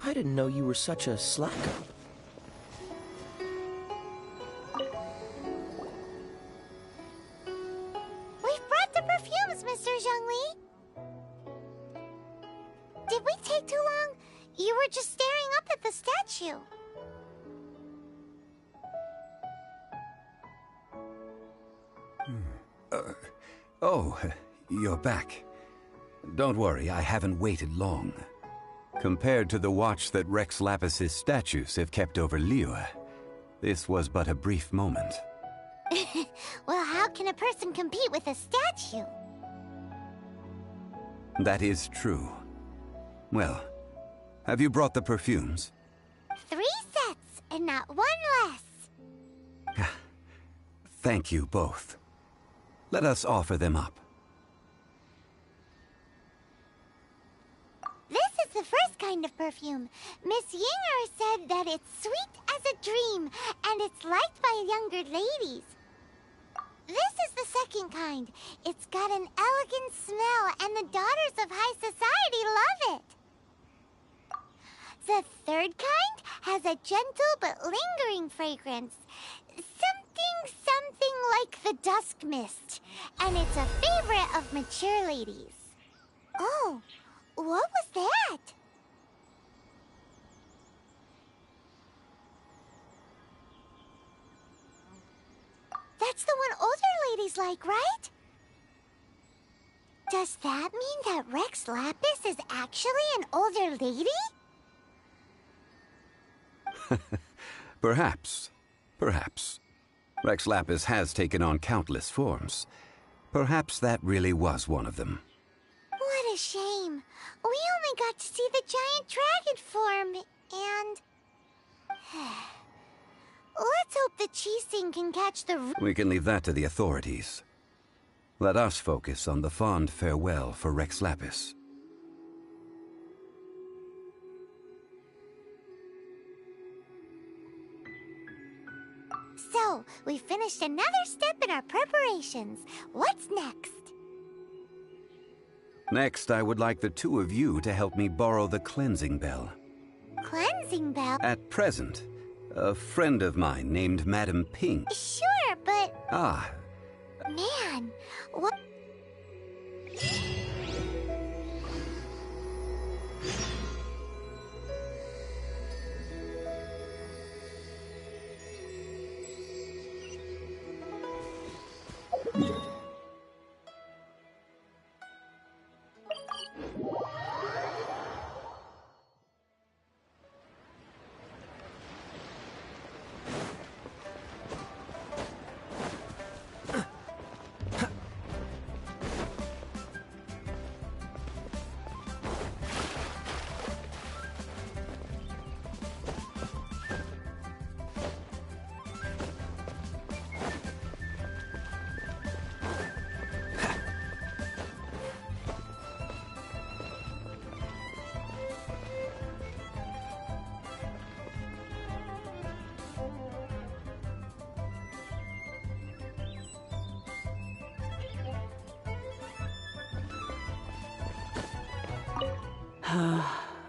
I didn't know you were such a slacker. We've brought the perfumes, Mr. Zhongli. Did we take too long? You were just staring up at the statue. Oh, you're back. Don't worry, I haven't waited long. Compared to the watch that 𝘾𝙗𝙤𝙤𝙤 statues have kept over Liyue, this was but a brief moment. Well, how can a person compete with a statue? That is true. Well, have you brought the perfumes? 3 sets, and not 1 less. Thank you both. Let us offer them up. This is the first kind of perfume. Miss Yinger said that it's sweet as a dream, and it's liked by younger ladies. This is the second kind. It's got an elegant smell, and the daughters of high society love it. The third kind has a gentle but lingering fragrance. Something like the dusk mist. And it's a favorite of mature ladies. Oh, what was that? That's the one older ladies like, right? Does that mean that 𝘾𝙗𝙤𝙤 is actually an older lady? Perhaps. Perhaps. 𝘾𝙗𝙤𝙤 has taken on countless forms. Perhaps that really was one of them. What a shame. We only got to see the giant dragon form, and... Let's hope the Qixing can catch the... We can leave that to the authorities. Let us focus on the fond farewell for 𝘾𝙗𝙤𝙤. So, we finished another step in our preparations. What's next? Next, I would like the 2 of you to help me borrow the cleansing bell. Cleansing bell? At present, a friend of mine named Madam Pink. Sure, but... Ah. Man, what...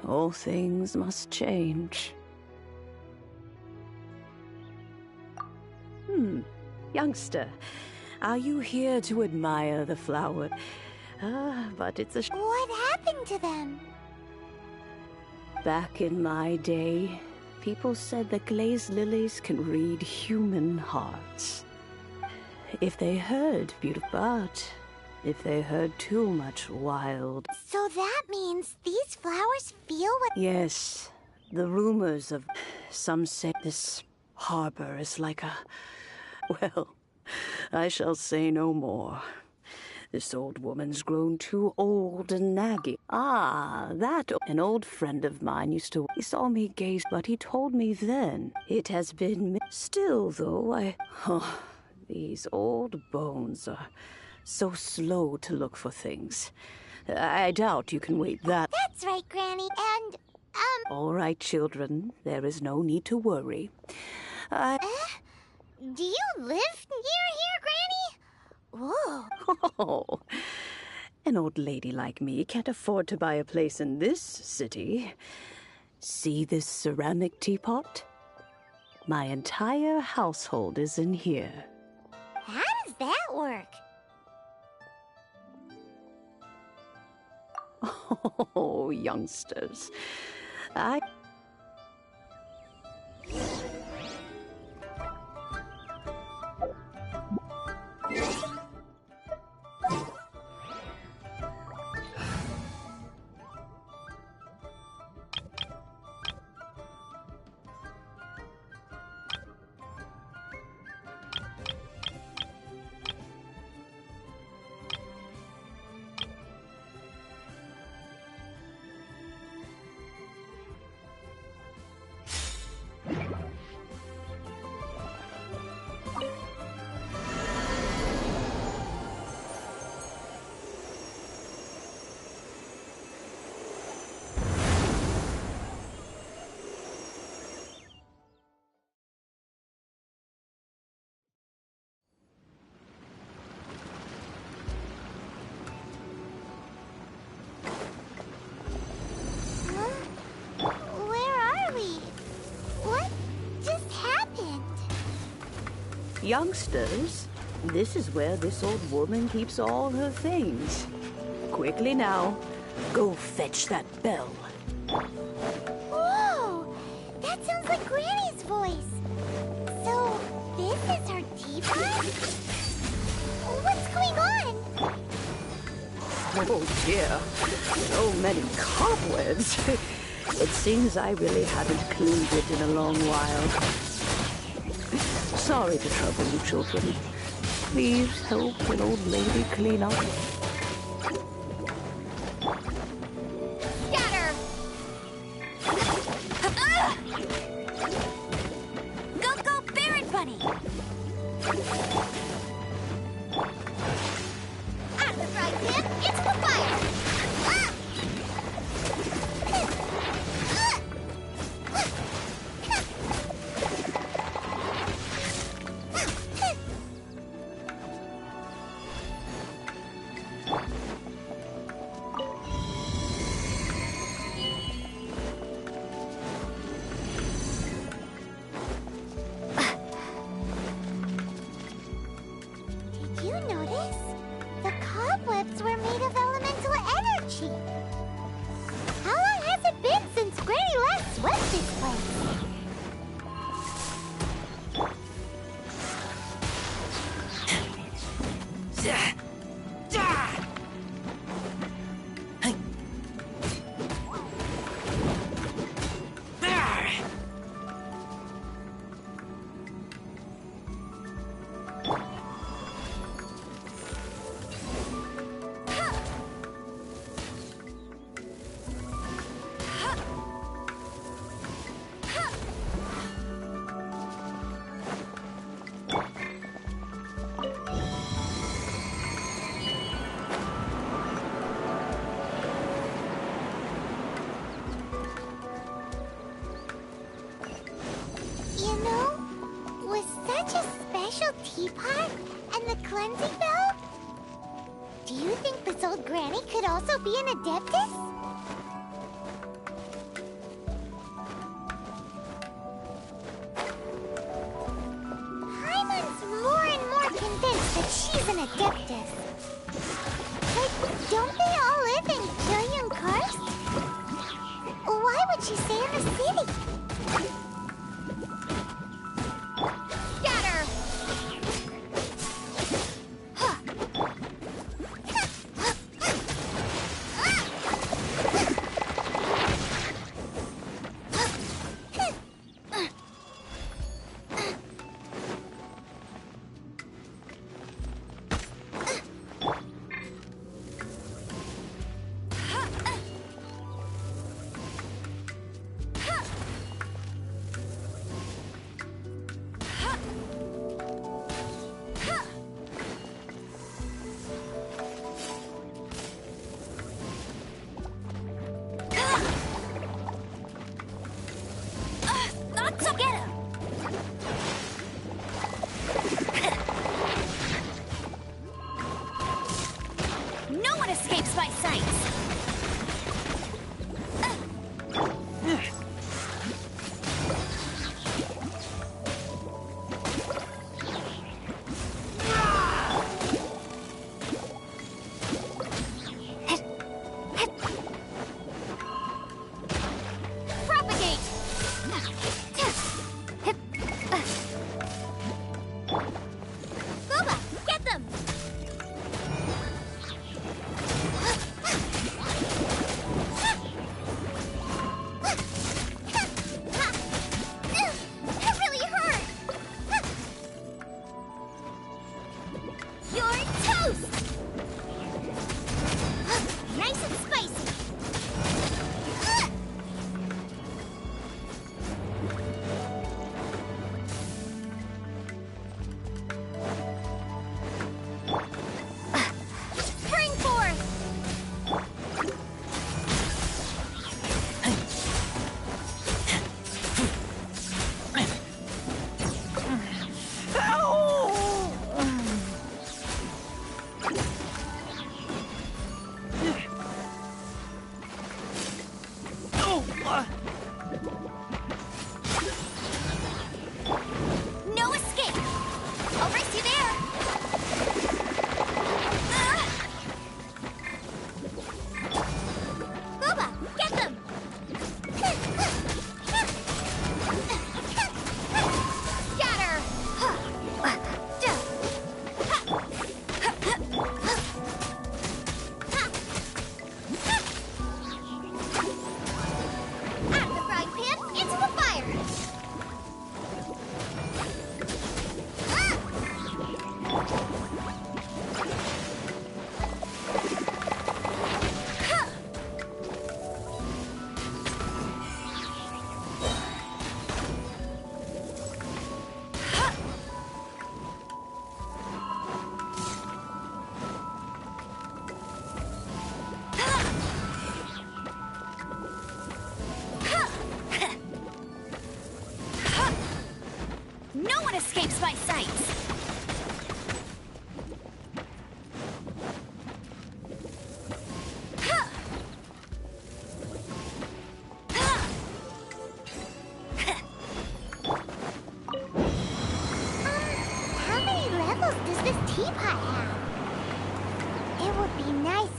All things must change. Youngster, are you here to admire the flower? But it's a What happened to them? Back in my day, people said that glazed lilies can read human hearts. If they heard beautiful, but if they heard too much wild... So that means these flowers feel what... Yes, the rumors of... Some say this harbor is like a... Well, I shall say no more. This old woman's grown too old and nagging. Ah, that... An old friend of mine used to... He saw me gaze, but he told me then. It has been... Still, though, Oh, these old bones are so slow to look for things. I doubt you can wait that... That's right, Granny, and, All right, children. There is no need to worry. Do you live near here, Granny? Whoa. Oh, an old lady like me can't afford to buy a place in this city. See this ceramic teapot? My entire household is in here. How does that work? Oh, youngsters. Youngsters, this is where this old woman keeps all her things. Quickly now, go fetch that bell. Whoa! That sounds like Granny's voice. So, this is her teapot? What's going on? Oh dear, so many cobwebs. It seems I really haven't cleaned it in a long while. Sorry to trouble you, children. Please help an old lady clean up. Scatter! Go, Barret Bunny! Out of the frying pan, it's for fire! Teapot and the cleansing bell? Do you think this old granny could also be an adeptus? Hyman's more and more convinced that she's an adeptus. But don't they all live in 𝘾𝙗𝙗? Why would she stay in the city?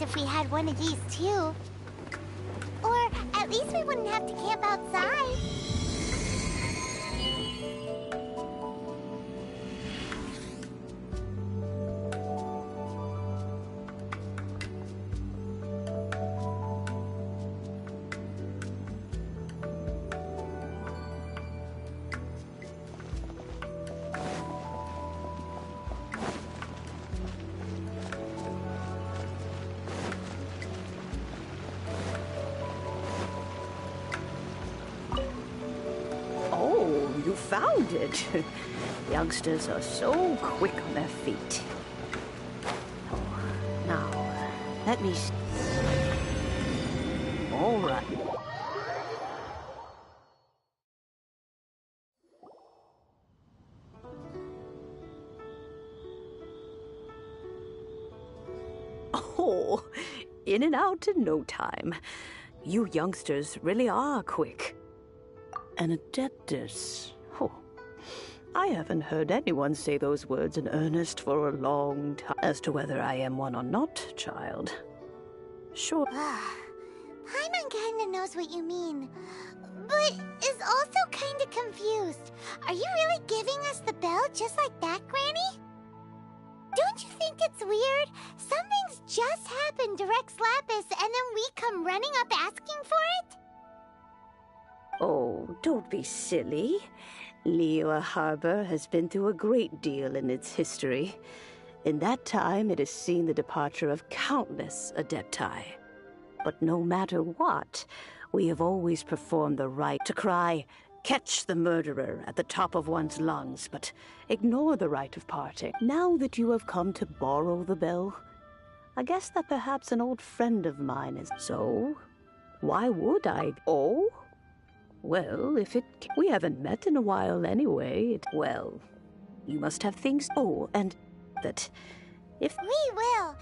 if we had one of these too. Or at least we wouldn't have to camp outside. You found it. Youngsters are so quick on their feet. Oh, now, let me see. All right. Oh, in and out in no time. You youngsters really are quick. An adeptus. Oh, I haven't heard anyone say those words in earnest for a long time. As to whether I am one or not, child. Sure. Paimon kinda knows what you mean, but is also kinda confused. Are you really giving us the bell just like that, Granny? Don't you think it's weird? Something's just happened to Rex Lapis and then we come running up asking for it? Oh, don't be silly. Liyue Harbor has been through a great deal in its history. In that time, it has seen the departure of countless adepti. But no matter what, we have always performed the rite to cry, "Catch the murderer," at the top of one's lungs, but ignore the rite of parting. Now that you have come to borrow the bell, I guess that perhaps an old friend of mine is... So, why would I... Oh? Well, we haven't met in a while anyway. Well, you must have things... Oh, and that if... We will.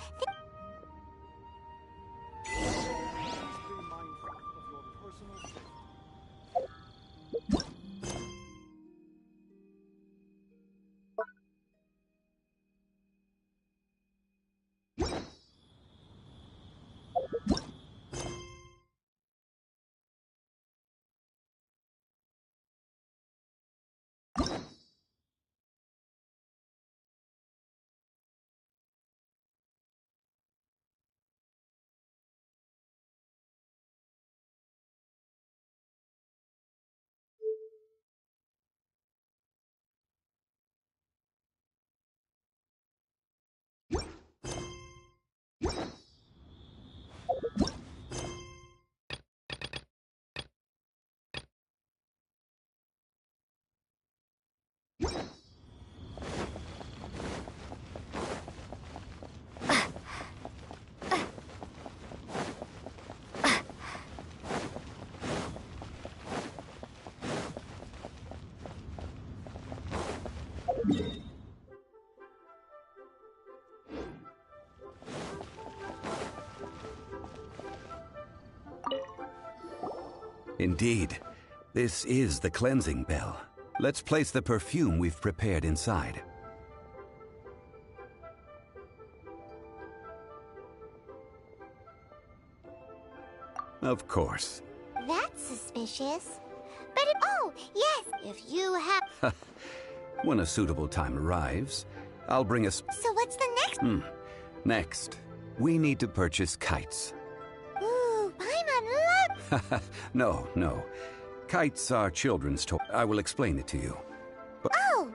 Indeed, this is the cleansing bell. Let's place the perfume we've prepared inside. Of course. That's suspicious. But oh, yes, if you have... When a suitable time arrives, I'll bring us... So what's the next? Next, we need to purchase kites. Ooh, Paimon, look! No. Kites are children's toys. I will explain it to you. But oh!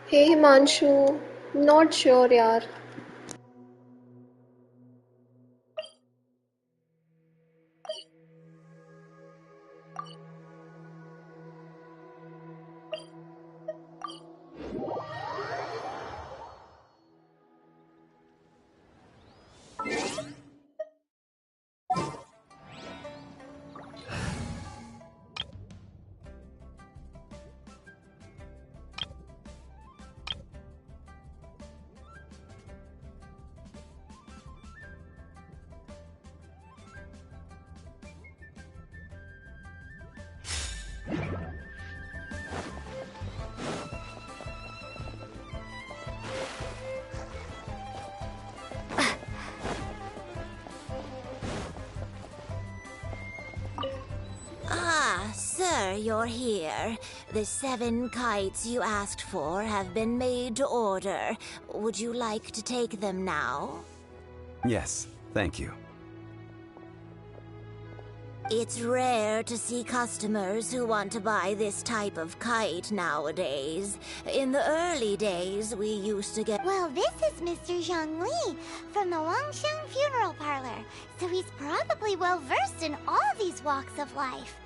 Hey Himanshu, not sure yaar. Sir, you're here. The 7 kites you asked for have been made to order. Would you like to take them now? Yes, thank you. It's rare to see customers who want to buy this type of kite nowadays. In the early days, we used to get... Well, this is Mr. Zhongli from the Wangsheng Funeral Parlor, so he's probably well-versed in all these walks of life.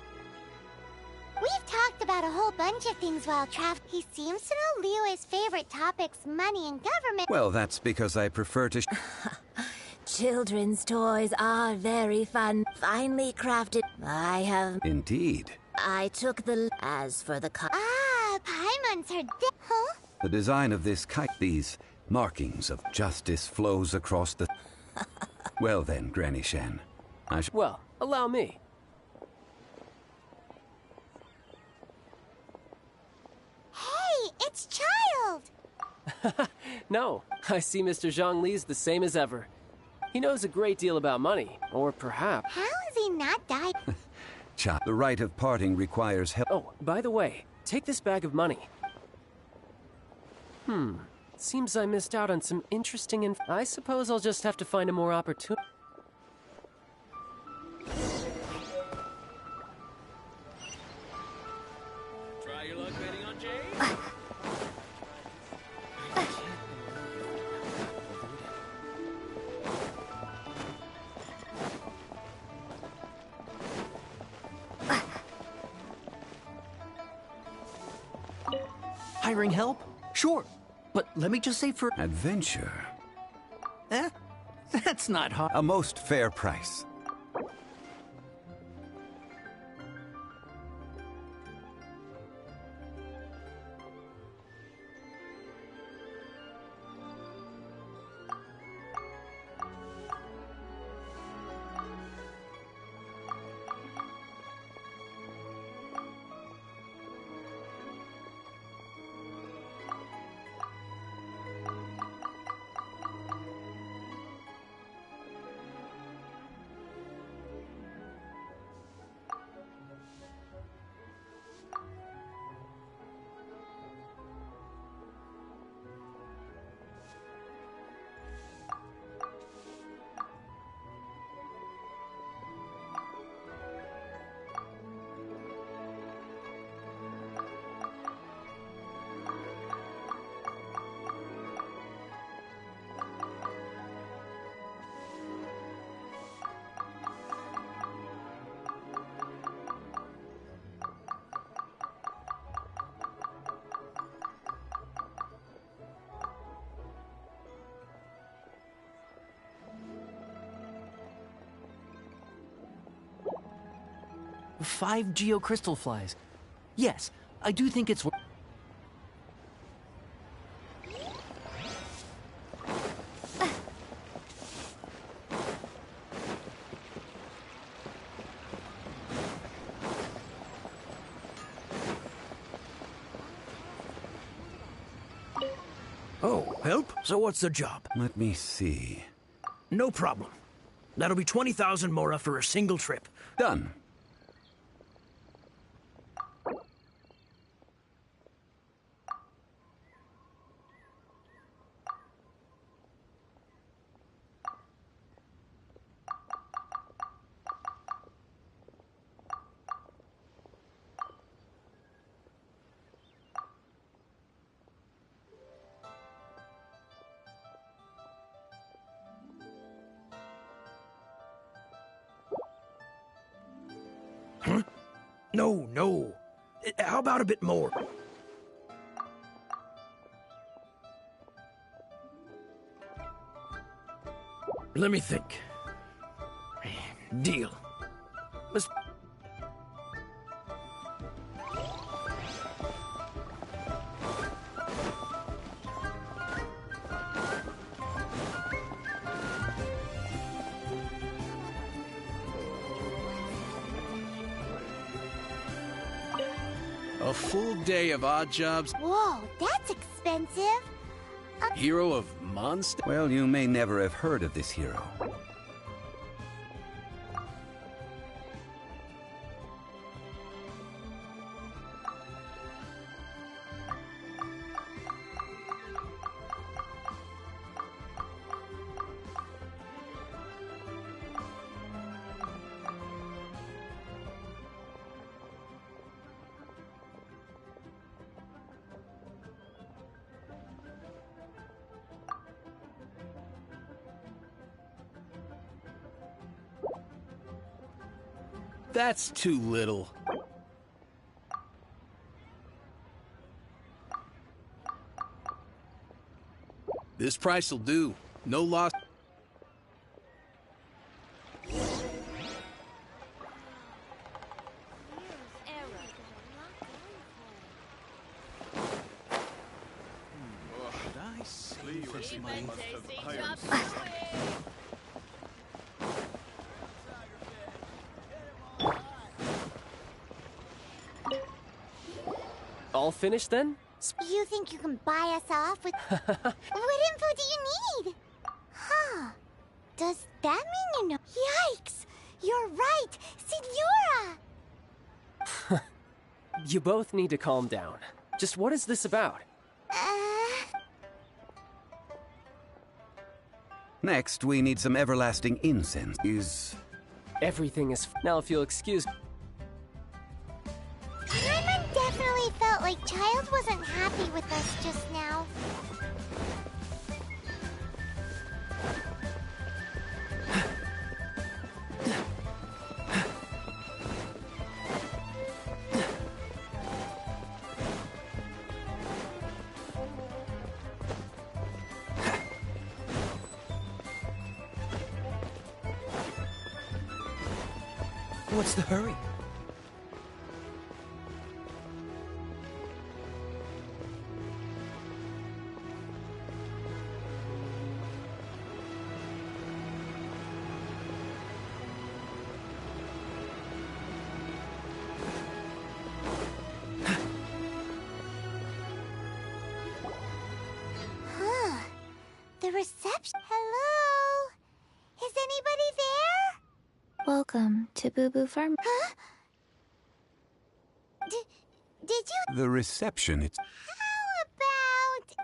We've talked about a whole bunch of things while traveling. He seems to know Liyue's favorite topics, money and government. Well, that's because I prefer to... Children's toys are very fun. Finely crafted. I have... Indeed. I took the... As for the kite... Ah, Paimon's her huh? The design of this kite, these markings of justice flows across the... Well then, Granny Shen. Well, allow me. Hey, it's Child! No, I see Mr. Zhongli's the same as ever. He knows a great deal about money, or perhaps... How has he not died? The rite of parting requires help. Oh, by the way, take this bag of money. Seems I missed out on some interesting I suppose I'll just have to find a more opportune... Try your luck betting on Jade? Hiring help? Sure. But let me just say for... Adventure. That's not hard. A most fair price. Five geocrystal flies. Yes, I do think it's... Oh, help? So what's the job? Let me see. No problem. That'll be 20,000 mora for a single trip. Done. Huh? No, no. How about a bit more? Let me think. Deal. Let's... A full day of odd jobs. Whoa, that's expensive. Hero of Monster. Well, you may never have heard of this hero. That's too little. This price will do. No loss. All finished then? You think you can buy us off with... What info do you need? Huh. Does that mean you know... Yikes! You're right! Signora! You both need to calm down. Just what is this about? Next, we need some everlasting incense. Everything is... Now if you'll excuse... Paimon definitely felt like Child wasn't happy with us just now. What's the hurry? Huh. The reception... Hello? Is anybody there? Welcome to Boo Boo Farm. Huh? Did you... The reception, it's... How about...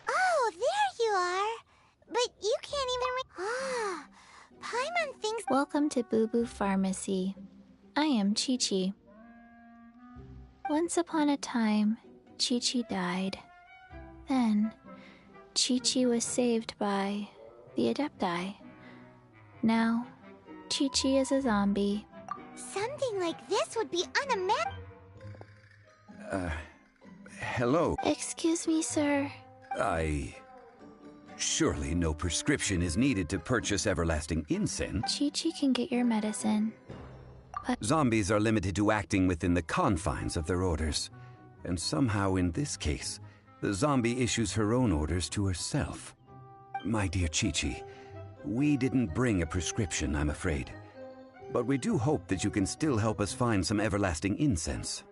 Oh, there you are. But you can't even Paimon thinks... Welcome to Boo Boo Pharmacy. I am Qiqi. Once upon a time, Qiqi died. Then, Qiqi was saved by the Adepti. Now, Qiqi is a zombie. Something like this would be unimaginable. Hello. Excuse me, sir. Surely no prescription is needed to purchase everlasting incense. Qiqi can get your medicine. But Zombies are limited to acting within the confines of their orders. And somehow in this case, the zombie issues her own orders to herself. My dear Qiqi, we didn't bring a prescription, I'm afraid. But we do hope that you can still help us find some everlasting incense.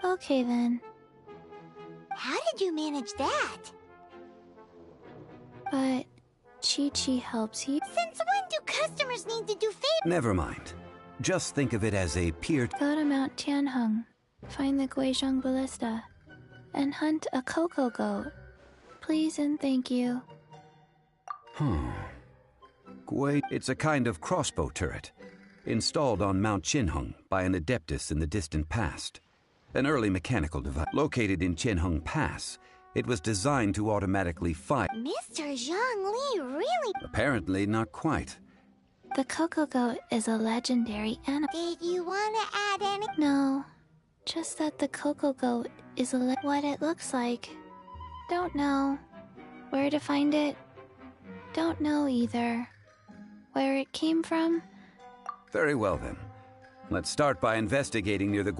okay then. How did you manage that? But Qiqi helps you. Since when do customers need to do favors? Never mind. Just think of it as a peer... Go to Mount Tianheng, find the Guizhong Ballista, and hunt a cocoa goat. Please and thank you. Wait, it's a kind of crossbow turret, installed on Mount Qinheng by an adeptus in the distant past. An early mechanical device. Located in Qinheng Pass, it was designed to automatically fire. Mr. Zhongli really... Apparently not quite. The Coco Goat is a legendary animal. Did you want to add any... No, just that the Coco Goat is what it looks like. Don't know. Where to find it? Don't know either. Where it came from? Very well then. Let's start by investigating near the...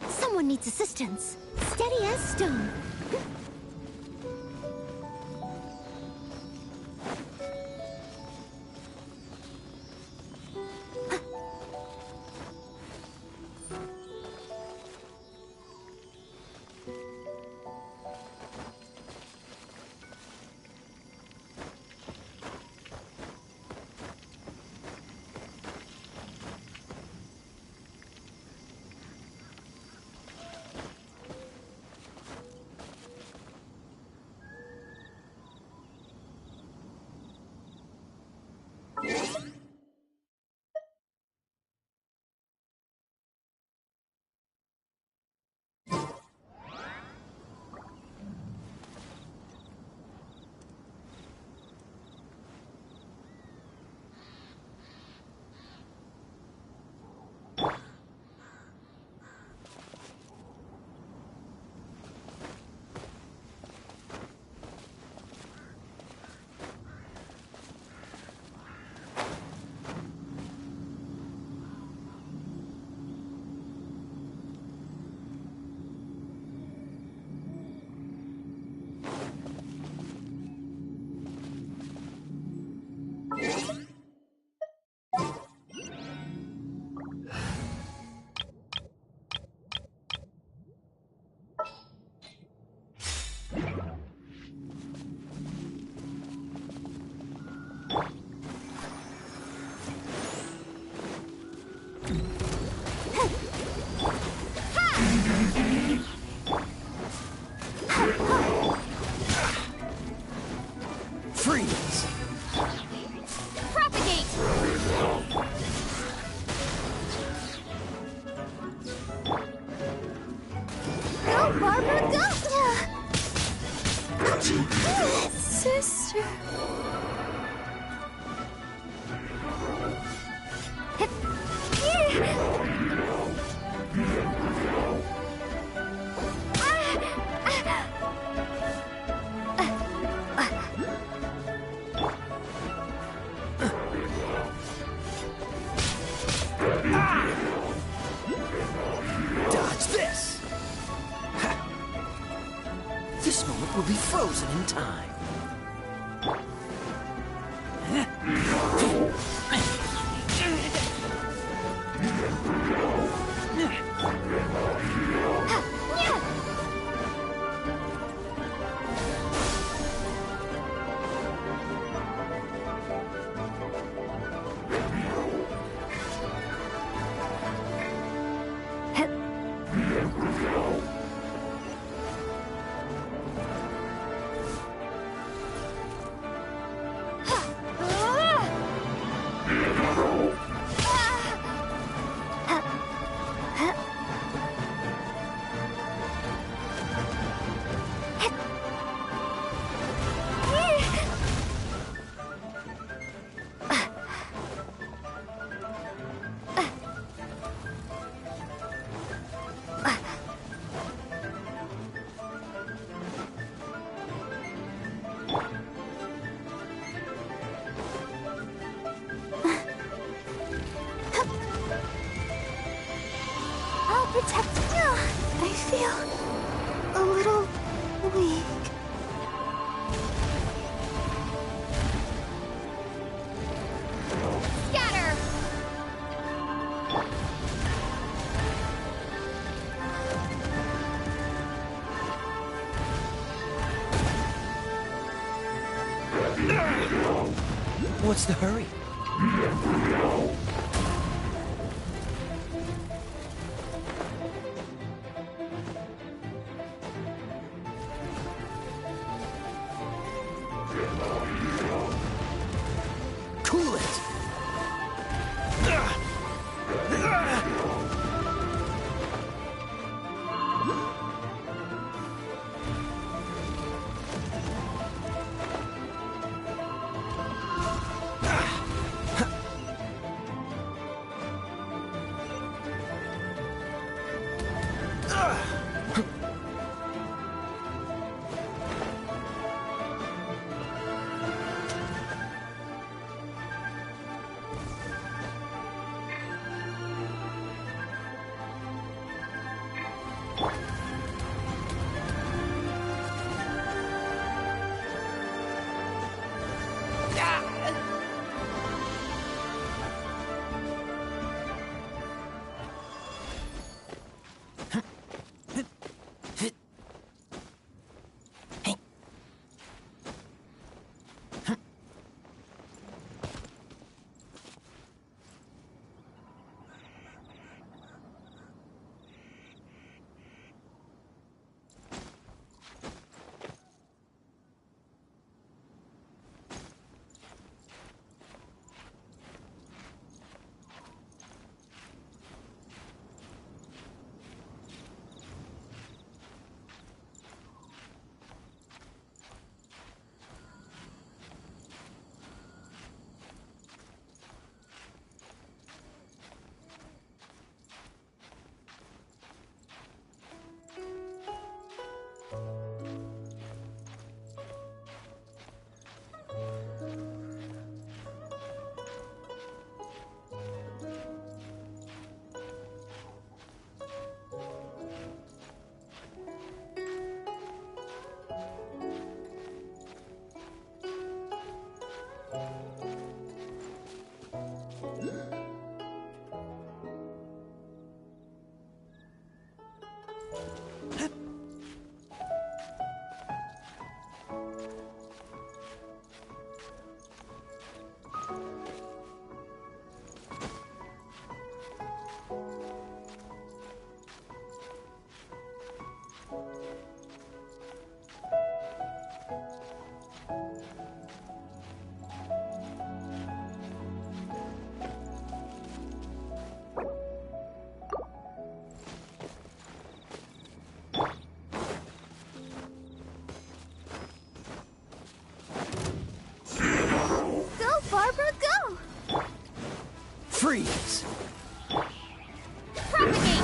Someone needs assistance. Steady as stone. in time. I feel a little weak. Scatter! What's the hurry? Cool it! Freeze! Propagate!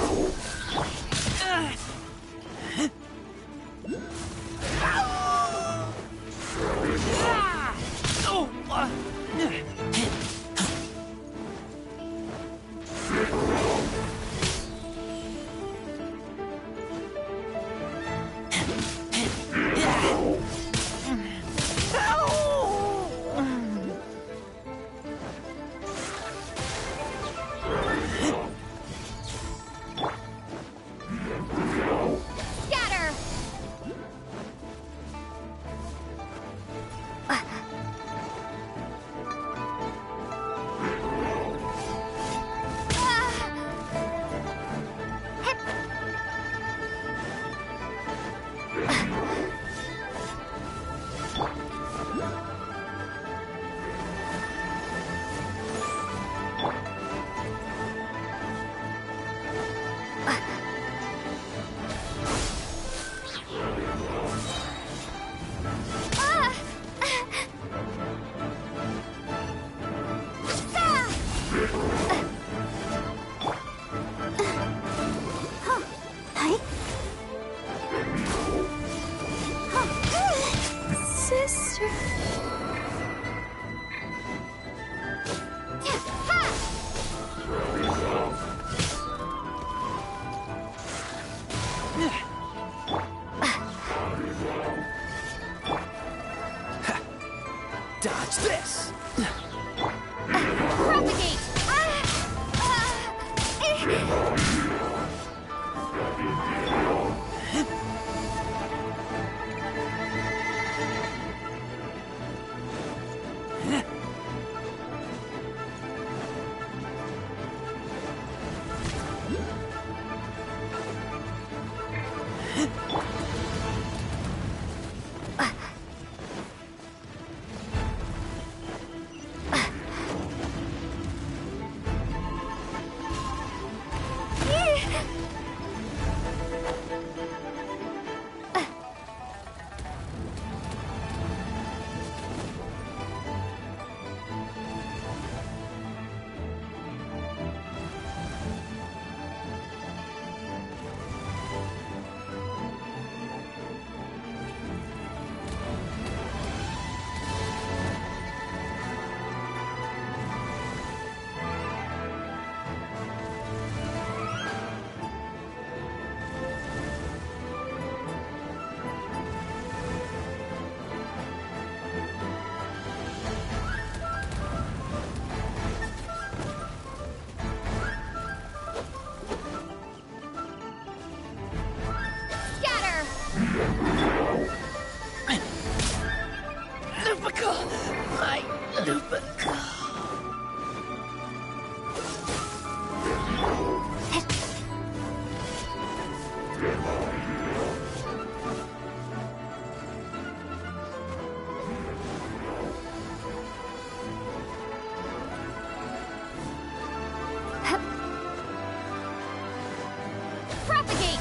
Propagate!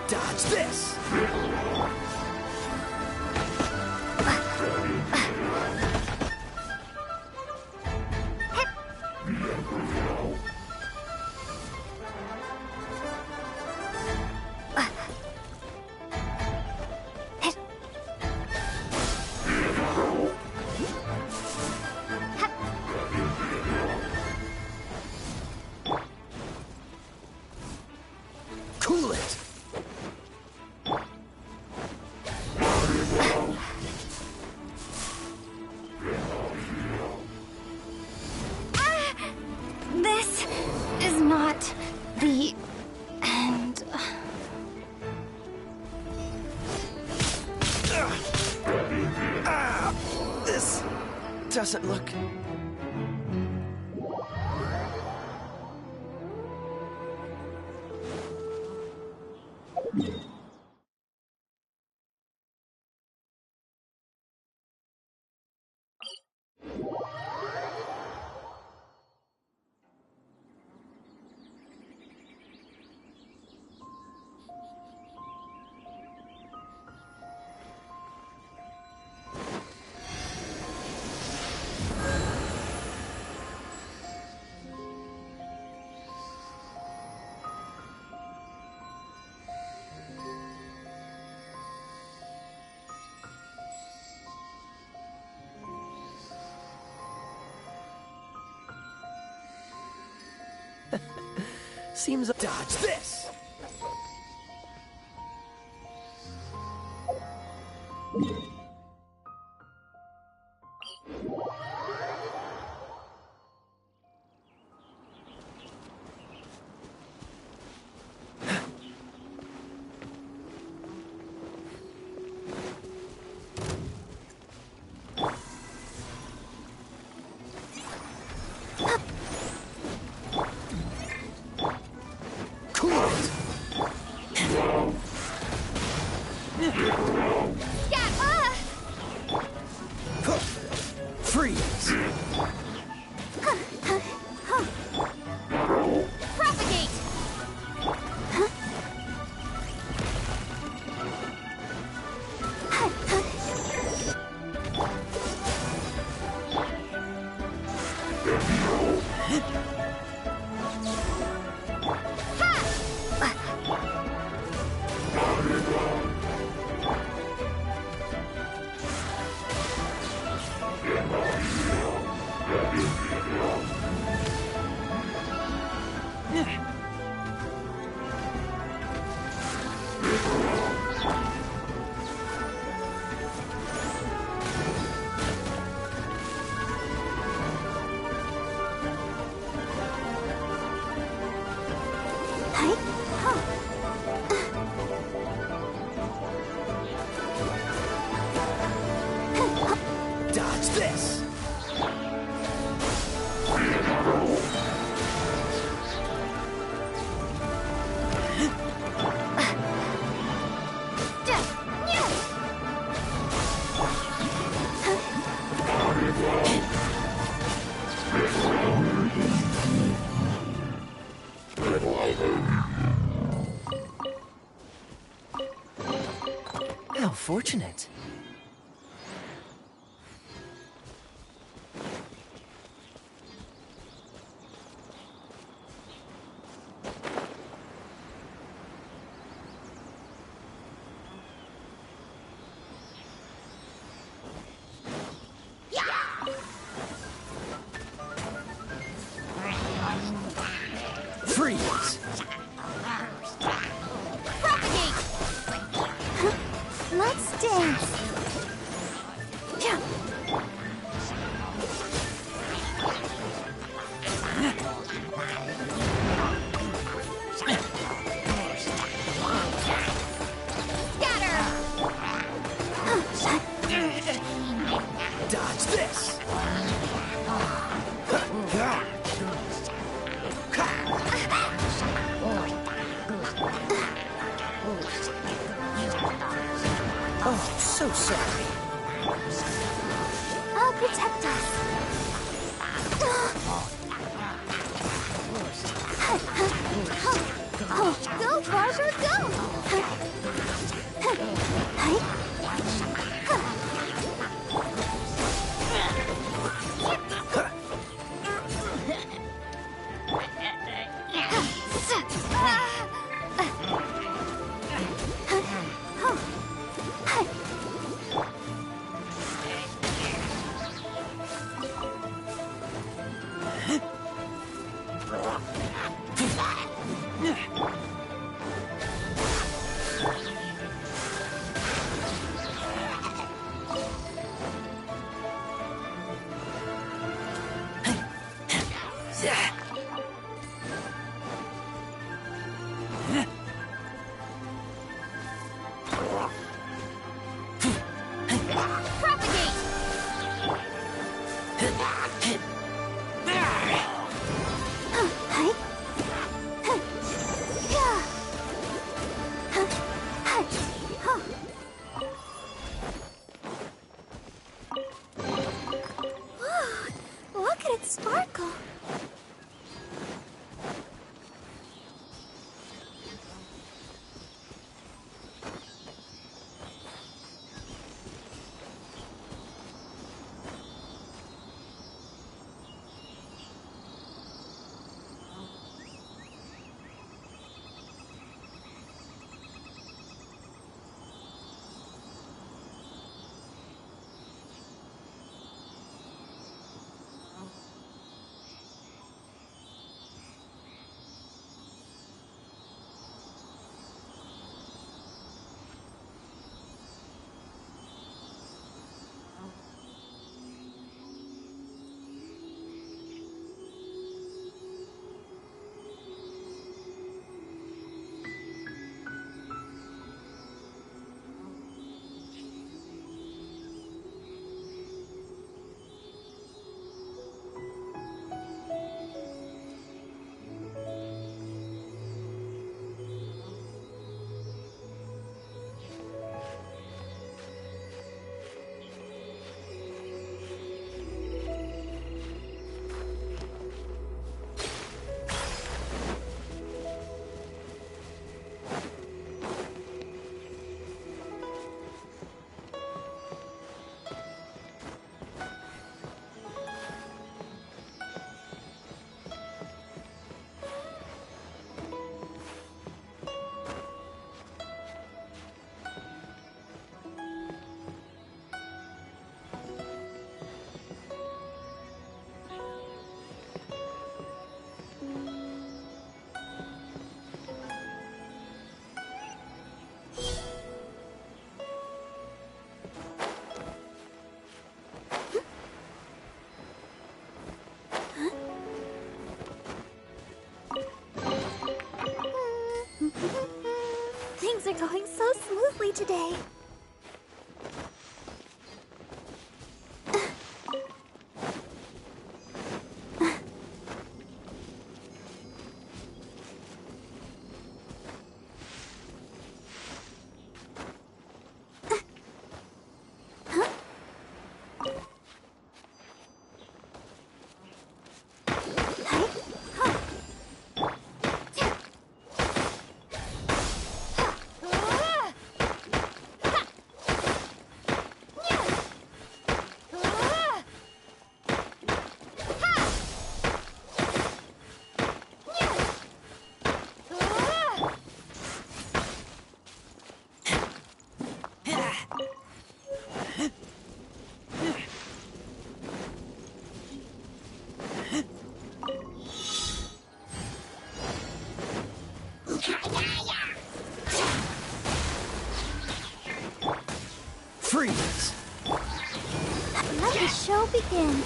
Dodge this! Cool it! This is not the end. This doesn't look... Seems... Dodge this! Freeze! Propagate! Dodge this! How fortunate. Freeze! Propagate! Let's dance. Yeah. Scatter! Oh, so sorry. I'll protect us. Go, Barber, go! Look at it sparkle. Things are going so smoothly today. Freeze! Let the show begin.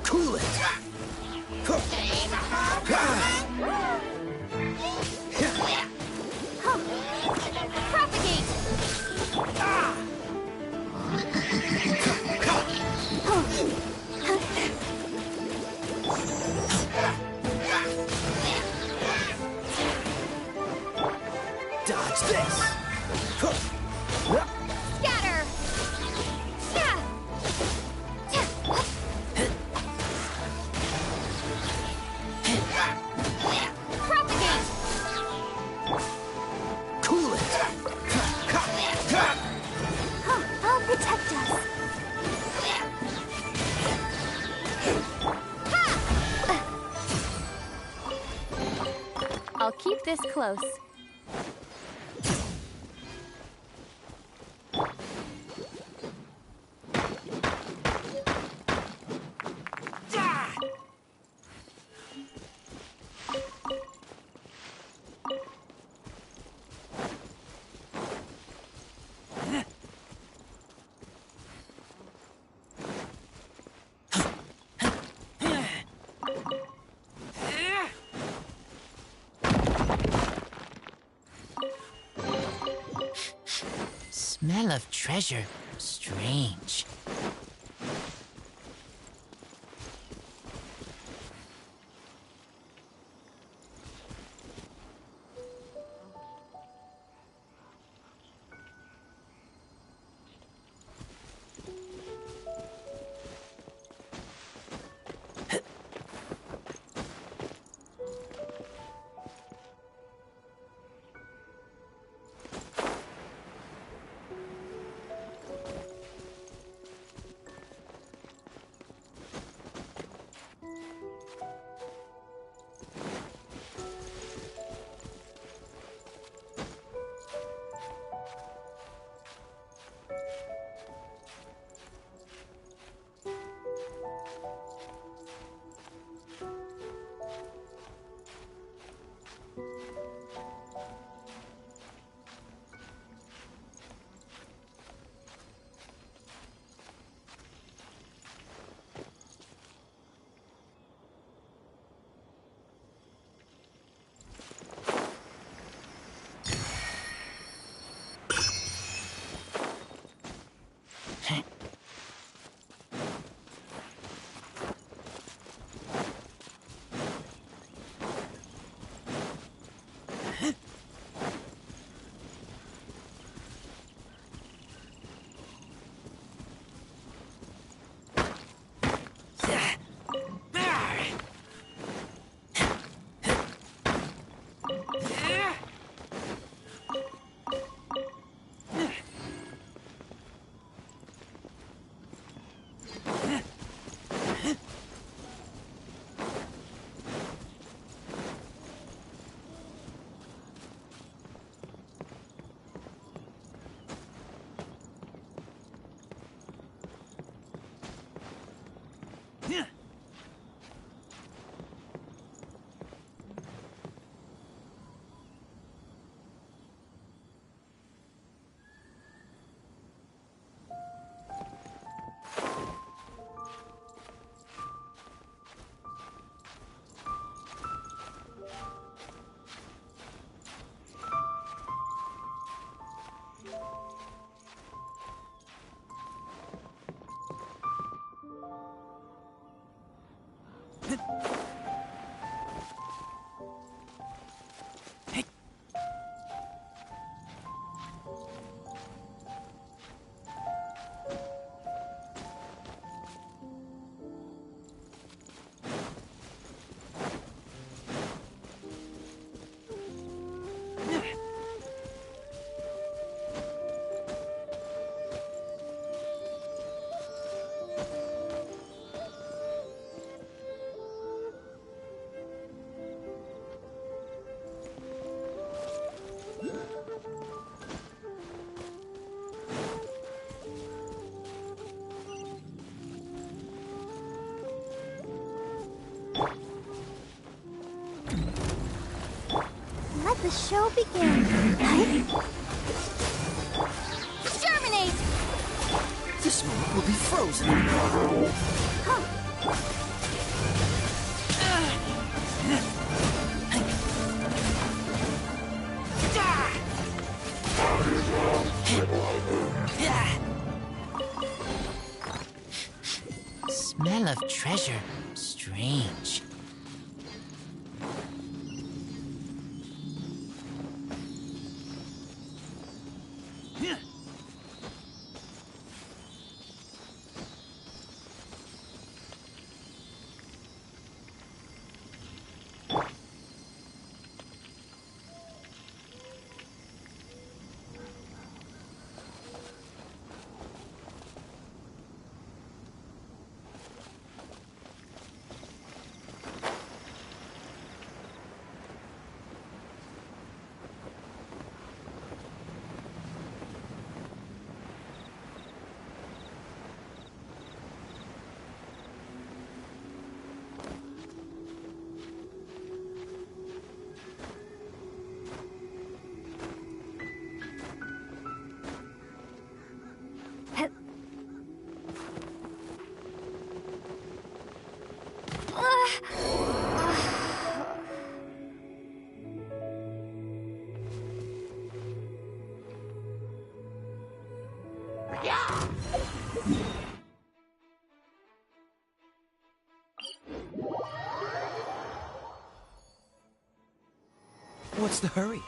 Cool it! Propagate! Dodge this! Scatter! Propagate! Cool it! I'll protect us. I'll keep this close. Smell of treasure. Strange. Let the show begin. Germinate! This moment will be frozen. Smell of treasure. Strange. What's the hurry?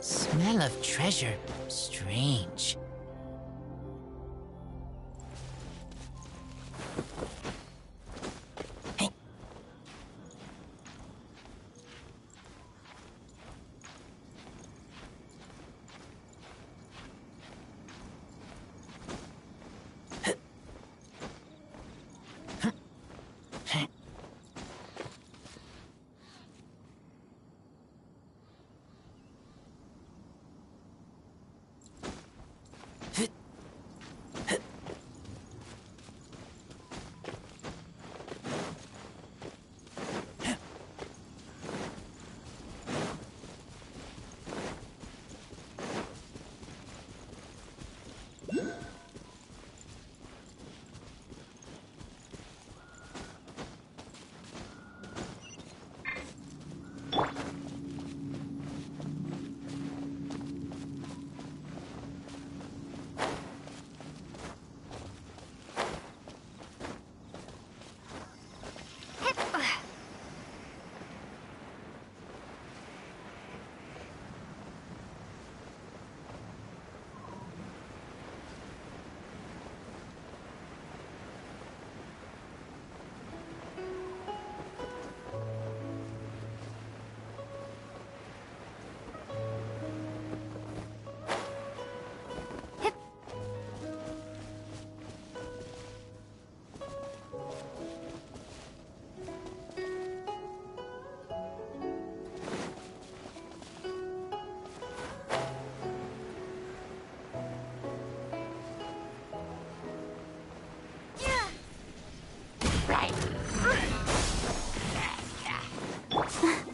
Smell of treasure. Strange.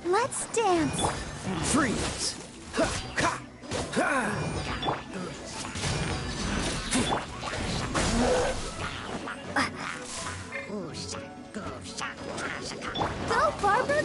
Let's dance. Freeze! Go, Barbara.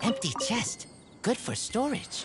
Empty chest. Good for storage.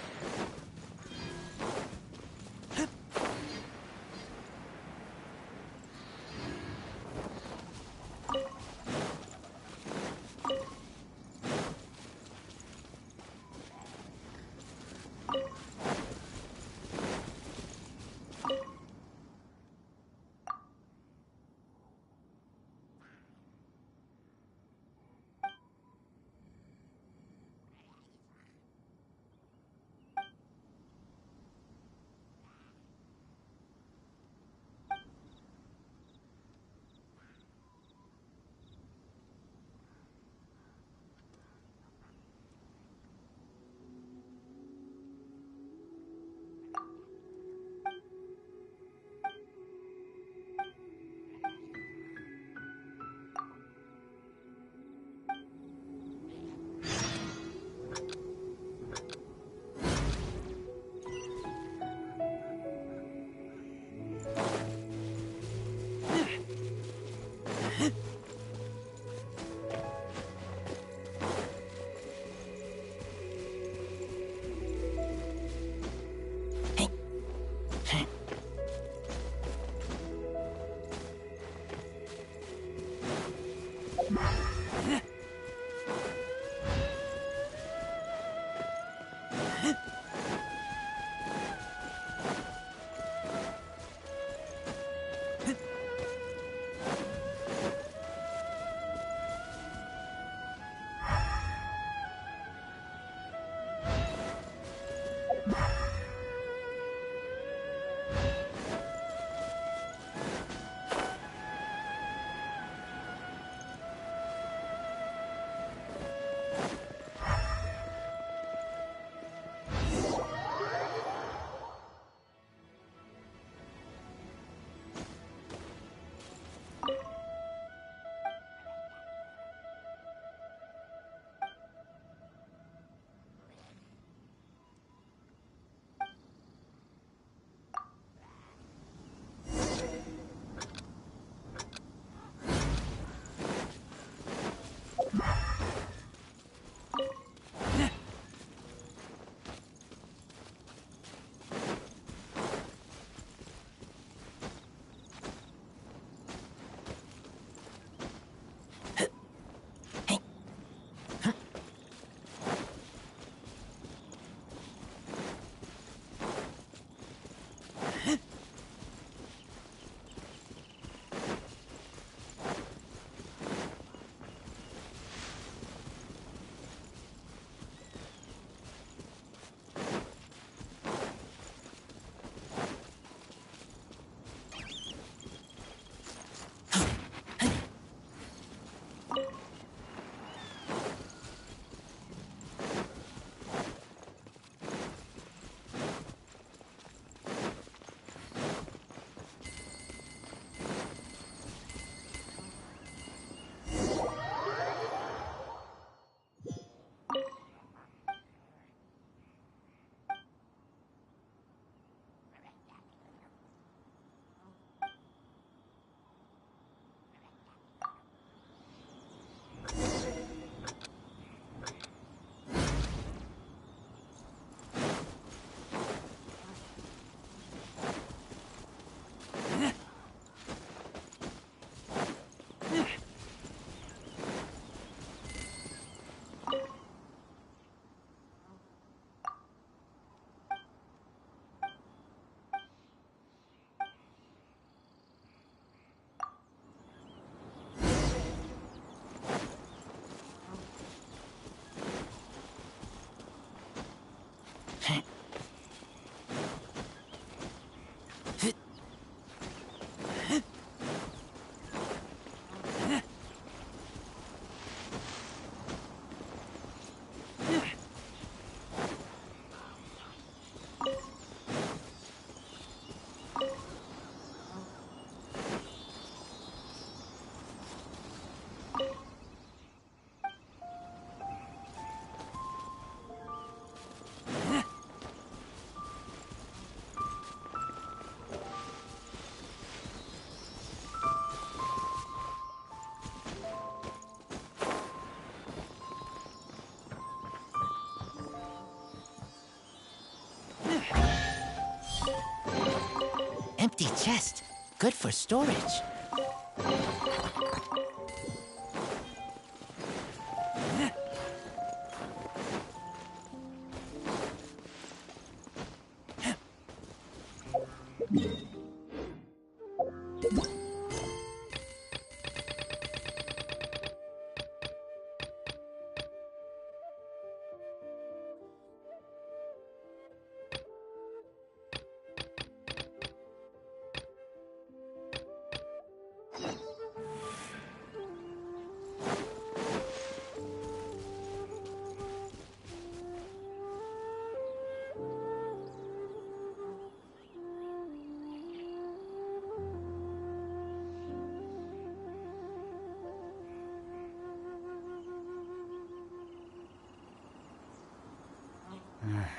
Empty chest. Good for storage.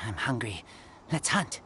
I'm hungry. Let's hunt.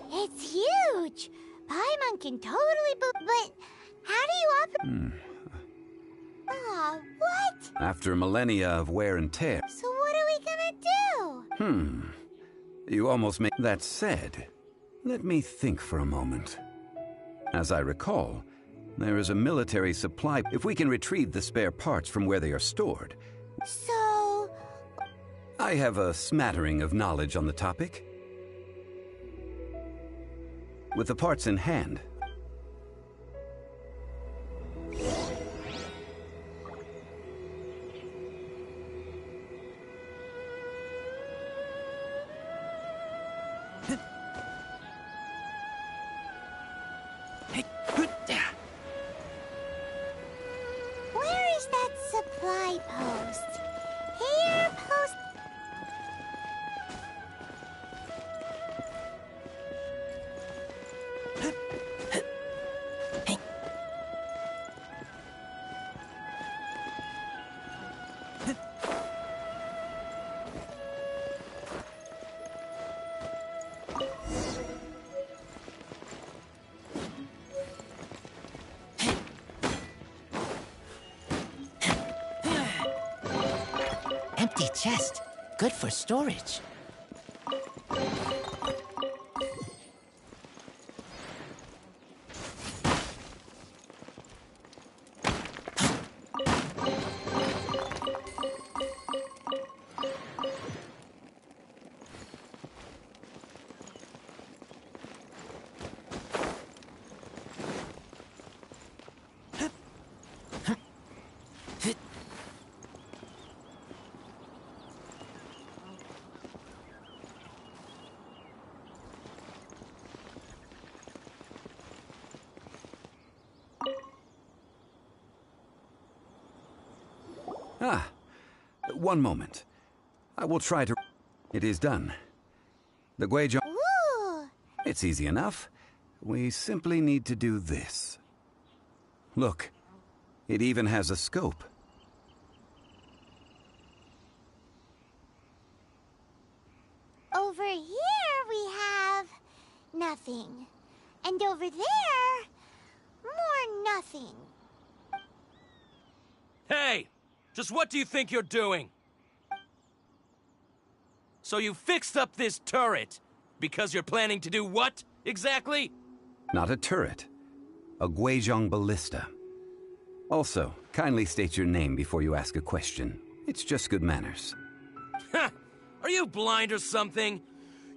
It's huge! Paimon can totally but how do you operate? Aw, what? After millennia of wear and tear. So what are we gonna do? You almost make that said. Let me think for a moment. As I recall, there is a military supply if we can retrieve the spare parts from where they are stored. So... I have a smattering of knowledge on the topic. With the parts in hand, where is that supply post? Here, post... Empty chest. Good for storage. One moment. I will try to... It is done. The 𝘾𝙗... Ooh! It's easy enough. We simply need to do this. Look, it even has a scope. Over here we have... nothing. And over there... more nothing. Hey! Just what do you think you're doing? So you fixed up this turret because you're planning to do what, exactly? Not a turret. a 𝘾𝙤𝙖𝙣 ballista. Also, kindly state your name before you ask a question. It's just good manners. Ha! Are you blind or something?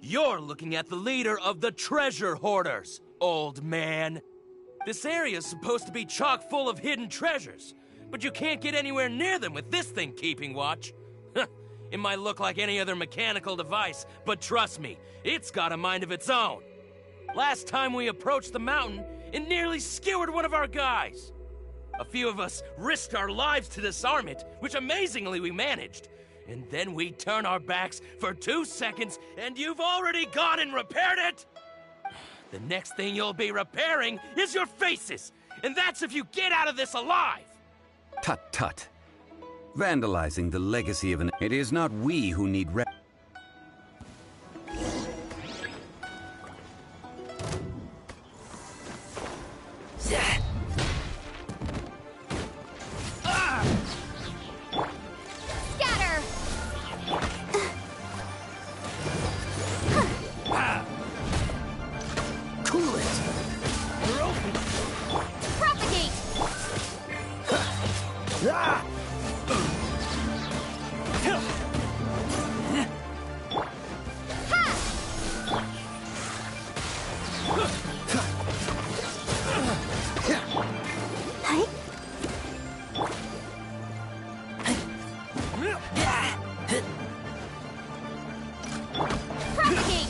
You're looking at the leader of the treasure hoarders, old man. This area's supposed to be chock full of hidden treasures, but you can't get anywhere near them with this thing keeping watch. It might look like any other mechanical device, but trust me, it's got a mind of its own. Last time we approached the mountain, it nearly skewered one of our guys. A few of us risked our lives to disarm it, which amazingly we managed. And then we turn our backs for 2 seconds, and you've already gone and repaired it? The next thing you'll be repairing is your faces, and that's if you get out of this alive! Tut tut. Vandalizing the legacy of an... It is not we who need Scatter! Cool it! We're open! Propagate! Ah! Propagate!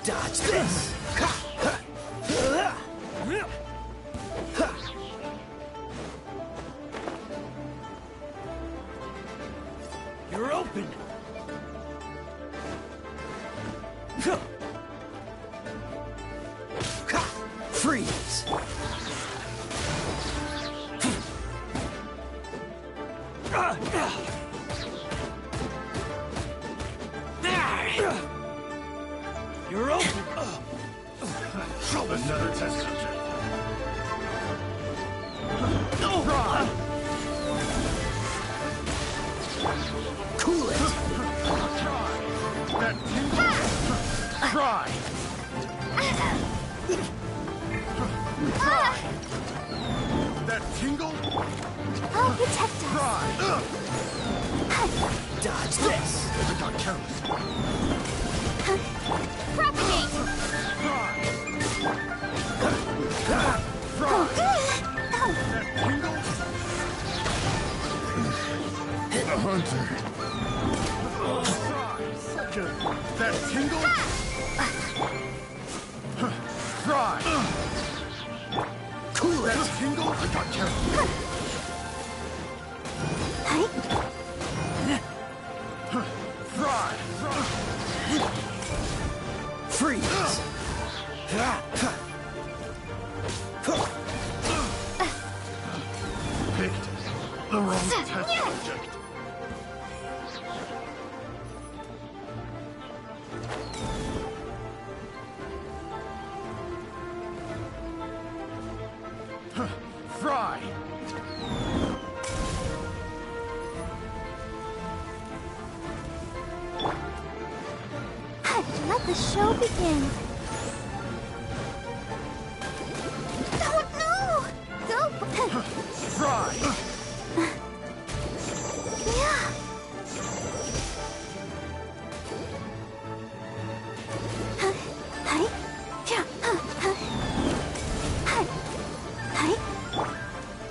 Dodge this! You're open! Freeze! You're open! Another test subject. Run! Cool it! That tingle. Try! Try. That tingle. I'll protect us. Try. Dodge this! I got careless. Propagate! Try. Oh. That tingle. The hunter. Such a... That tingle. Try. Cool That it! tingle. I got careless. Try. Freeze! Picked the wrong test subject. Fry! Let the show begin. Oh no! Go! Fry! Yeah.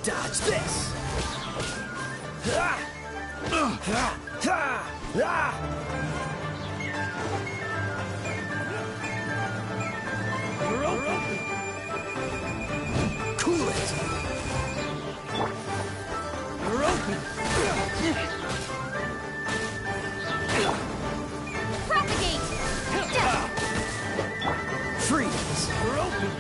Dodge this! You're open! Cool it! You're open! Propagate! Freeze! You're open!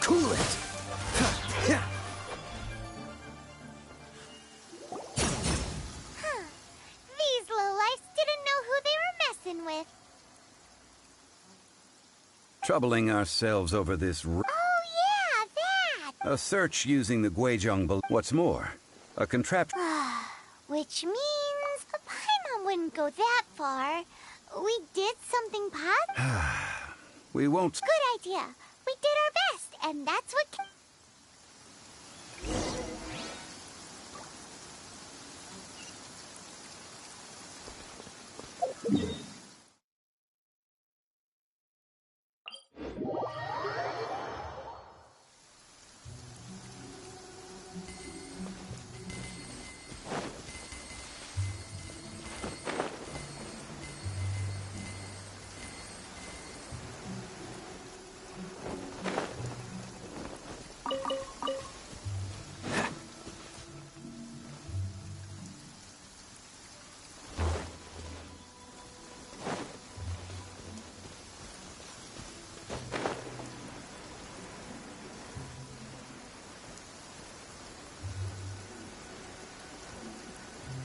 Cool it! These lowlifes didn't know who they were messing with. troubling ourselves over this... Oh, A search using the 𝘾𝙤𝙡. What's more, a contraption. Which means Paimon wouldn't go that far. We did something positive. We won't. Good idea. We did our best, and that's what...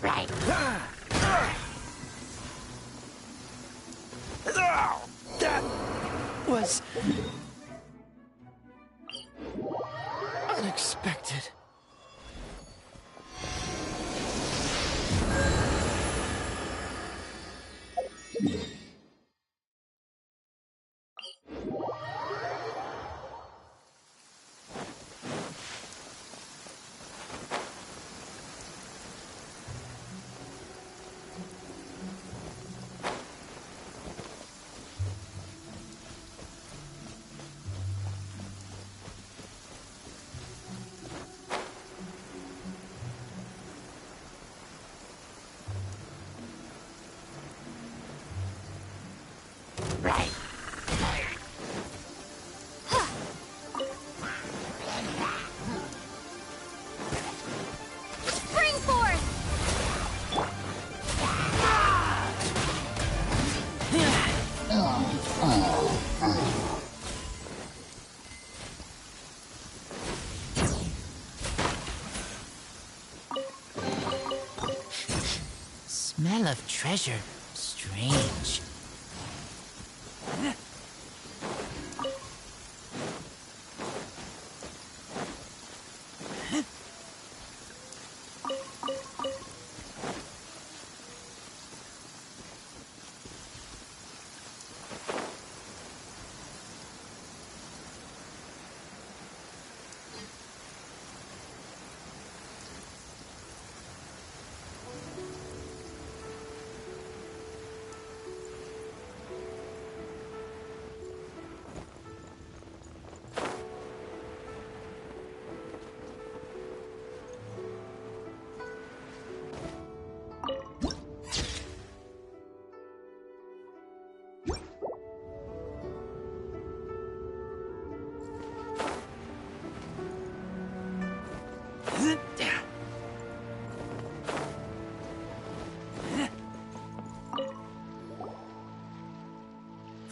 Right. That was unexpected. Right. Spring forth! Smell of treasure. Strange.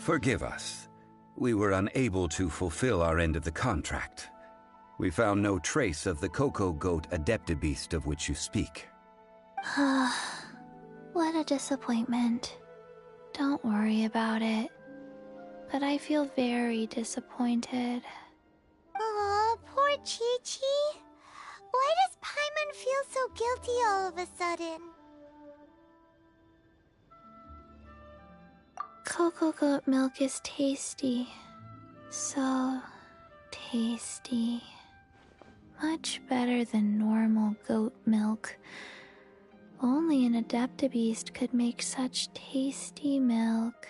Forgive us. We were unable to fulfill our end of the contract. We found no trace of the Cocoa Goat Adeptibeast of which you speak. What a disappointment. Don't worry about it. But I feel very disappointed. Aw, poor Chi-Chi. Why does Paimon feel so guilty all of a sudden? Cocoa goat milk is tasty. So tasty. Much better than normal goat milk. Only an Adeptibeast could make such tasty milk.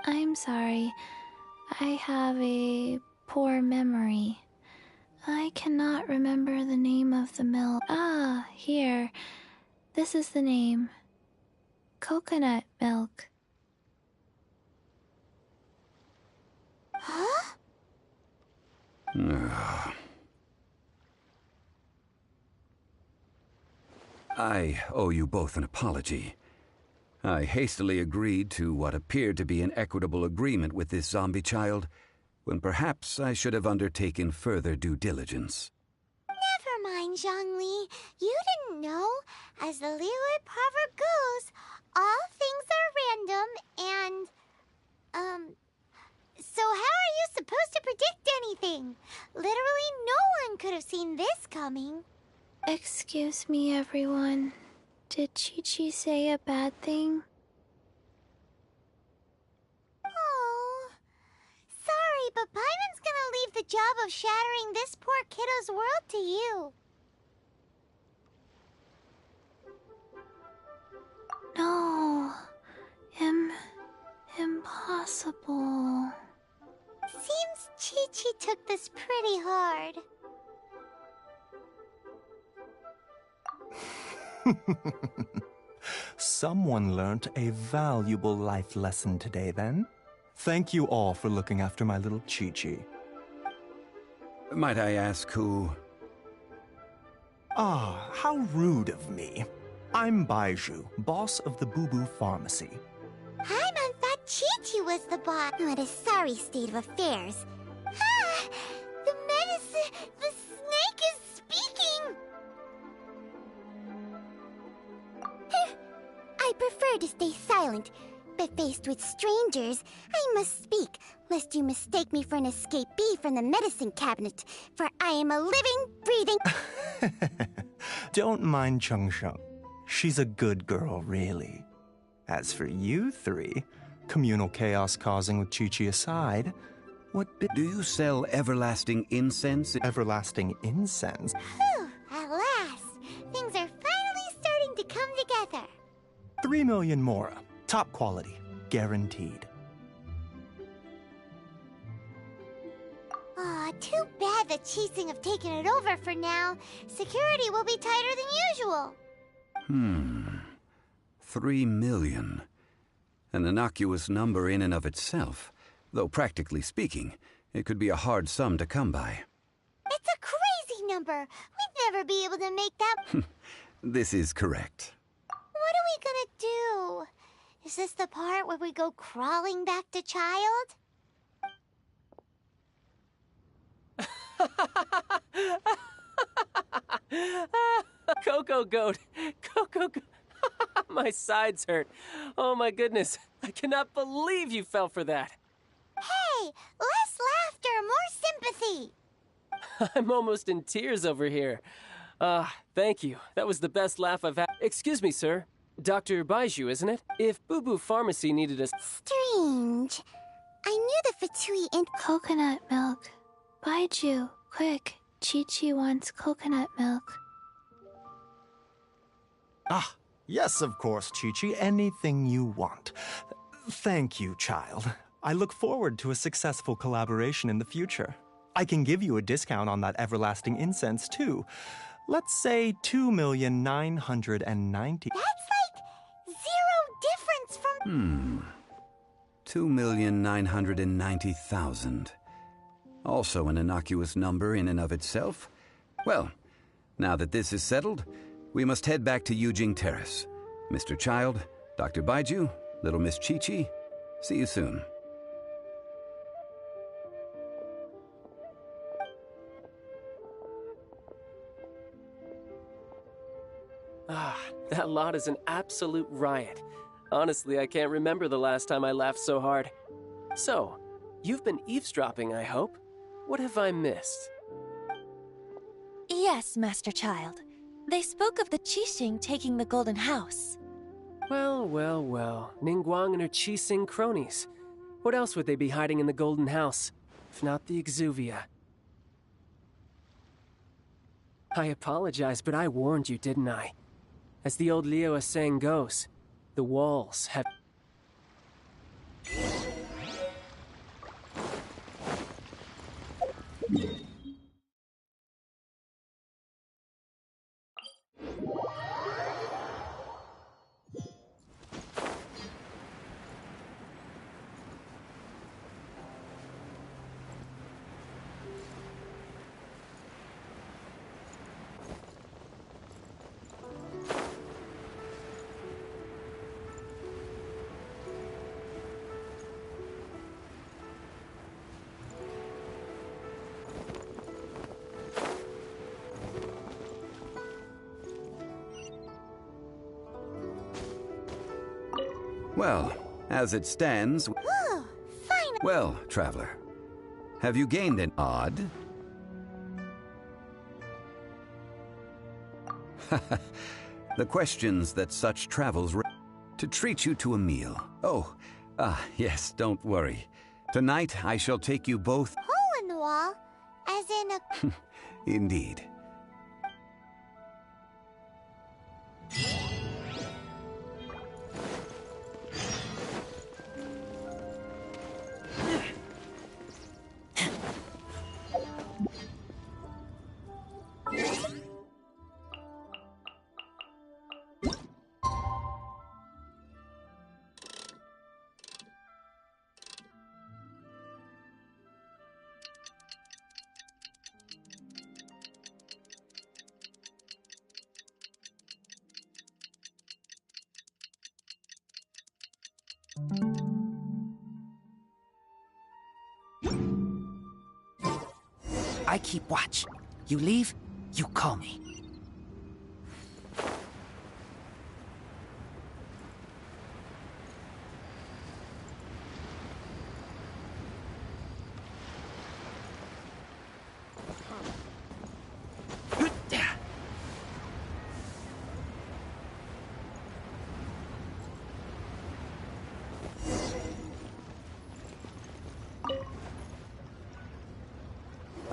I'm sorry. I have a poor memory. I cannot remember the name of the milk. Ah, here. This is the name. Coconut milk. Huh? I owe you both an apology. I hastily agreed to what appeared to be an equitable agreement with this zombie child, when perhaps I should have undertaken further due diligence. Never mind, Zhongli. You didn't know. As the Liyue proverb goes, all things are random and, so how are you supposed to predict anything? amazing! Literally no one could have seen this coming. Excuse me, everyone. Did Qiqi say a bad thing? Oh, sorry, but Paimon's gonna leave the job of shattering this poor kiddo's world to you. No. Impossible. Seems Qiqi took this pretty hard. Someone learnt a valuable life lesson today, then. Thank you all for looking after my little Qiqi. Might I ask who... Ah, how rude of me. I'm Baizhu, boss of the Boo Boo Pharmacy. Paimon thought Qiqi was the boss. What a sorry state of affairs. Ah! The medicine... The snake is speaking! I prefer to stay silent, but faced with strangers, I must speak, lest you mistake me for an escapee from the medicine cabinet, for I am a living, breathing... Don't mind Chengsheng. She's a good girl, really. As for you three, communal chaos causing with Qiqi aside, Do you sell everlasting incense? Everlasting incense? Whew, at last! Things are finally starting to come together. 3 million mora. Top quality. Guaranteed. Aw, too bad the Qixing have taken it over for now. Security will be tighter than usual. 3 million. An innocuous number in and of itself, though practically speaking, it could be a hard sum to come by. It's a crazy number. We'd never be able to make that. This is correct. What are we gonna do? Is this the part where we go crawling back to child? Coco Goat! Coco Goat! My sides hurt. Oh my goodness. I cannot believe you fell for that. Hey, less laughter, more sympathy. I'm almost in tears over here. Thank you. That was the best laugh I've had. Excuse me, sir. Dr. Baizhu, isn't it? If Boo Boo Pharmacy needed a... Strange. I knew the Fatui and... Coconut milk. Baizhu, quick. Qiqi wants coconut milk. Ah, yes, of course, Qiqi. Anything you want. Thank you, child. I look forward to a successful collaboration in the future. I can give you a discount on that everlasting incense, too. Let's say 2,990,000. That's like 0 difference from... 2,990,000. Also an innocuous number in and of itself. Well, now that this is settled, we must head back to Yujing Terrace. Mr. Child, Dr. Baizhu, little Miss Qiqi, see you soon. That lot is an absolute riot. Honestly, I can't remember the last time I laughed so hard. So, you've been eavesdropping, I hope? What have I missed? Yes, Master Child. They spoke of the Qixing taking the Golden House. Well, well, well. Ningguang and her Qixing cronies. What else would they be hiding in the Golden House, if not the exuvia? I apologize, but I warned you, didn't I? As the old Liu saying goes, the walls have... Well, as it stands... Ooh, fine. Well, traveler, Have you gained an odd? The questions that such travels to treat you to a meal. Oh, yes, don't worry. Tonight I shall take you both. Hole in the wall? As in a... Indeed. I keep watch. You leave, you call me.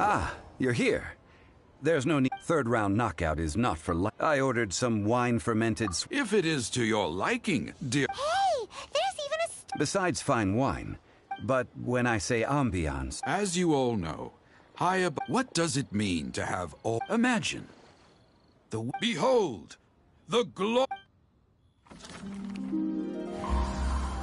Ah, you're here. There's no need. Third round knockout is not for I ordered some wine-fermented If it is to your liking, dear. Hey, there's even a... Besides fine wine. But when I say ambiance... As you all know, high above... What does it mean to have all... Imagine. Behold, the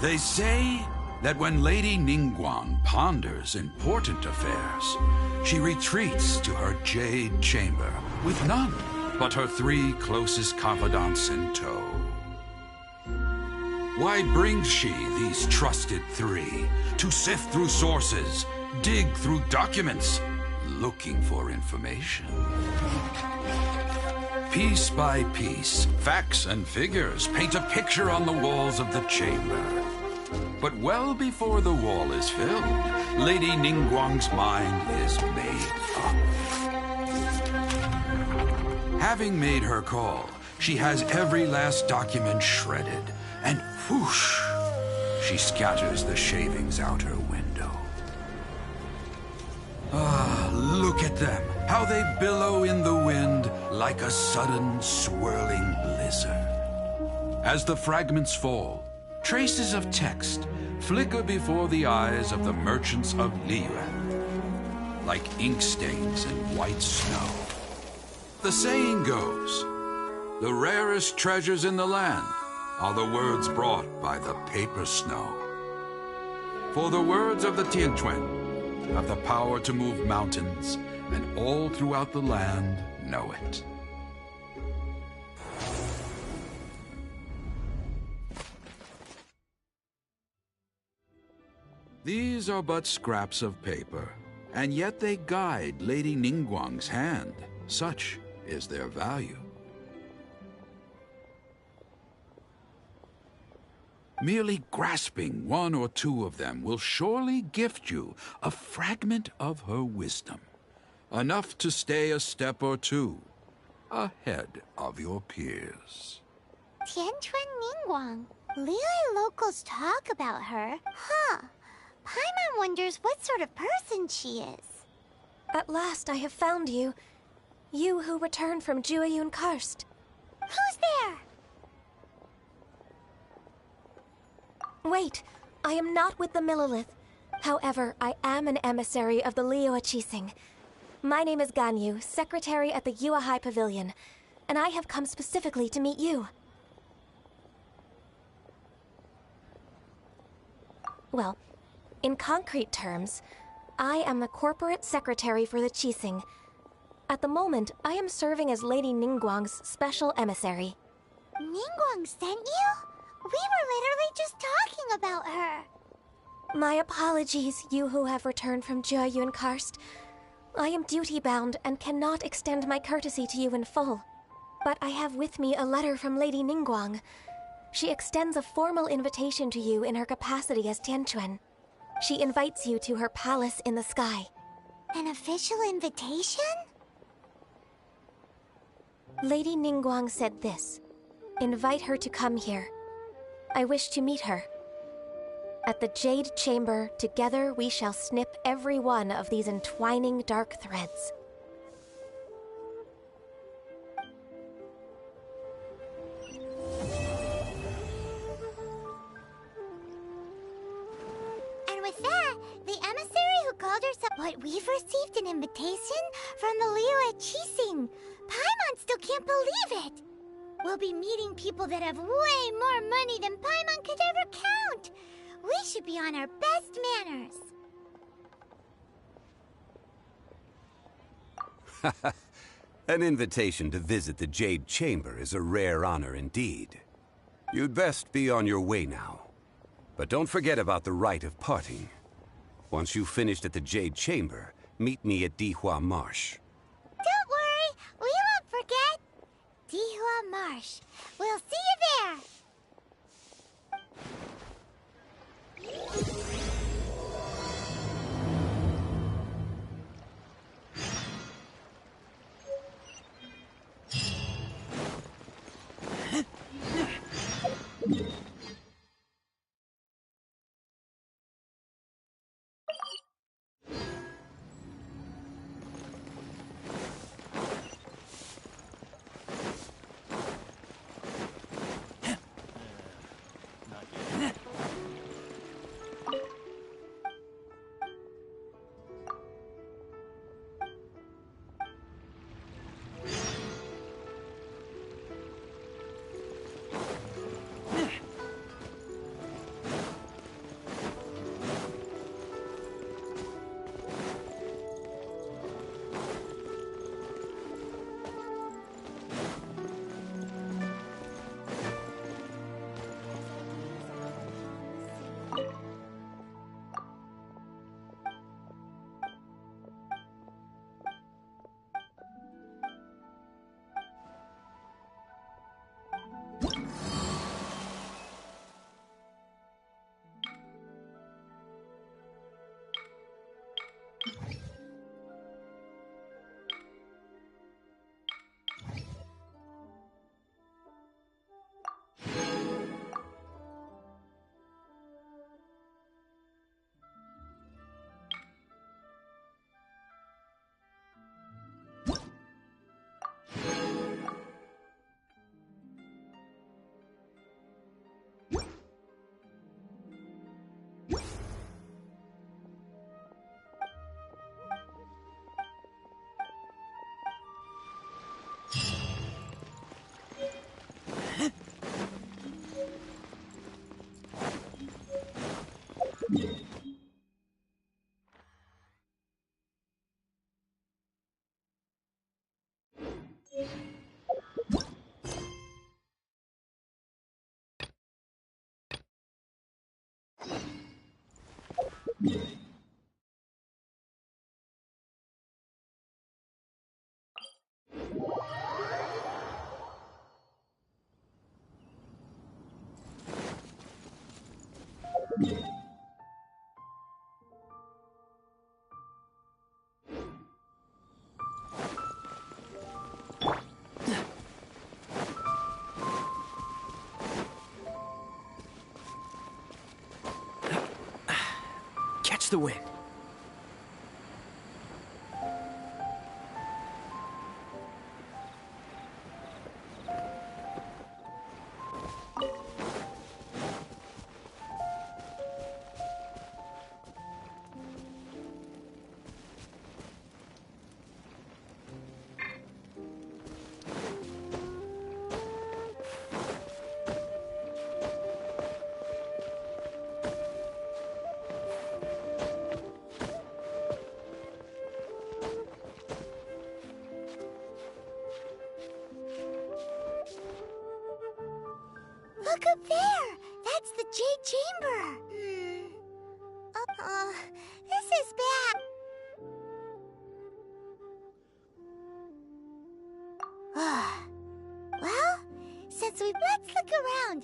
They say that when Lady Ningguang ponders important affairs, she retreats to her jade chamber with none but her 3 closest confidants in tow. Why brings she these trusted 3 to sift through sources, dig through documents, looking for information? Piece by piece, facts and figures paint a picture on the walls of the chamber. But well before the wall is filled, Lady Ningguang's mind is made up. Having made her call, she has every last document shredded, and whoosh, she scatters the shavings out her window. Ah, look at them, how they billow in the wind like a sudden swirling blizzard. As the fragments fall, traces of text flicker before the eyes of the merchants of Liyue, like ink stains in white snow. The saying goes, the rarest treasures in the land are the words brought by the paper snow. For the words of the Tianquan have the power to move mountains, and all throughout the land know it. These are but scraps of paper, and yet they guide Lady Ningguang's hand. Such is their value. Merely grasping 1 or 2 of them will surely gift you a fragment of her wisdom, enough to stay a step or 2 ahead of your peers. Tianquan Ningguang. Liyue locals talk about her. Huh. Paimon wonders what sort of person she is. At last I have found you. You who returned from 𝘾𝙗𝙗𝙗. Who's there? Wait, I am not with the Millelith. However, I am an emissary of the Liyue Qixing. My name is Ganyu, secretary at the Yuehai Pavilion, and I have come specifically to meet you. Well, in concrete terms, I am the corporate secretary for the Qixing. At the moment, I am serving as Lady Ningguang's special emissary. Ningguang sent you? We were literally just talking about her. My apologies, you who have returned from 𝘾𝙗𝙗𝙗. I am duty-bound and cannot extend my courtesy to you in full. But I have with me a letter from Lady Ningguang. She extends a formal invitation to you in her capacity as Tianquan. She invites you to her palace in the sky. An official invitation? Lady Ningguang said this. Invite her to come here. I wish to meet her. At the Jade Chamber, together we shall snip every one of these entwining dark threads. And with that, the emissary who called herself... But we've received an invitation from the Liyue Qixing. Paimon still can't believe it. We'll be meeting people that have way more money than Paimon could ever count. We should be on our best manners. An invitation to visit the Jade Chamber is a rare honor indeed. You'd best be on your way now. But don't forget about the rite of parting. Once you've finished at the Jade Chamber, meet me at Dihua Marsh. Don't worry, we won't forget. Dihua Marsh. We'll see you there. Catch the wind. Look up there! That's the Jade Chamber! This is bad. Well, let's look around.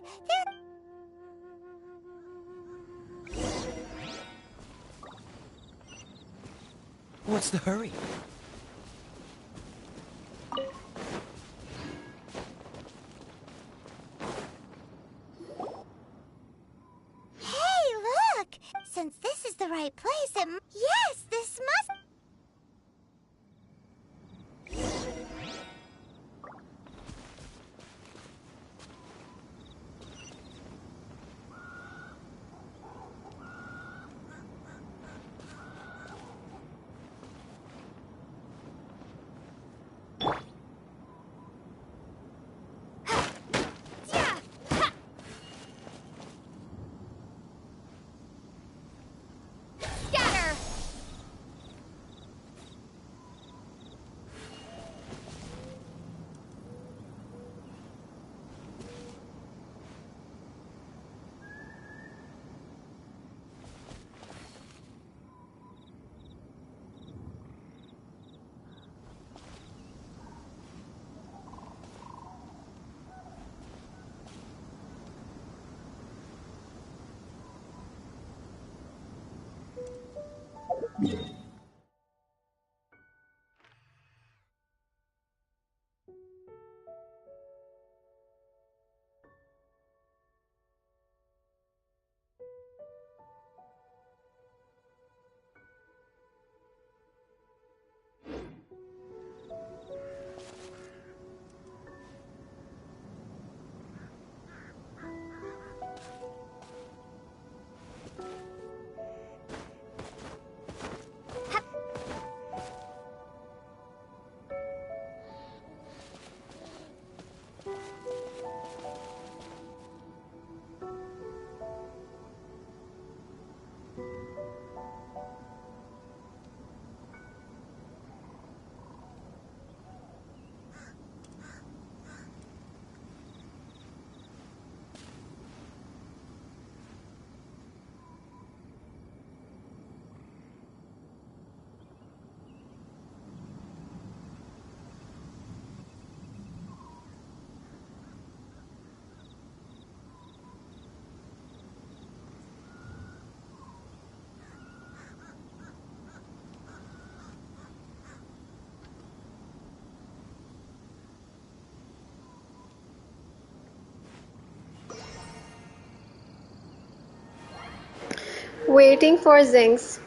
What's the hurry? Hey, look! Since this is the right place, yes, this must... Waiting for Zinx.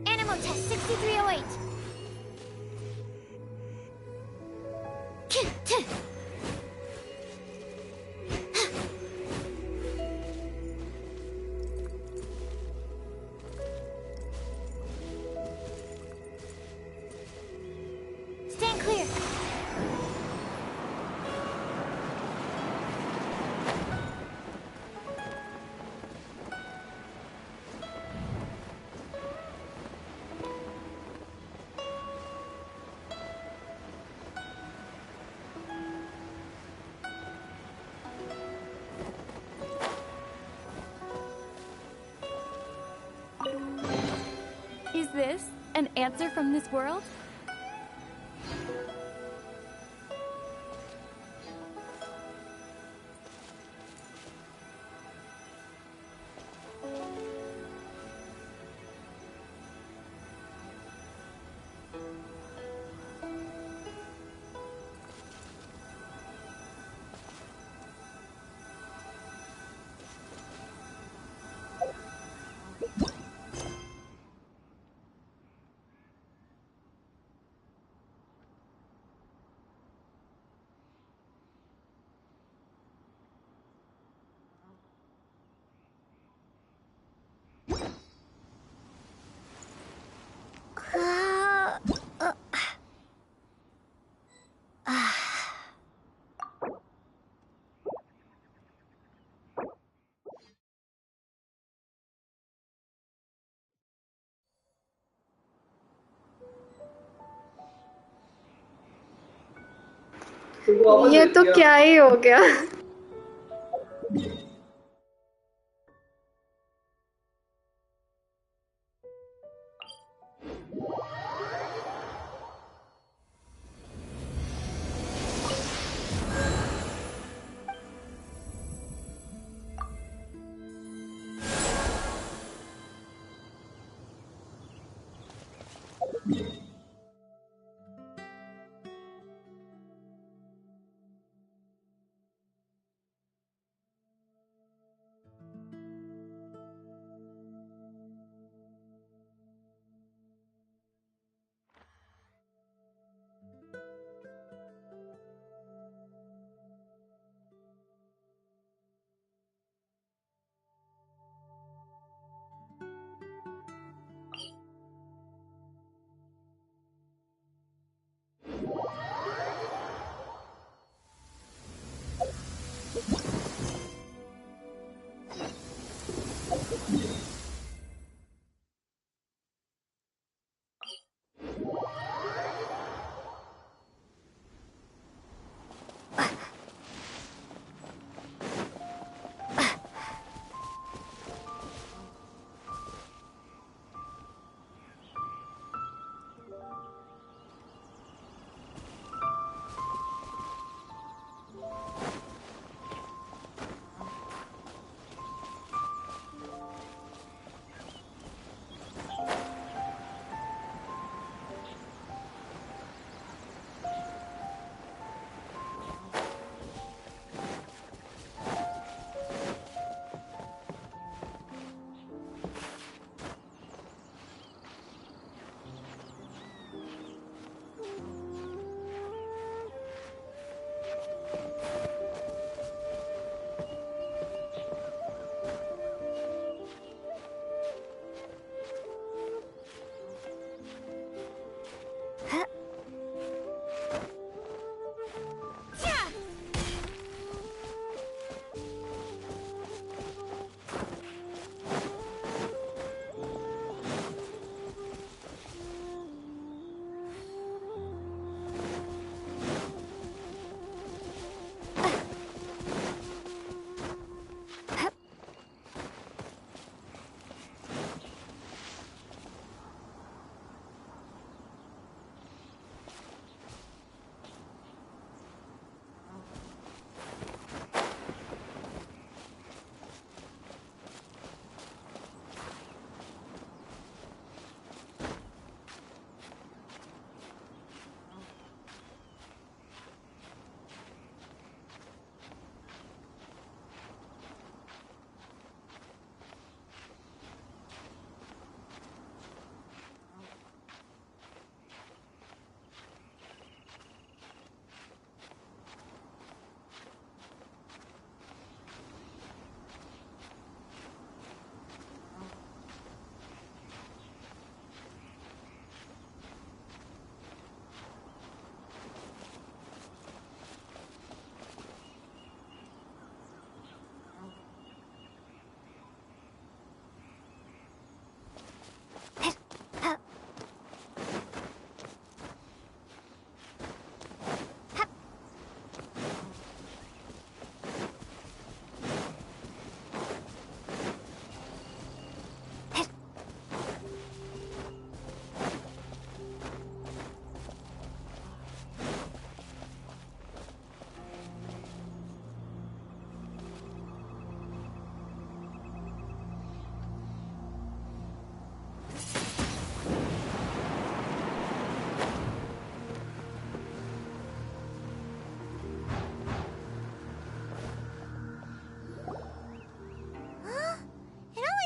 Animal test 6308. Stand clear. Is this an answer from this world? ये तो क्या ही हो गया?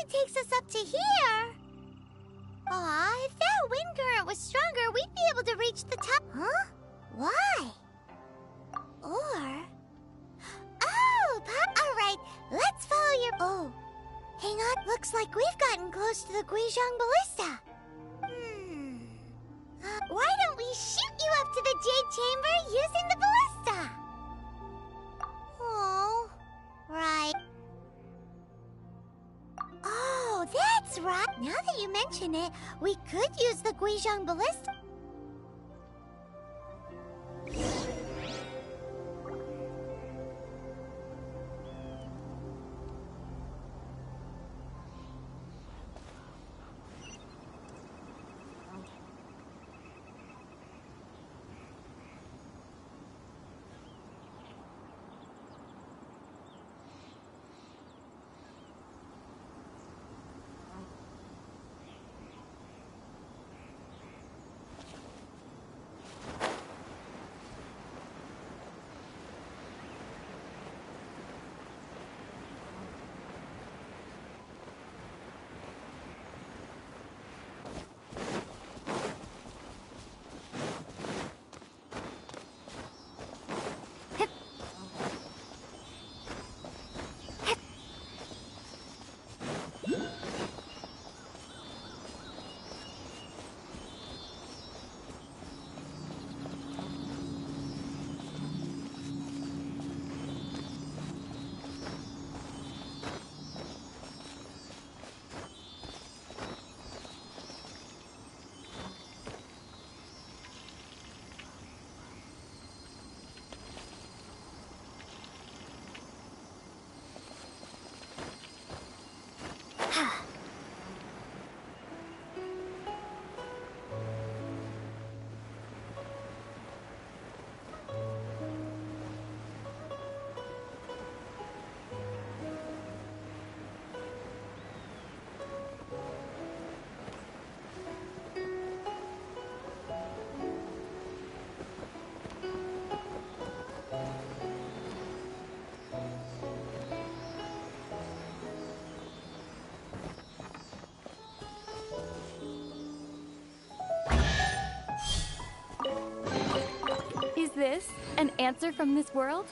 takes us up to here. Aw, if that wind current was stronger, we'd be able to reach the top. Huh? Why? Or... Oh, all right, let's follow your... Oh, hang on. Looks like we've gotten close to the 𝘾𝙗𝙖𝙣𝙤𝙤 ballista. Why don't we shoot you up to the Jade Chamber using the ballista? Oh, right. Oh, that's right. Now that you mention it, we could use the 𝘾𝙗𝙖𝙤𝙤 ballista. this an answer from this world?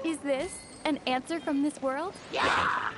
Is this an answer from this world? Yeah!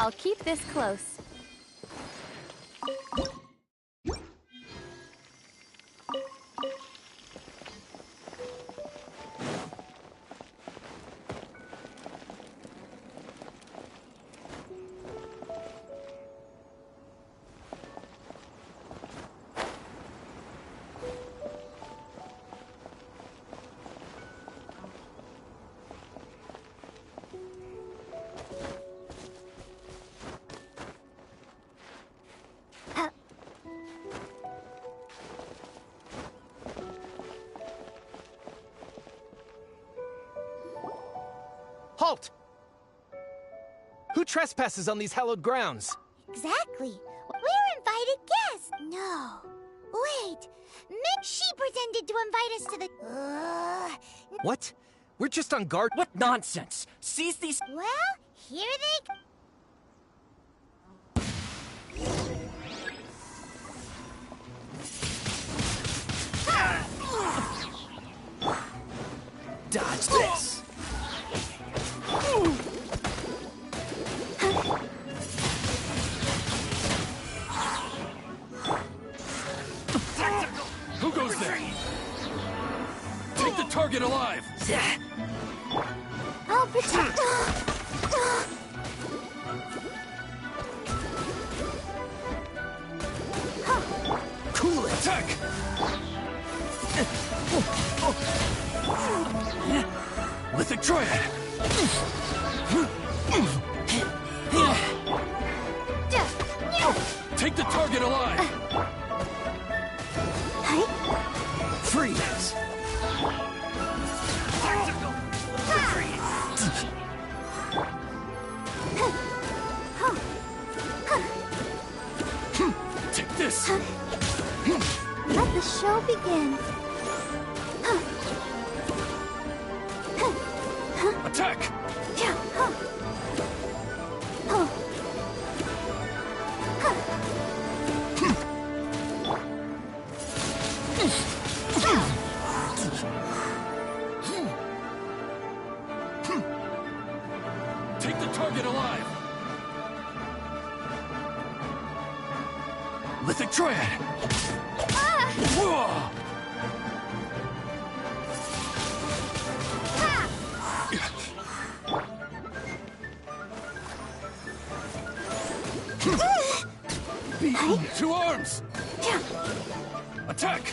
I'll keep this close. Halt! Who trespasses on these hallowed grounds? Exactly. We're invited guests. No. Wait. She pretended to invite us to the... What? We're just on guard. What nonsense! Seize these... Well, here they... Dodge this! Who goes there? Take the target alive! I'll protect... Cool it! Attack! With a triad! Take the target alive! Freeze! Take this! Let the show begin. Attack! Take the target alive! With a triad! Whoa! To arms! Attack!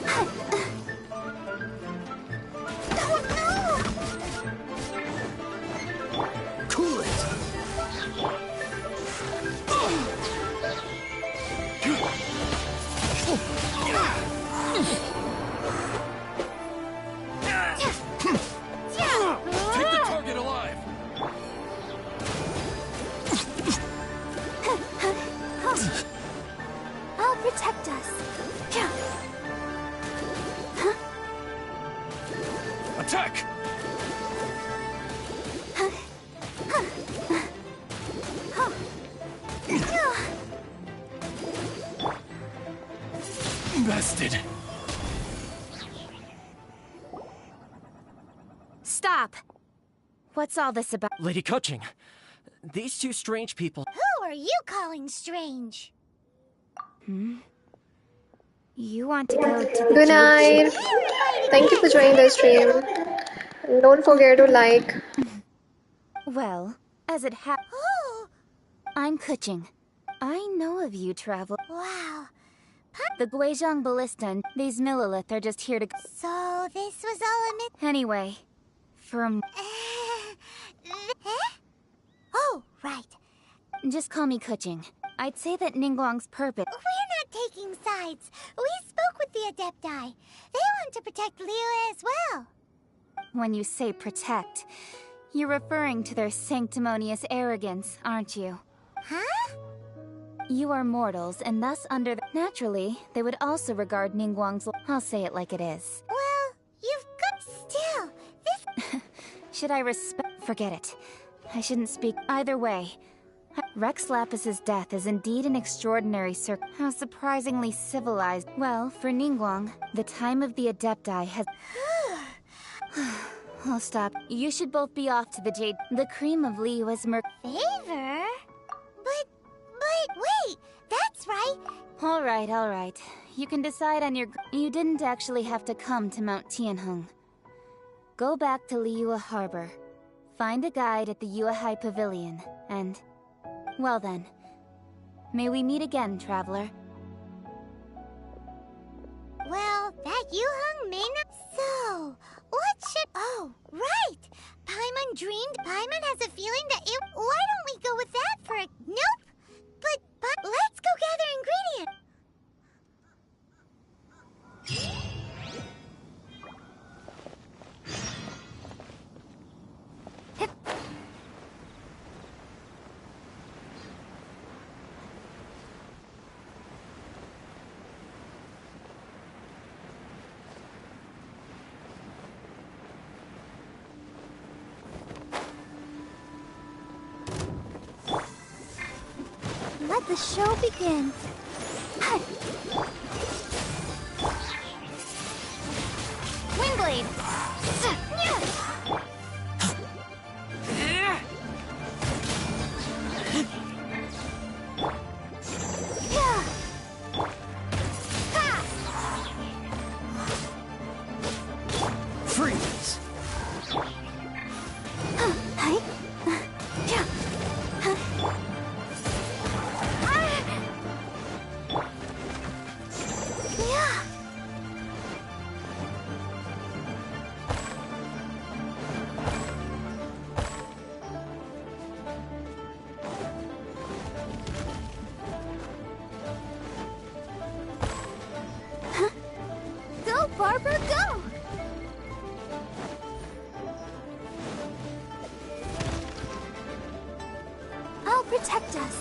Cool it! Take the target alive! I'll protect us. Attack! Bested. Stop! What's all this about? Lady Keqing, these two strange people... Who are you calling strange? You want to go to the... Good night. Thank you for joining the stream. And don't forget to like. Well, as it happens... I'm Keqing. I know of you, Travel. Wow. The Guizhong Ballista and these Millilith are just here to... So this was all a myth? Anyway, from... Oh, right. Just call me Keqing. I'd say that Ningguang's purpose... We're not taking sides. We spoke with the Adepti. They want to protect Liyue as well. When you say protect, you're referring to their sanctimonious arrogance, aren't you? Huh? You are mortals, and thus under the... Naturally, they would also regard Ningguang's... I'll say it like it is. Well, you've got... Still, this... Should I respect... Forget it. I shouldn't speak either way. Rex Lapis' death is indeed an extraordinary How surprisingly civilized. Well, for Ningguang, the time of the Adepti has... I'll stop. You should both be off to the Jade. The cream of Liyue's Favor? But All right. You can decide on your... You didn't actually have to come to Mount Tianheng. Go back to Liyue Harbor. Find a guide at the Yuehai Pavilion, and... Well then. May we meet again, traveler. Well, that Yuheng may not... So, what should... Oh, right! Paimon dreamed. Paimon has a feeling that it... Why don't we go with that for a... Nope! But let's go gather ingredients! Let the show begin. Windblade! Freeze! Go, Barbara, go! I'll protect us.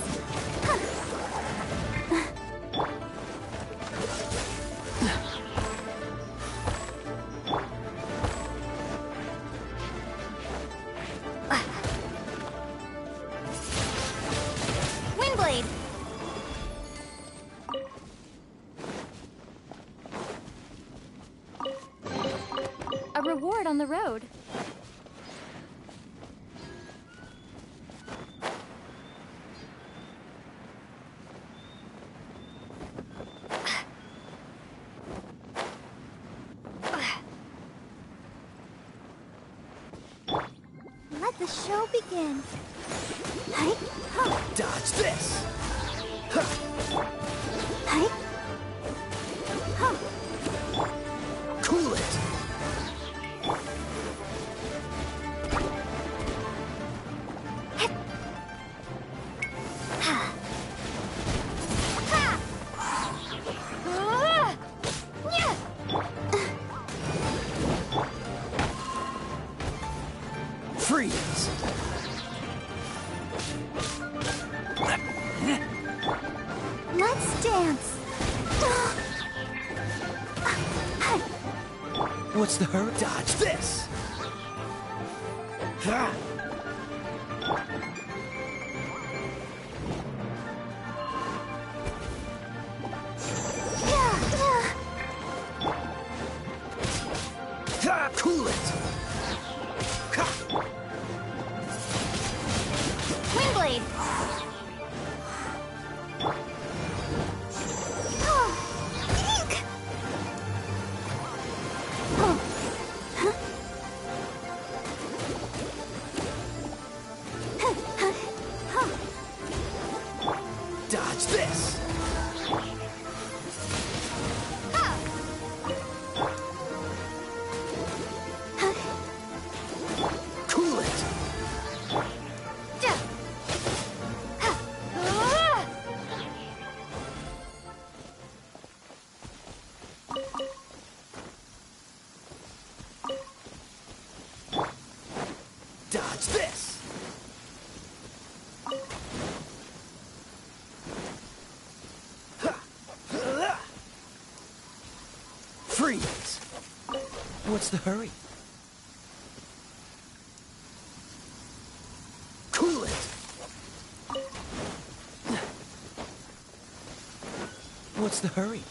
Windblade! A reward on the road. Let the show begin. Dodge this! Cool it! Freeze! Let's dance. What's the hurry? Dodge this! Cool it! Windblade! Dodge this! Cool it! Dodge this! Freeze! What's the hurry? Cool it! What's the hurry?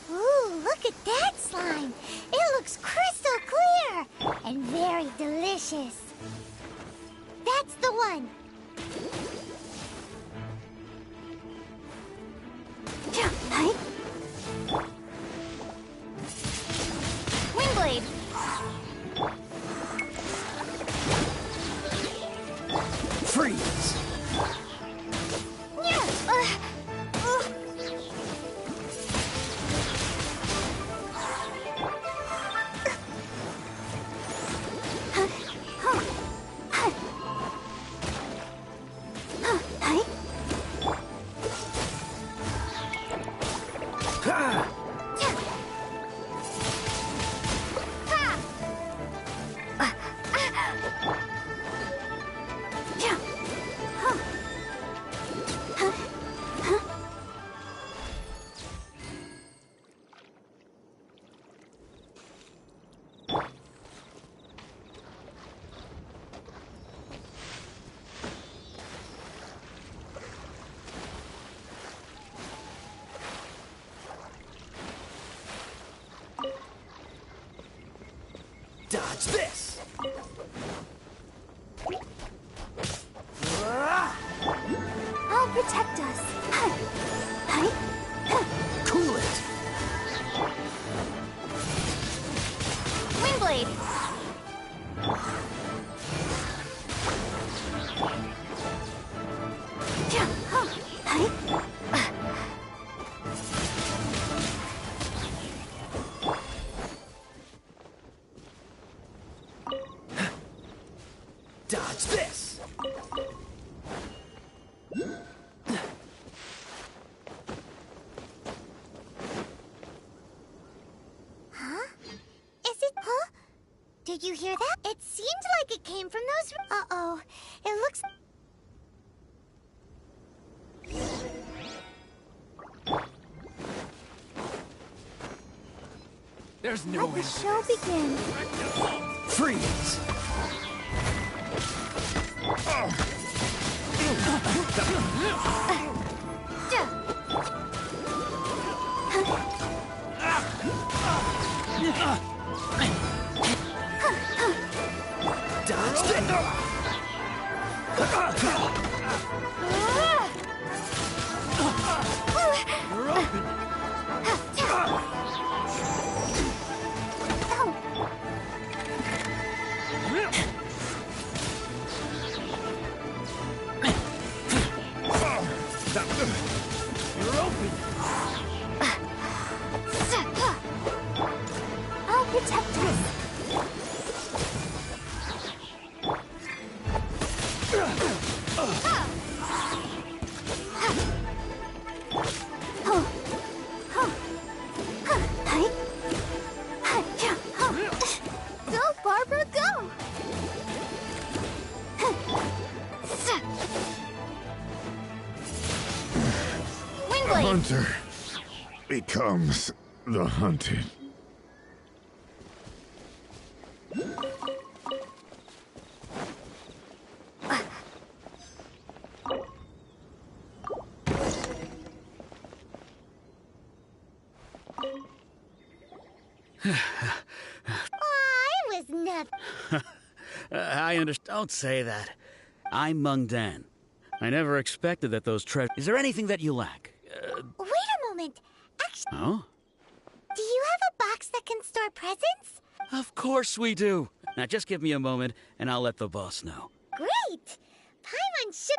Ooh, look at that slime. It looks crystal clear. and very delicious. That's the one. Wingblade! Freeze! Dodge this! I'll protect us. Cool it! Wingblade! Dodge this! Huh? Is it? Huh? Did you hear that? It seemed like it came from those. Uh-oh. It looks. There's no Let the show begin. Freeze! Dodge it! You're open. You're open! I'll protect us. Go, Barbara, go! The hunter becomes the hunted. I was nothing. I understand. Don't say that. I'm Meng Dan. I never expected that those Is there anything that you lack? Wait a moment. Actually, Oh? do you have a box that can store presents? Of course we do. Now just give me a moment, and I'll let the boss know. Great! Paimon should.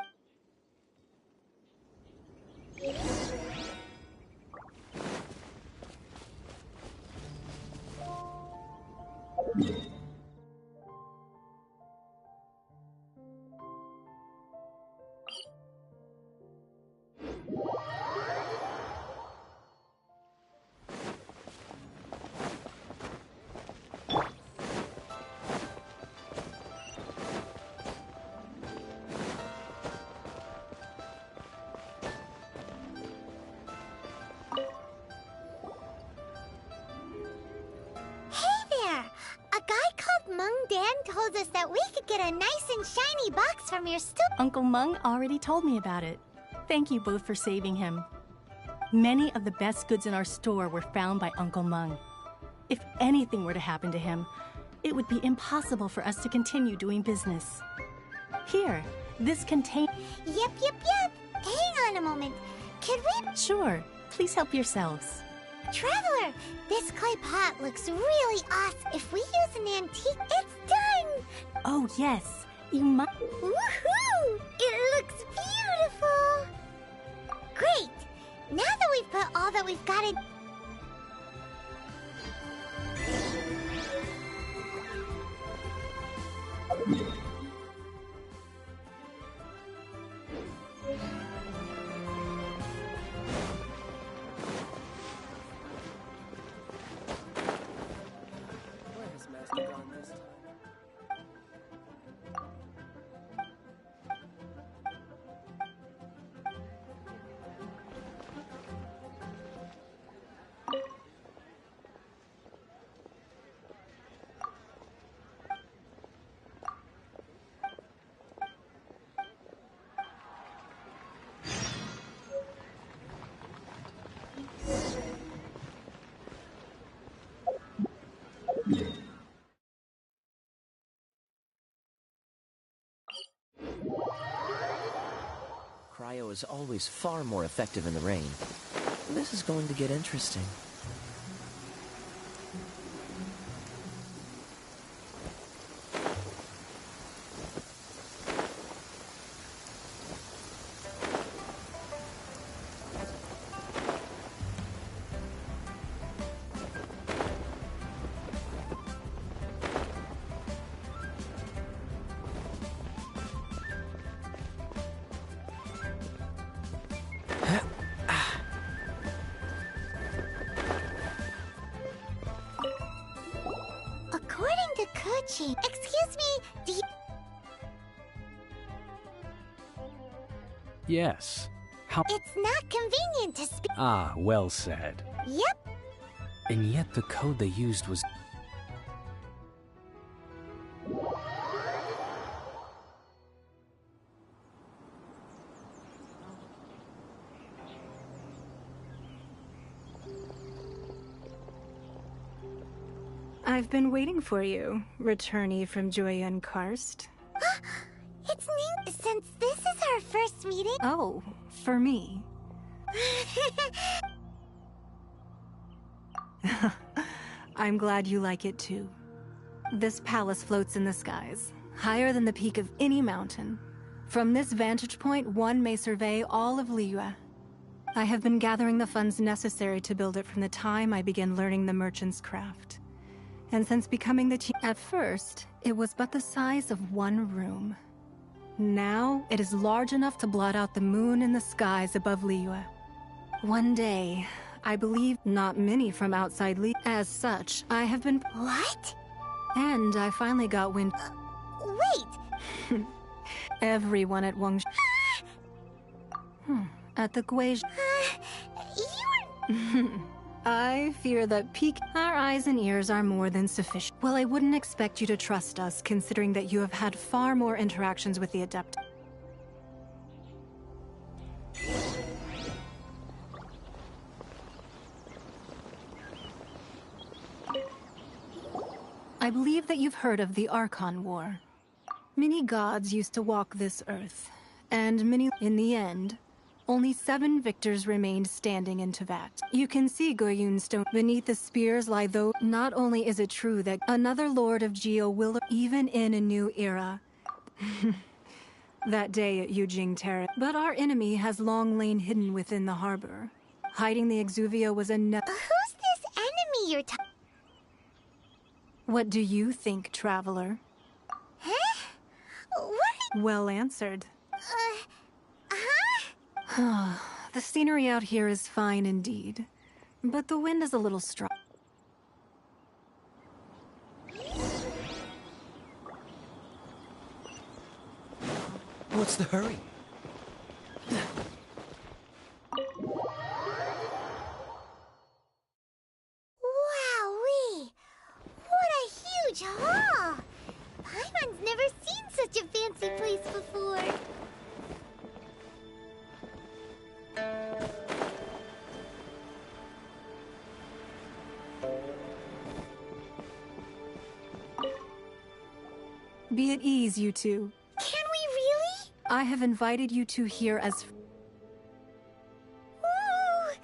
Told us that we could get a nice and shiny box from your store. Uncle Meng already told me about it. Thank you both for saving him. Many of the best goods in our store were found by Uncle Meng. If anything were to happen to him, it would be impossible for us to continue doing business. Here, this contains... Yep. Hang on a moment. Could we... Sure. Please help yourselves. Traveler, this clay pot looks really awesome. If we use an antique, it's done! Oh, yes. You must... Woohoo! It looks beautiful! Great! Now that we've put all that we've got in... Cryo is always far more effective in the rain. This is going to get interesting. Excuse me, do you... Yes. How... It's not convenient to speak... Ah, well said. Yep. And yet the code they used was... I've been waiting for you, returnee from Jueyun Karst. It's Ning. Since this is our first meeting... Oh, for me. I'm glad you like it too. This palace floats in the skies, higher than the peak of any mountain. From this vantage point, one may survey all of Liyue. I have been gathering the funds necessary to build it from the time I began learning the merchant's craft. And since becoming the chief, at first, it was but the size of one room. Now, it is large enough to blot out the moon in the skies above Liyue. One day, I believe not many from outside Liyue. As such, I have been... What? And I finally got wind... Wait! Everyone at Wangzhou... At the Guizhou... I fear that our eyes and ears are more than sufficient. Well, I wouldn't expect you to trust us, considering that you have had far more interactions with the Adept. I believe that you've heard of the Archon War. Many gods used to walk this earth, and in the end, only 7 victors remained standing in Teyvat. You can see Goyun Stone. Beneath the spears lie those. Not only is it true that another Lord of Geo will, even in a new era, that day at Yujing Terrace, but our enemy has long lain hidden within the harbor. Hiding the Exuvia was a Who's this enemy you're talking? What do you think, traveler? Huh? What? Well answered. The scenery out here is fine indeed, but the wind is a little strong. What's the hurry? Wowee! What a huge hall! Paimon's never seen such a fancy place before. Be at ease, you two. Can we really? I have invited you two here as... Ooh.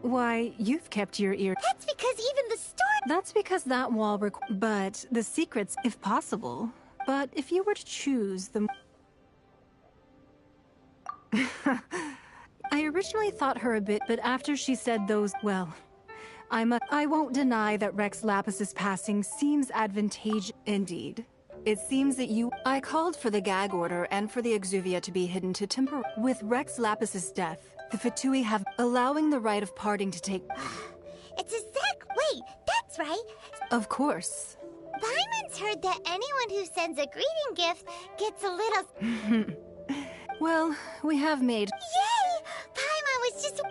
Why, you've kept your ear... That's because even the store... That's because that wall But the secrets, if possible. But if you were to choose the... I originally thought her a bit, but after she said those... Well... I won't deny that Rex Lapis' passing seems advantageous indeed. It seems that I called for the gag order and for the exuvia to be hidden to temper. With Rex Lapis' death, the Fatui have allowing the rite of parting to take... It's wait, that's right. Of course. Paimon's heard that anyone who sends a greeting gift gets a little... Well, we have made... Yay! Paimon was just...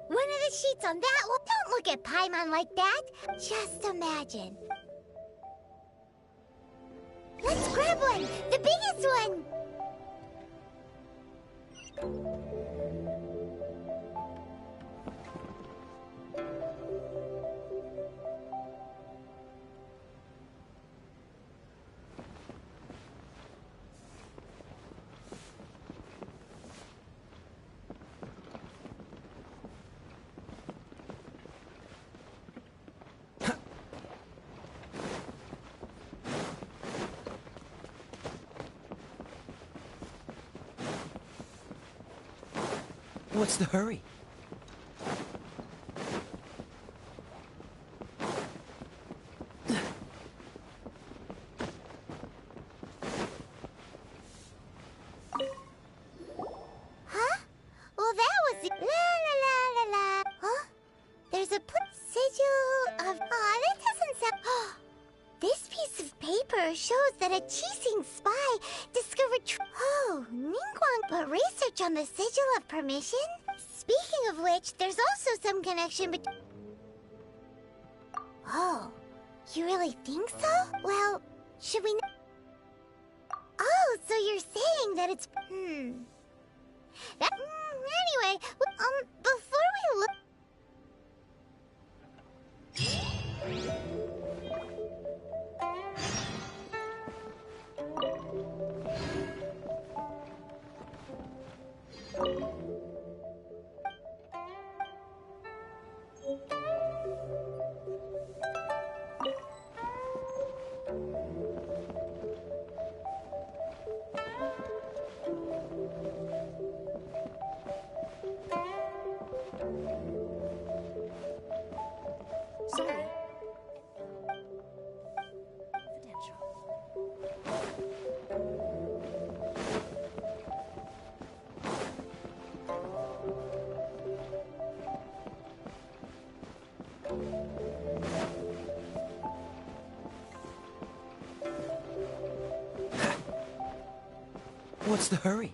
One of the sheets on that wall. Don't look at Paimon like that. Just imagine. Let's grab one! The biggest one! What's the hurry? Huh? Well, that was... La la la la la. Huh? There's a sigil of... Aw, that doesn't sound... This piece of paper shows that a Qixing spy discovered... Oh, Ningguang put research on the sigil of permission? Speaking of which, there's also some connection between... Oh, you really think so? Well, should we... Oh, so you're saying that it's... Anyway, before we look... Sorry. What's the hurry?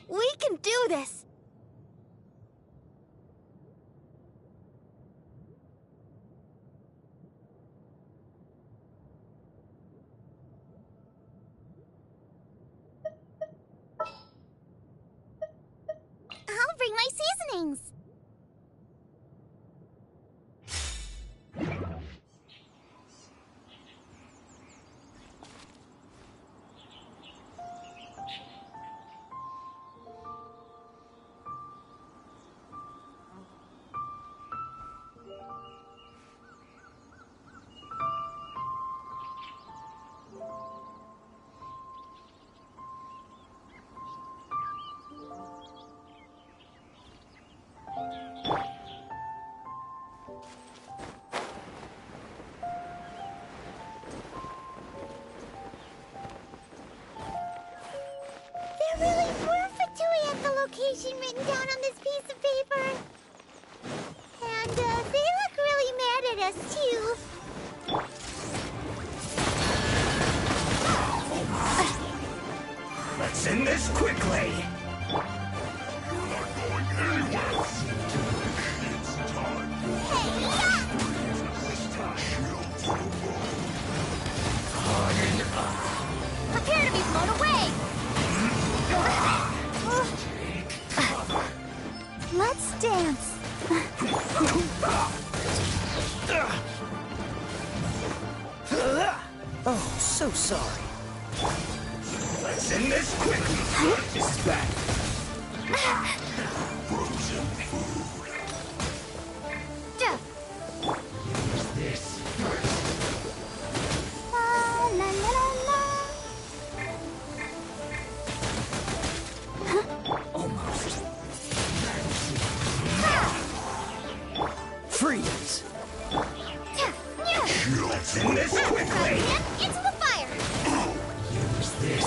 We can do this! I'll bring my seasonings. There really were Fatui at the location written down on this piece of paper. And they look really mad at us, too. Let's end this quickly! We're not going anywhere! It's time. Prepare to be blown away! Let's dance. Oh, so sorry. Let's end this quickly! This is bad. Frozen food. This La la la la la. almost. Freeze! Let's end this quickly! Into the fire! Use this.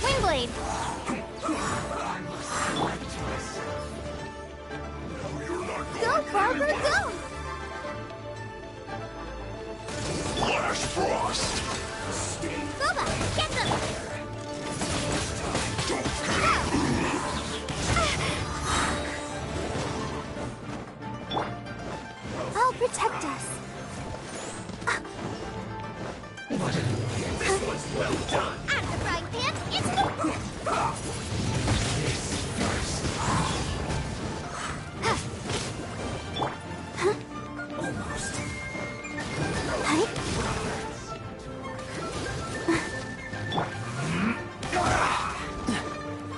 Windblade! Go, Barbara, go! Flash Frost! Boba, get them! I'll protect us. This one's well done! Out of the frying pan, into the... Almost.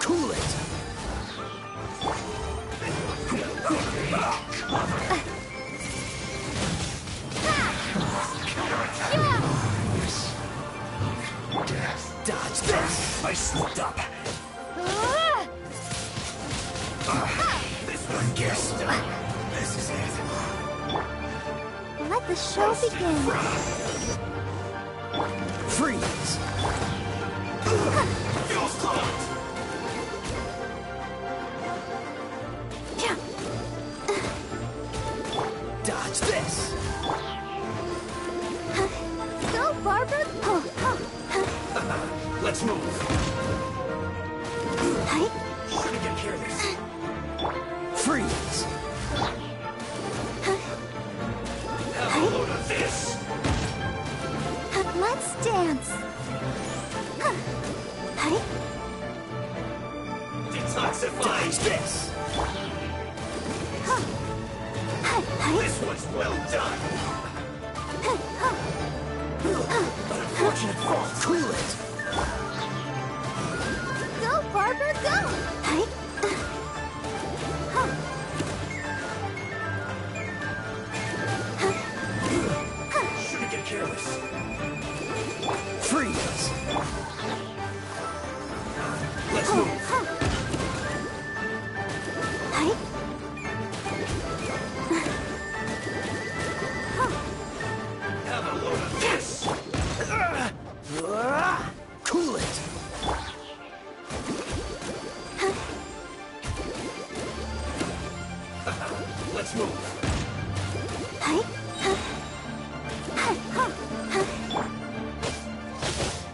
Cool it! Dodge this! I slipped up. This one gets done. This is it. Let the show begin. Freeze! Feels clogged. Dodge this! Go, Barbara! Let's move. Shouldn't get careless. Freeze! Have a load of this. Let's dance. Detoxify. Dodge this! This one's well done. Unfortunate fall. Cool it! Go, Barbara, go! Shouldn't get careless. Freeze! Let's move. Have a load of this. Cool it! Let's move.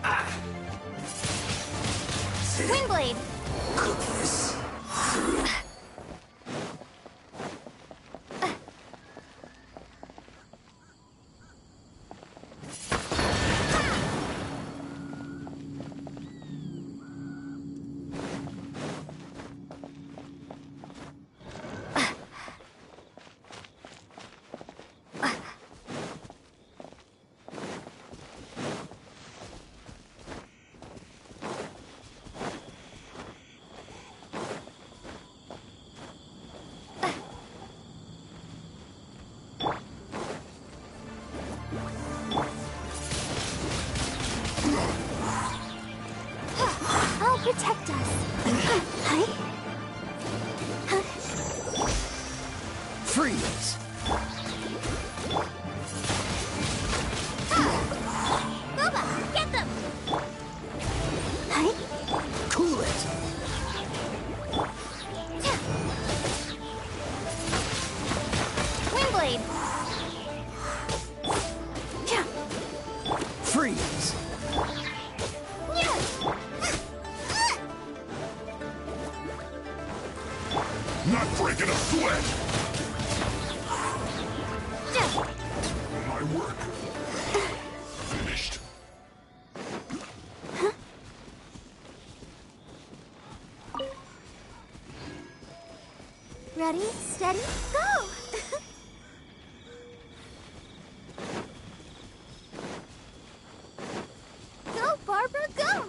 Ah. Wingblade! Goodness. I'll protect us. Freeze! Booba, get them! Cool it! Wingblade! Freeze! Not breaking a sweat! My work. Finished. Ready, steady, go! Go, Barbara, go!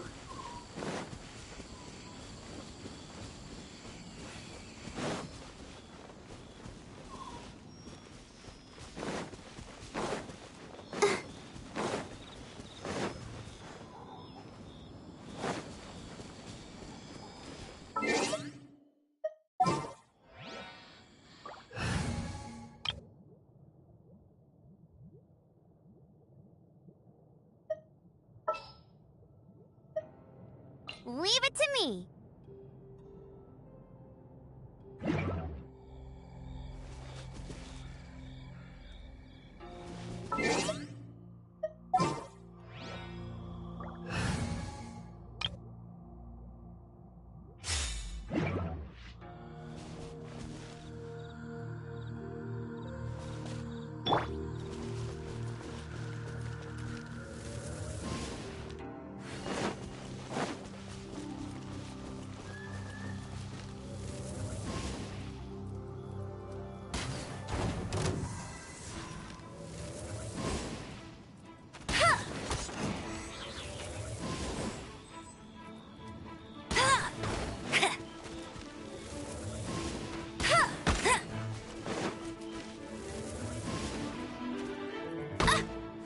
Leave it to me.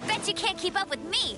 Bet you can't keep up with me!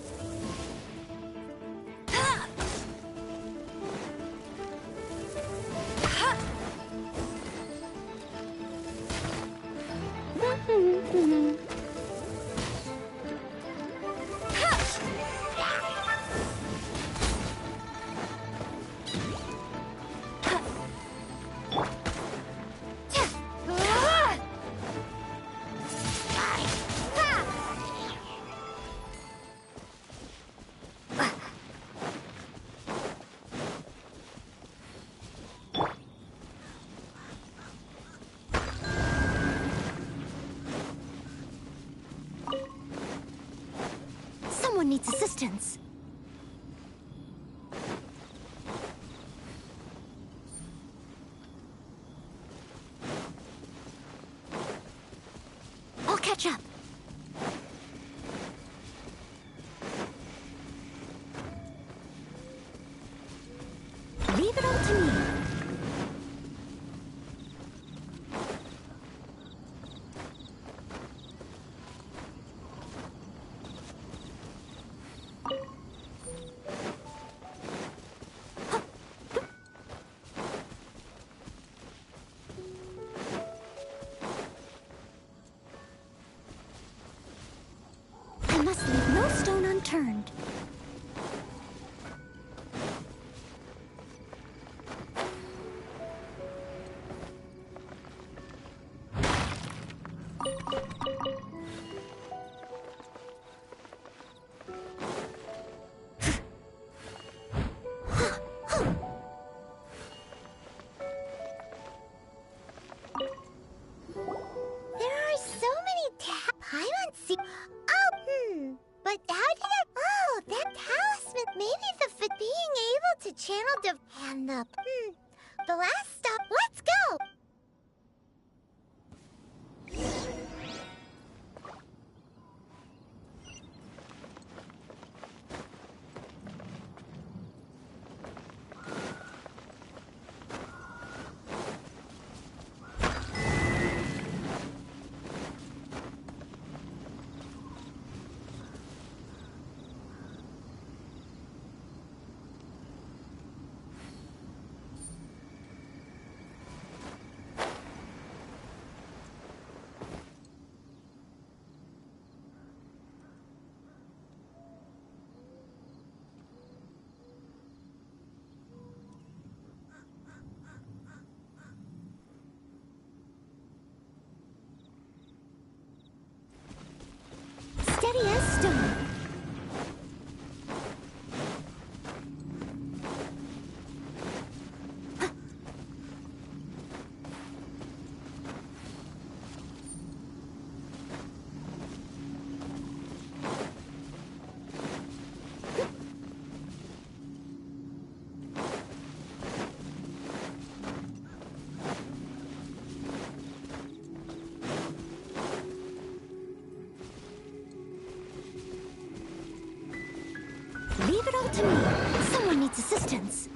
Someone needs assistance. I'll catch up. Leave it all to me. I must leave no stone unturned. see. Oh, but how did it? Oh, that talisman. Maybe the being able to channel and the last stop. Let's go. Steady as stone. Leave it all to me. Someone needs assistance.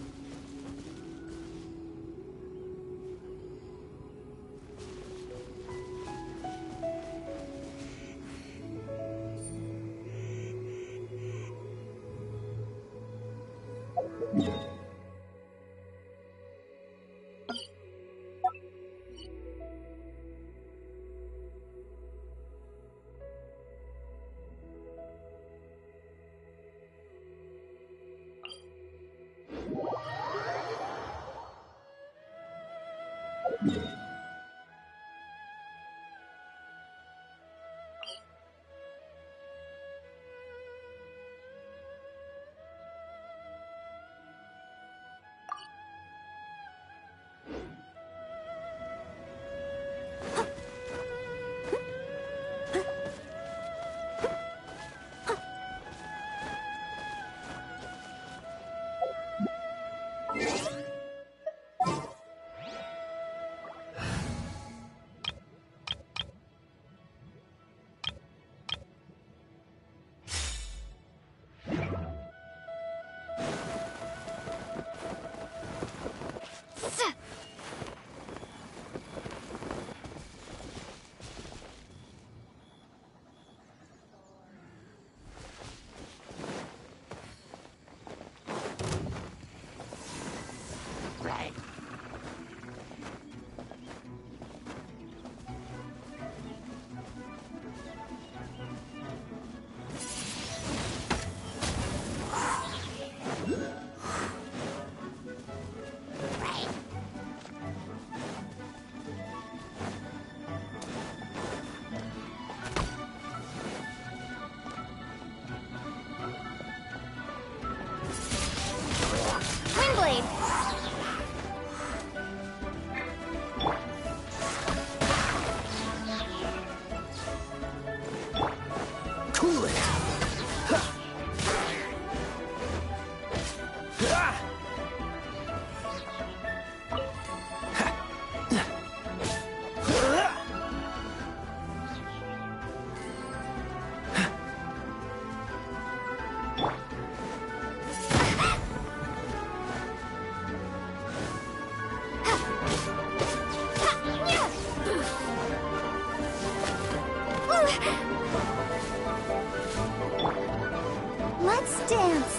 Let's dance.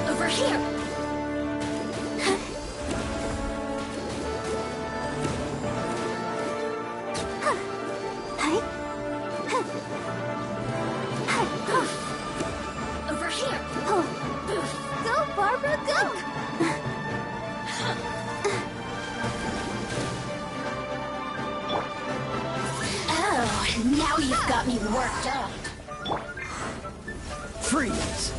Over here. Over here. Go, Barbara, go. Oh, now you've got me worked up. Freeze!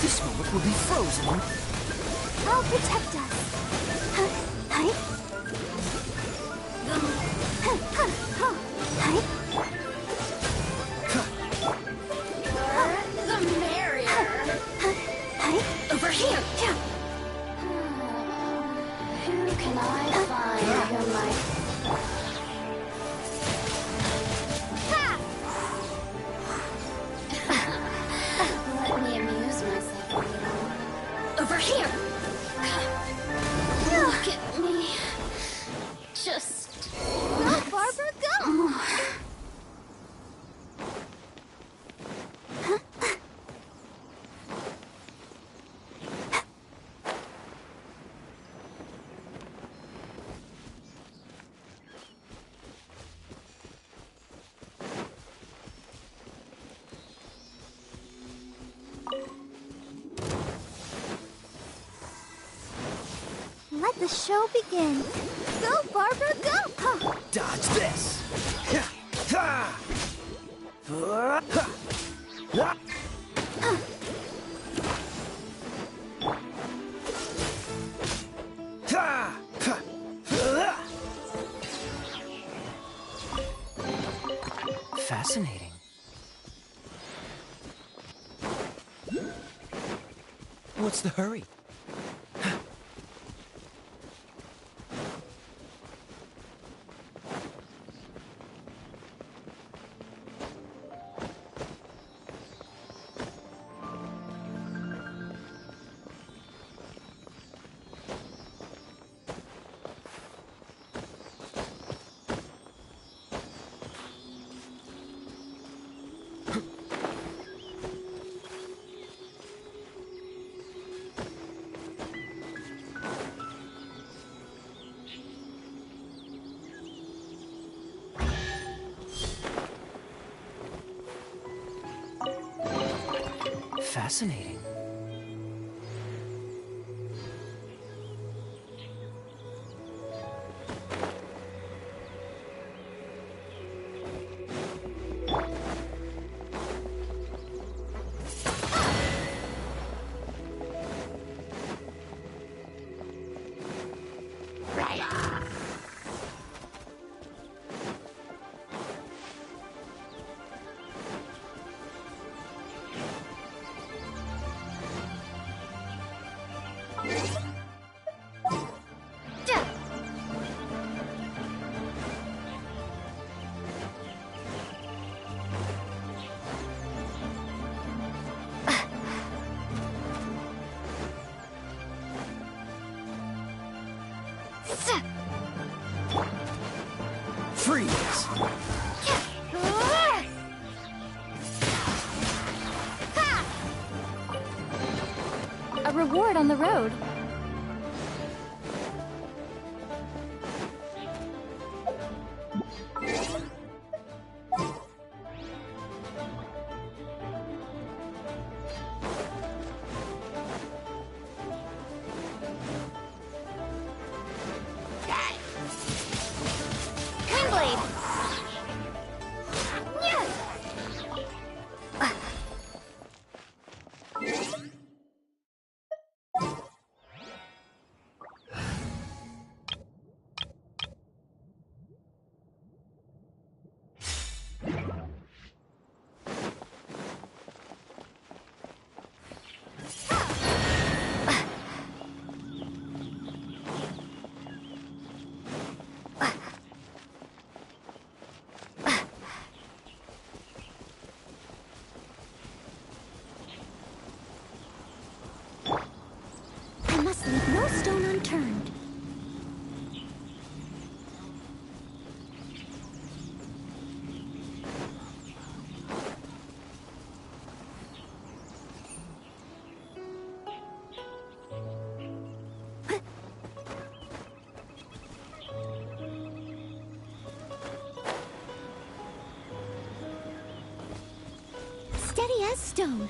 This moment will be frozen. I'll protect us. the show begin. Go, Barbara, go! Dodge this! Fascinating. What's the hurry? Fascinating. Freeze! A reward on the road. I must leave no stone unturned. Steady as stone.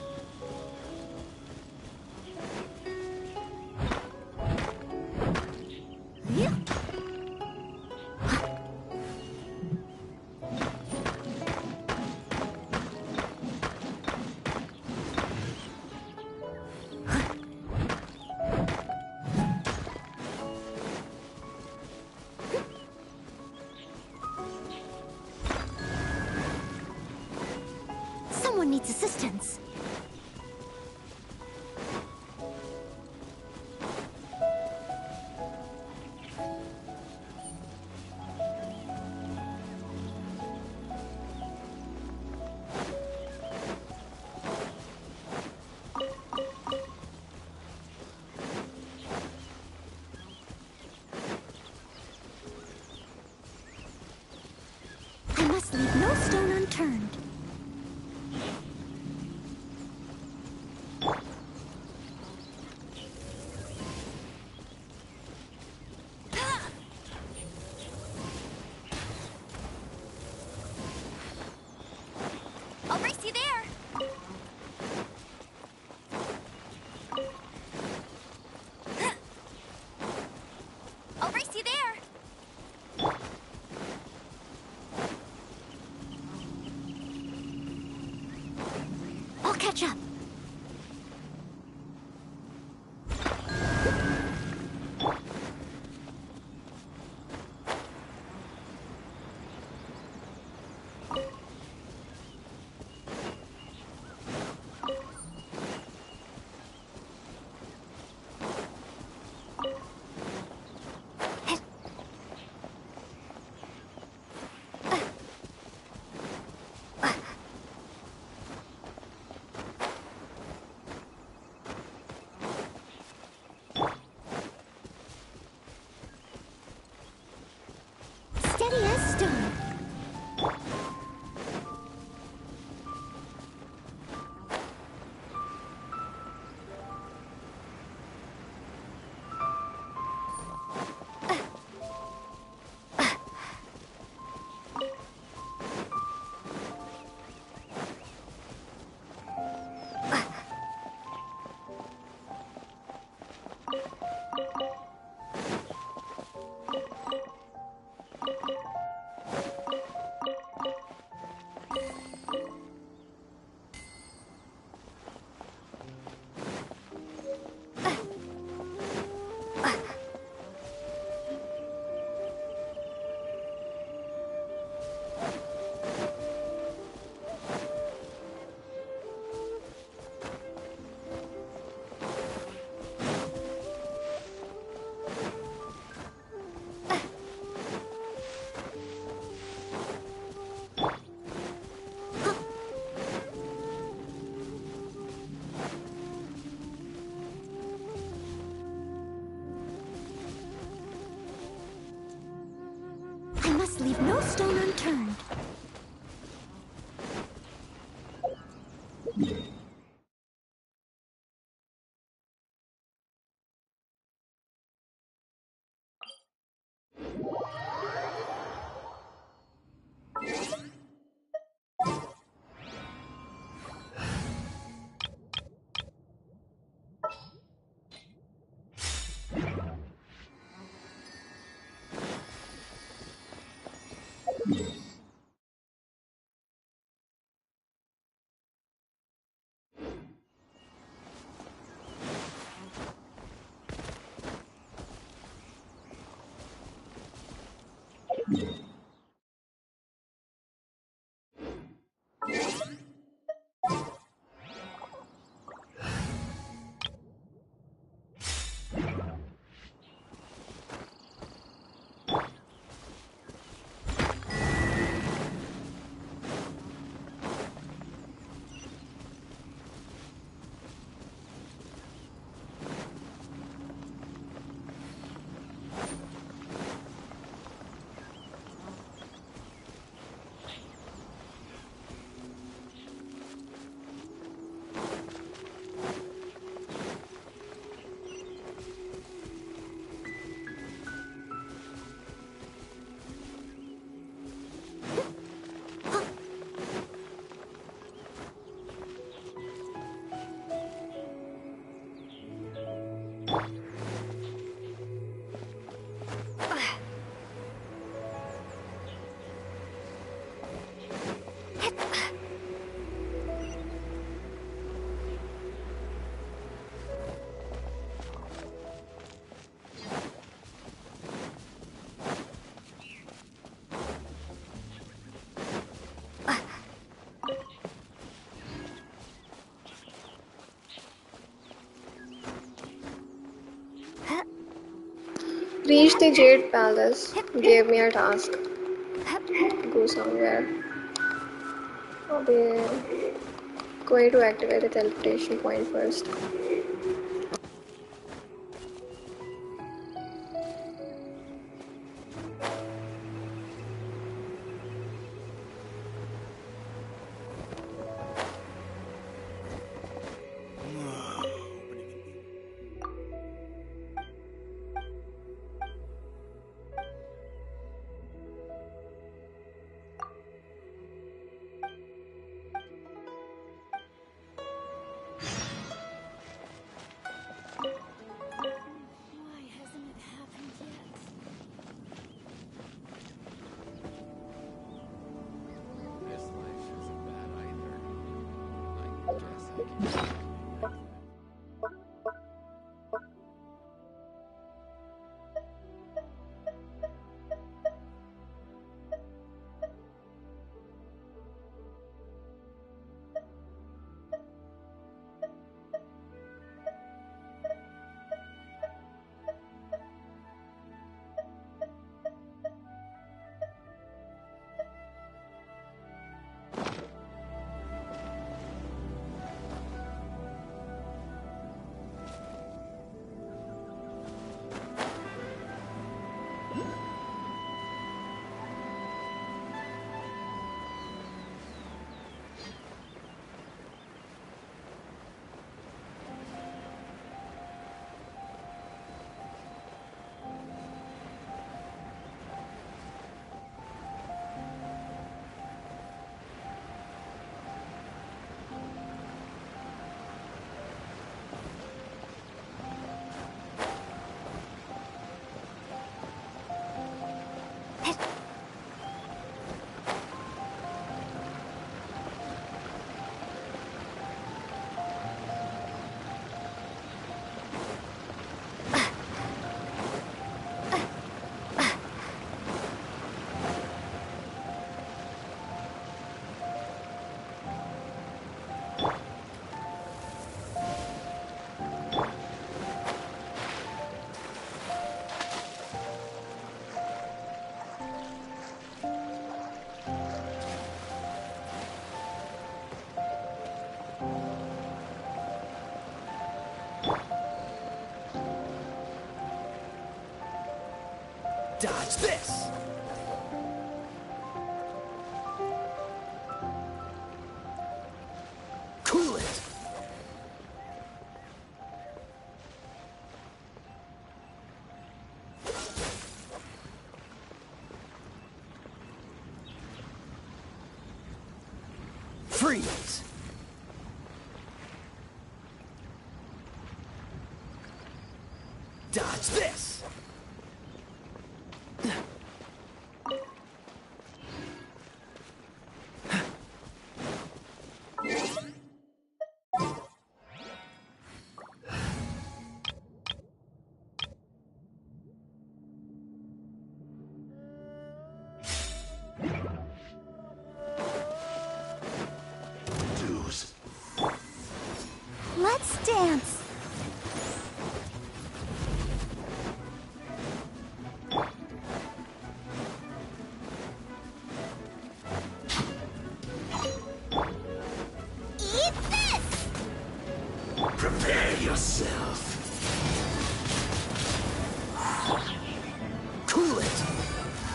Someone needs assistance. I must leave no stone unturned. I'll race you there. catch up. Steady as stone. I must leave no stone unturned. Reach the Jade Palace. Gave me a task. Go somewhere. Okay. Going to activate the teleportation point first. Dodge this! Cool it! Freeze! Dodge this! Let's dance. Eat this! Prepare yourself. Cool it!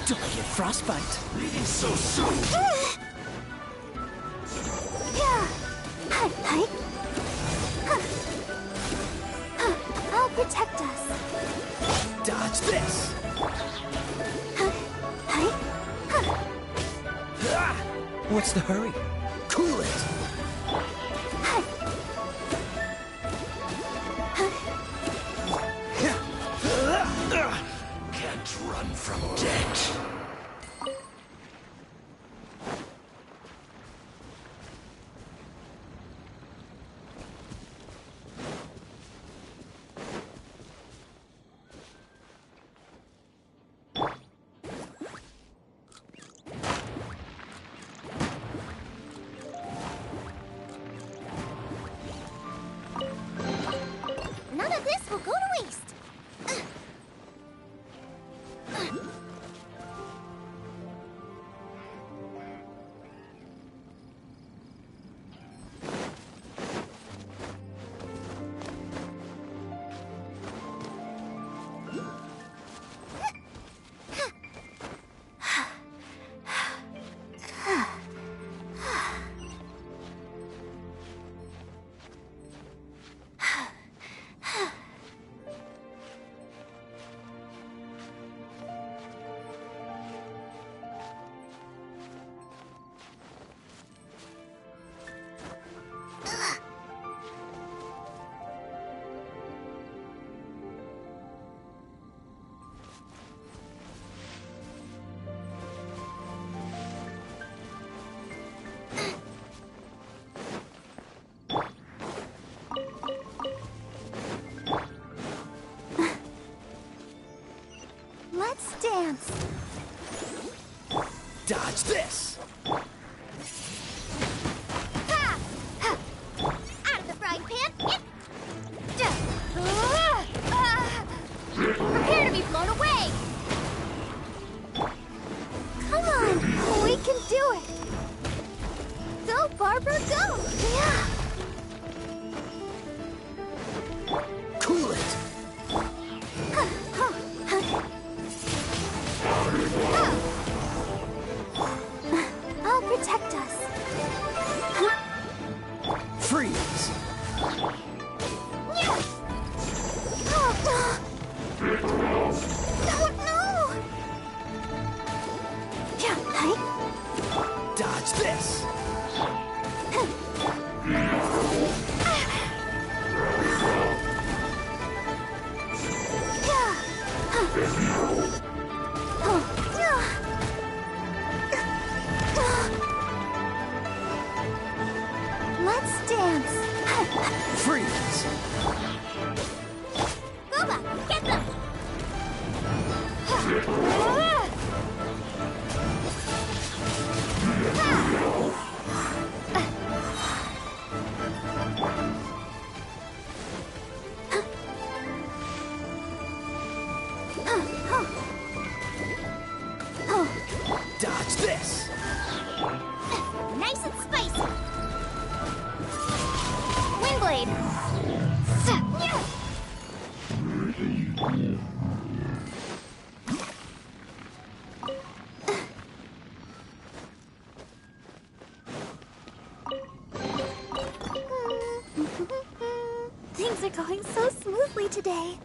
Don't get frostbite. Leaving so soon. I'll protect us. Dodge this! What's the hurry? Cool it! Can't run from death. dance. Dodge this! Ha! Ha! Out of the frying pan. Prepare to be blown away. Come on, we can do it. Go, Barbara, go. Yeah. Cool it! I'll protect us. Freeze! Oh, no! Dodge this! Let's dance. Freeze! Booba, get them! Dodge this! Nice and spicy! Windblade! Things are going so smoothly today.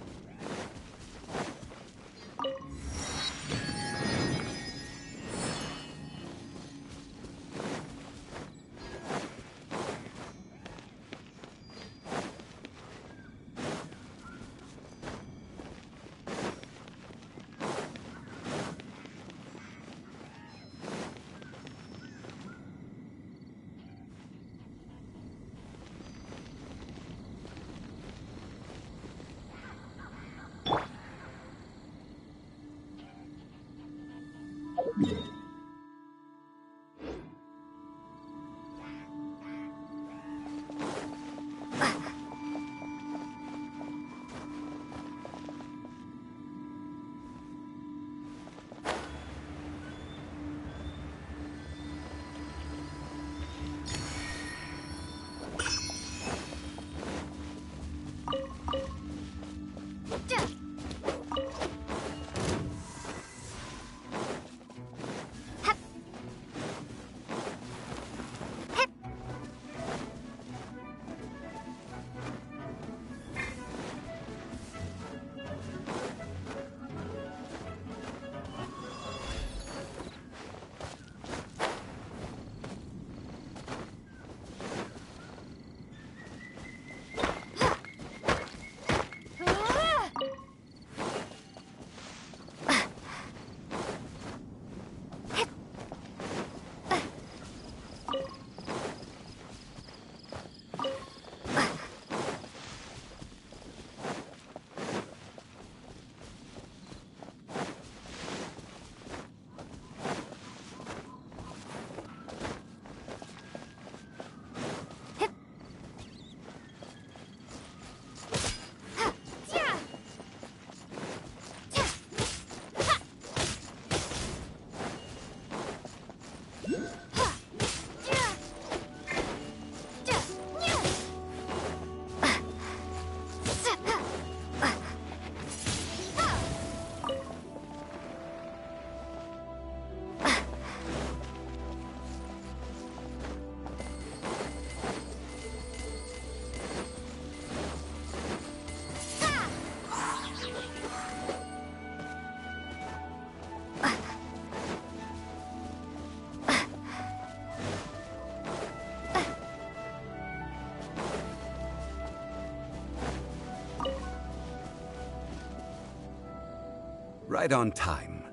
Right on time.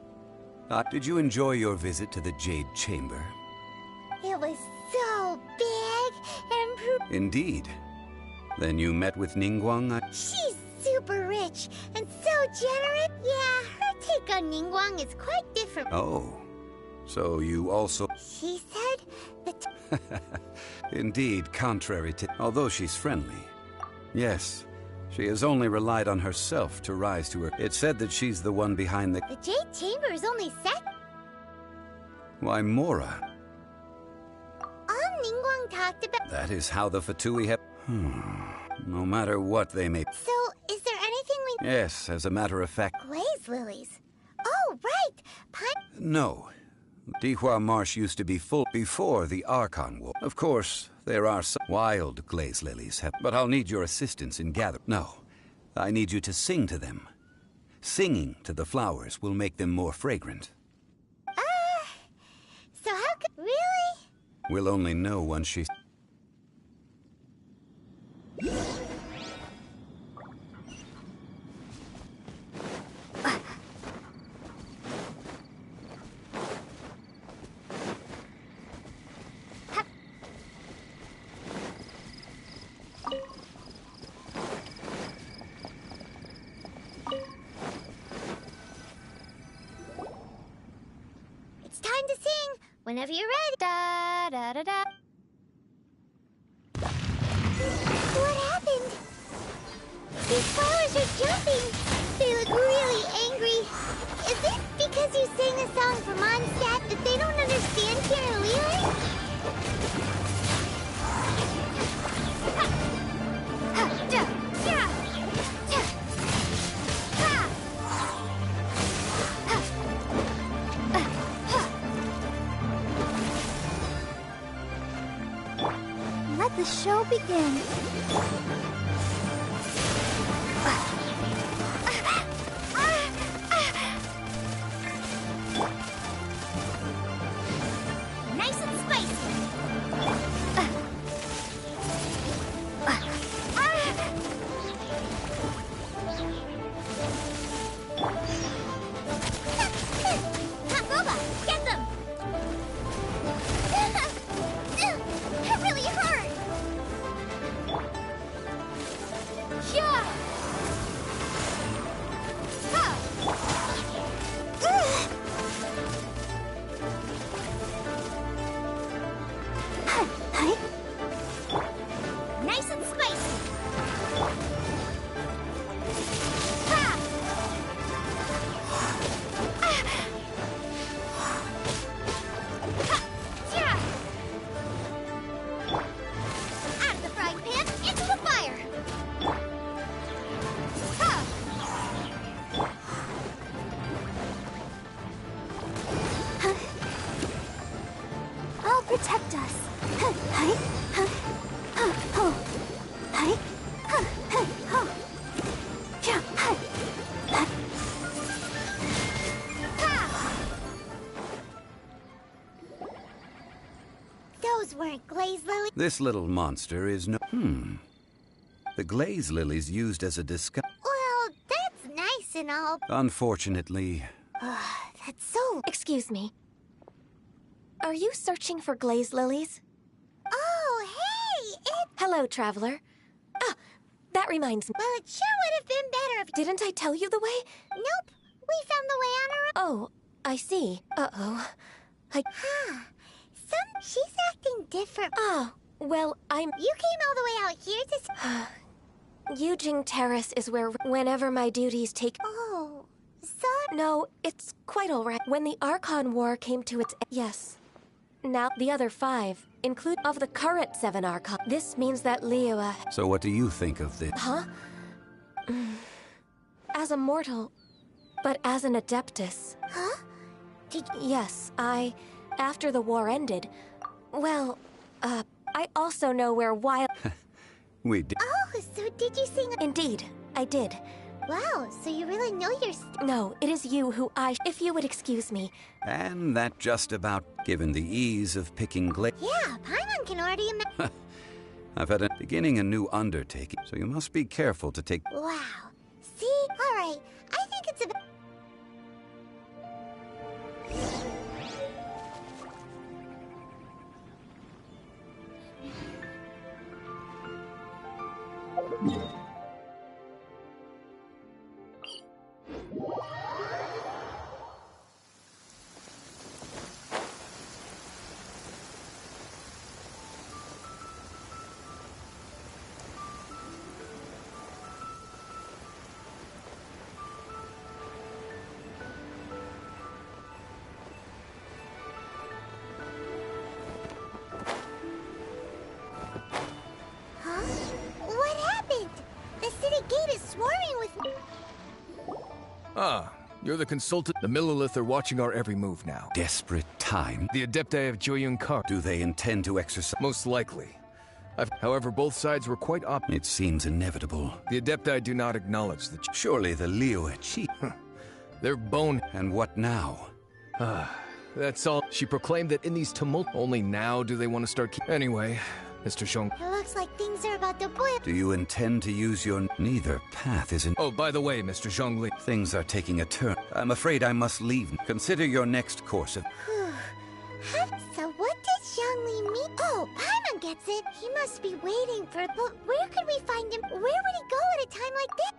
Did you enjoy your visit to the Jade Chamber? It was so big and Indeed. Then you met with Ningguang? she's super rich and so generous. Yeah, her take on Ningguang is quite different. Oh, so you also... She said that... Indeed, contrary to... Although she's friendly. Yes, she has only relied on herself to rise to her. It's said that she's the one behind the... The Jade Chamber is only set... Why, Mora. All Ningguang talked about... That is how the Fatui have... No matter what they may... So, is there anything we... Yes, as a matter of fact... Glaze lilies. Oh, right! Pine... No. Dihua Marsh used to be full before the Archon War. Of course, there are some wild glaze lilies, but I'll need your assistance in gathering. No, I need you to sing to them. Singing to the flowers will make them more fragrant. So how could... Really? We'll only know once she's... It's time to sing. Whenever you're ready. Da da da da. What happened? These flowers are jumping. They look really angry. Is it because you sang a song for Mondstadt that they don't understand here in Liyue? Let the show begin. Nice and spicy. Hot Boba, get them! That really hurt! Yeah! Nice and spicy! Out of the frying pan, into the fire! I'll protect us. Those weren't glaze lilies. This little monster is no... The glaze lilies used as a disguise. Well, that's nice and all. Unfortunately... That's so... Excuse me. Are you searching for glaze lilies? Oh, hey! Hello, traveler. Ah, that reminds me. Well, it sure would have been better if... Didn't I tell you the way? Nope. We found the way on our own. Oh, I see. Uh-oh. She's acting different. Oh, well, You came all the way out here to... Yujing Terrace is where whenever my duties take... Oh, sorry. No, it's quite all right. When the Archon War came to its... Yes. Now, the other 5, include of the current 7 Archon. This means that Liyue... So what do you think of this? Huh? As a mortal, but as an Adeptus. Huh? Yes, after the war ended... Well, I also know where wild... We did. Oh, so did you sing... Indeed, I did. Wow, so you really know your... No, it is you who if you would excuse me. And that just about given the ease of picking glaze. Yeah, Paimon can already imagine... I've had beginning a new undertaking, so you must be careful to take... Wow. See? Alright, I think it's a bit... Ah, you're the consultant. The Millilith are watching our every move now. Desperate time? The Adepti of 𝘾𝙗𝙗. Do they intend to exercise? Most likely. However, both sides were quite It seems inevitable. The Adepti do not acknowledge the Surely the Liyue chief. They're bone. And what now? That's all. She proclaimed that in these tumult, only now do they want to start. Anyway, Mr. Xiong. It looks like things are about to boil. Do you intend to use your... Neither path is in... Oh, by the way, Mr. Zhongli. Things are taking a turn. I'm afraid I must leave. Consider your next course of... So what does Zhongli mean? Oh, Paimon gets it. He must be waiting for... But where could we find him? Where would he go at a time like this?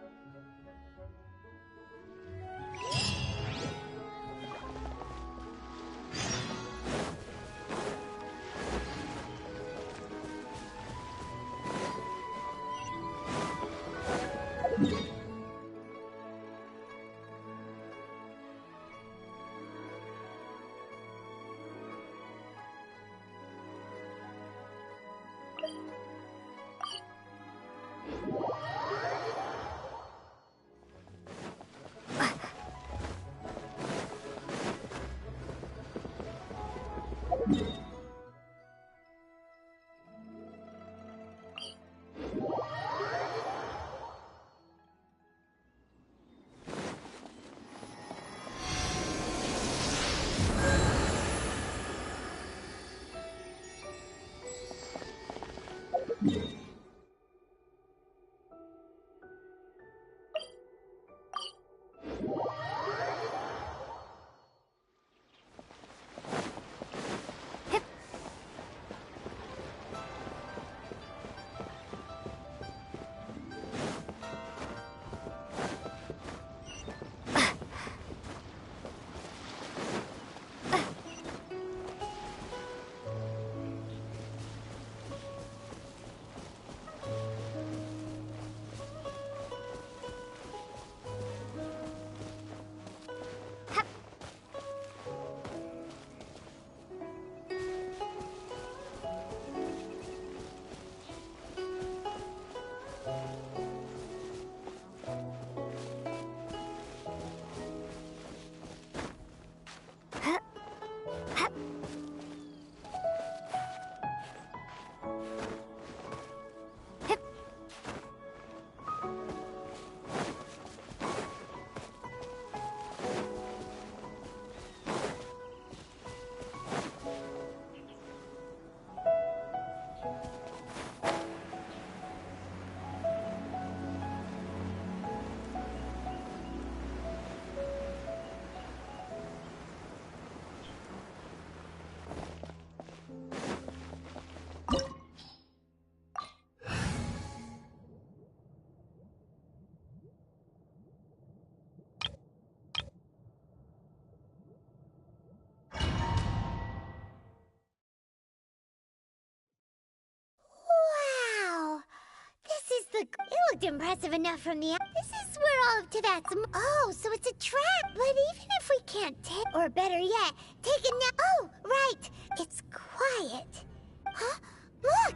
It looked impressive enough from the... This is where all of Teyvat's... Oh, so it's a trap. But even if we can't take... Or better yet, take it now... Oh, right. It's quiet. Huh? Look!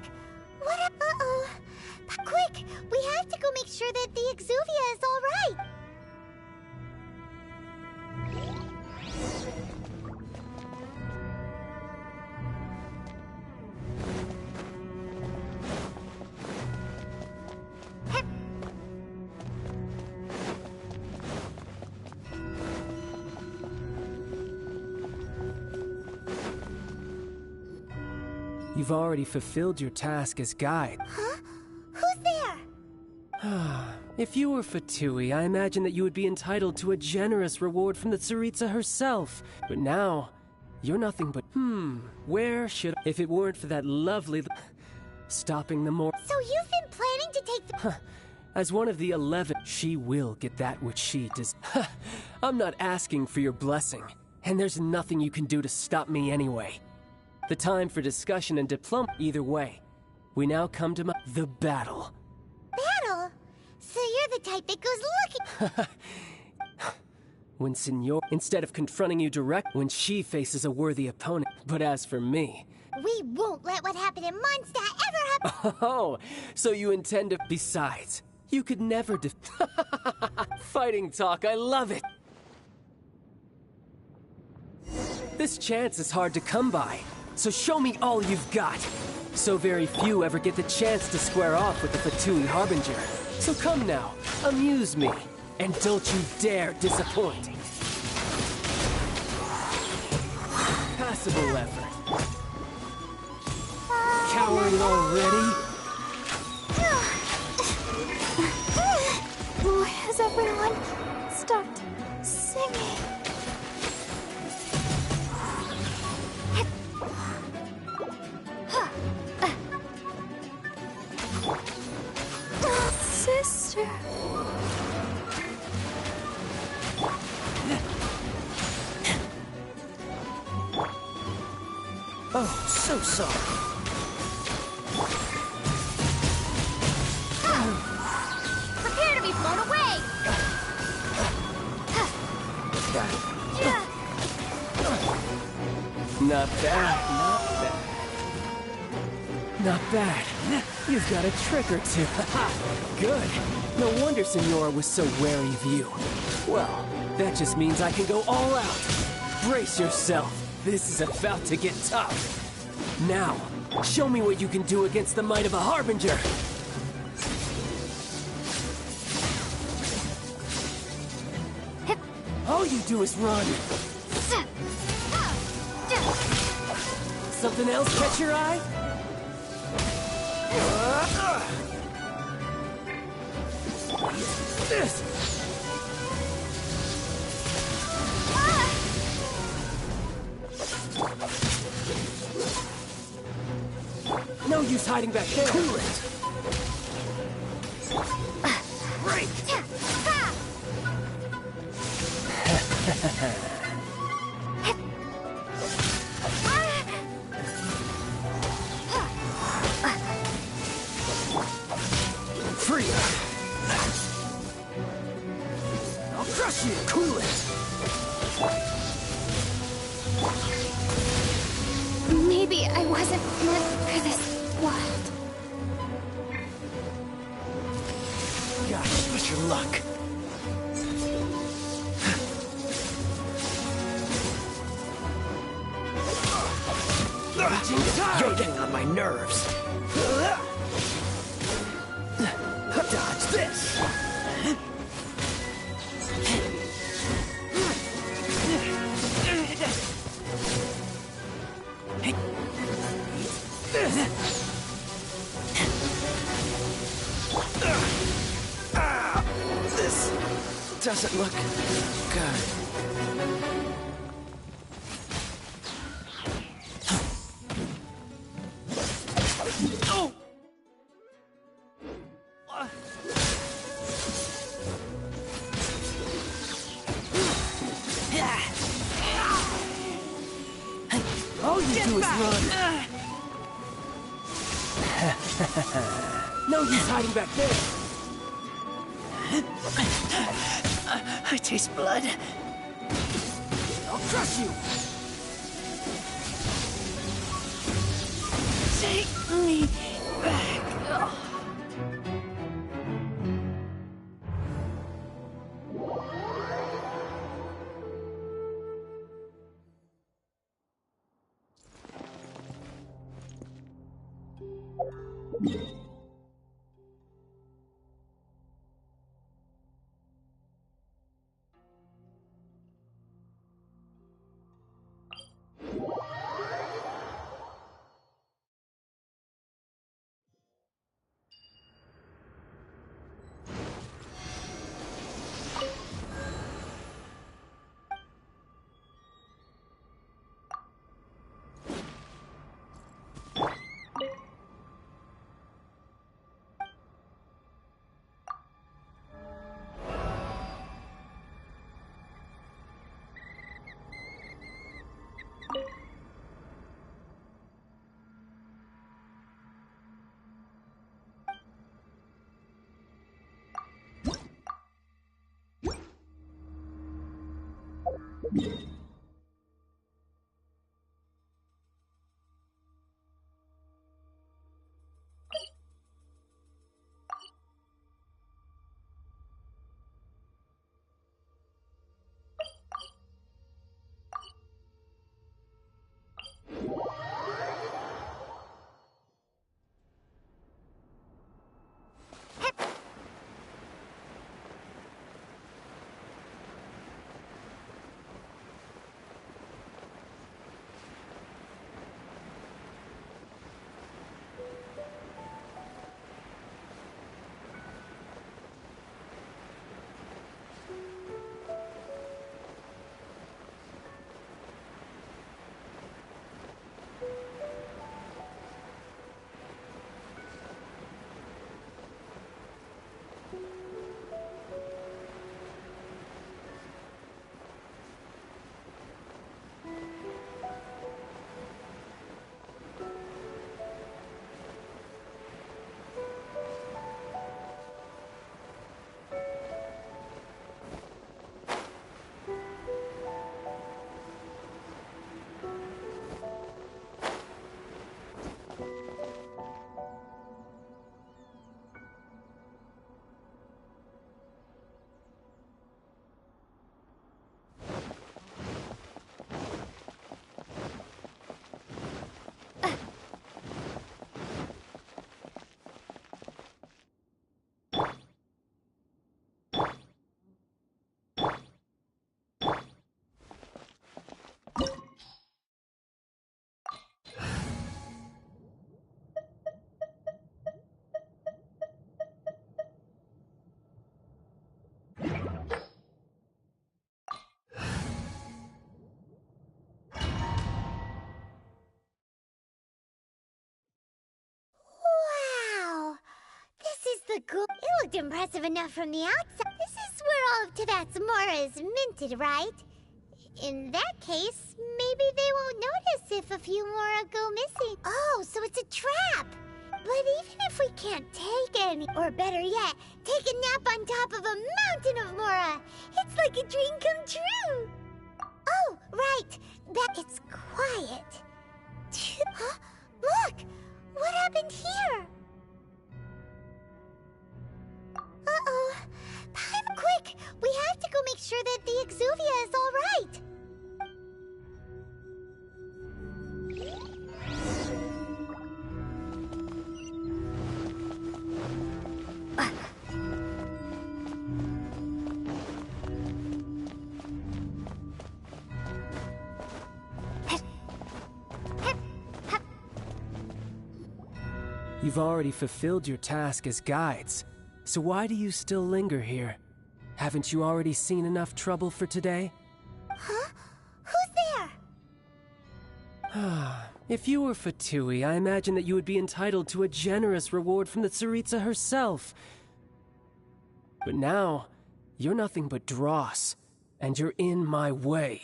What a... Uh-oh. Quick! We have to go make sure that the Exuvia is all right. You've already fulfilled your task as guide. Huh? Who's there? If you were Fatui, I imagine that you would be entitled to a generous reward from the Tsaritsa herself. But now, you're nothing but... where should... If it weren't for that lovely... Stopping the more... So you've been planning to take the... As one of the 11, she will get that which she does. I'm not asking for your blessing, and there's nothing you can do to stop me anyway. The time for discussion and diplomacy. Either way, we now come to the battle. Battle? So you're the type that goes looking... When Senor... Instead of confronting you direct, when she faces a worthy opponent. But as for me... We won't let what happened in Mondstadt ever happen... Oh, so you intend to... Besides, you could never Fighting talk, I love it! This chance is hard to come by, so show me all you've got. So very few ever get the chance to square off with the Fatui Harbinger. So come now, amuse me, and don't you dare disappoint. Passable effort. Cowering already? Why has everyone stopped singing? Sister. Oh, so sorry. Prepare to be blown away! Not bad, not bad. Not bad. You've got a trick or two. Good. No wonder Senora was so wary of you. Well, that just means I can go all out. Brace yourself. This is about to get tough. Now, show me what you can do against the might of a Harbinger. All you do is run. Something else catch your eye? This. No use hiding back there. Cool it. Break. Free. I'll crush you. Cool it. Maybe I wasn't meant for this world. Gosh, push your luck. You're getting on my nerves. Dodge this. This doesn't look good. All you do is run. No use hiding back there. I taste blood. I'll crush you. Take me back. look cool. It looked impressive enough from the outside. This is where all of Teyvat's mora is minted, right? In that case, maybe they won't notice if a few mora go missing. Oh, so it's a trap! But even if we can't take any, or better yet, take a nap on top of a mountain of mora, it's like a dream come true! Oh, right! That it's quiet. Huh? Look! What happened here? Uh-oh. Quick! We have to go make sure that the 𝘶𝑝𝘁 is all right! You've already fulfilled your task as guides, so why do you still linger here? Haven't you already seen enough trouble for today? Huh? Who's there? If you were Fatui, I imagine that you would be entitled to a generous reward from the Tsaritsa herself. But now, you're nothing but dross, and you're in my way.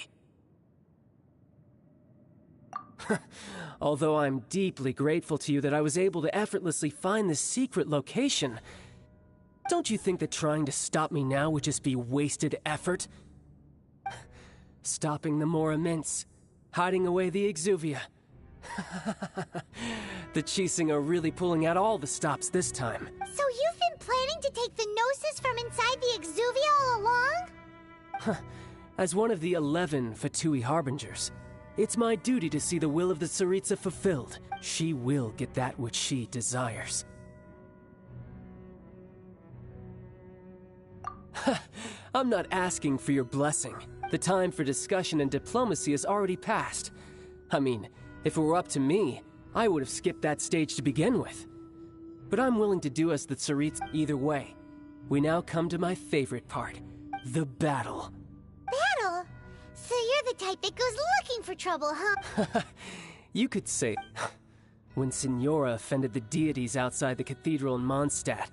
Although I'm deeply grateful to you that I was able to effortlessly find this secret location, don't you think that trying to stop me now would just be wasted effort? Stopping the mora mints, hiding away the 𝘶𝑝𝘁. The Qixing are really pulling out all the stops this time. So you've been planning to take the Gnosis from inside the 𝘶𝑝𝘁 all along? As one of the 11 Fatui Harbingers, it's my duty to see the will of the Tsaritsa fulfilled. She will get that which she desires. I'm not asking for your blessing. The time for discussion and diplomacy has already passed. I mean, if it were up to me, I would have skipped that stage to begin with. But I'm willing to do as the Tsaritsa. Either way, we now come to my favorite part, the battle. Battle? So you're the type that goes looking for trouble, huh? You could say, when Signora offended the deities outside the cathedral in Mondstadt,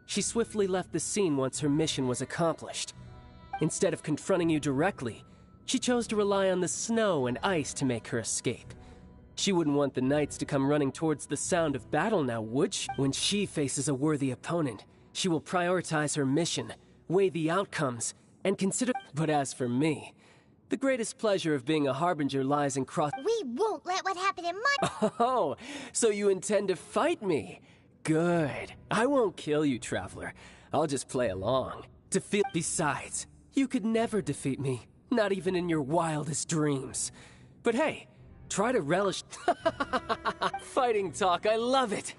she swiftly left the scene once her mission was accomplished. Instead of confronting you directly, she chose to rely on the snow and ice to make her escape. She wouldn't want the knights to come running towards the sound of battle now, would she? When she faces a worthy opponent, she will prioritize her mission, weigh the outcomes, and consider. But as for me, the greatest pleasure of being a harbinger lies in cross. We won't let what happened in my. Oh, so you intend to fight me? Good. I won't kill you, Traveler. I'll just play along. Besides, you could never defeat me, not even in your wildest dreams. But hey, try to relish. Fighting talk, I love it.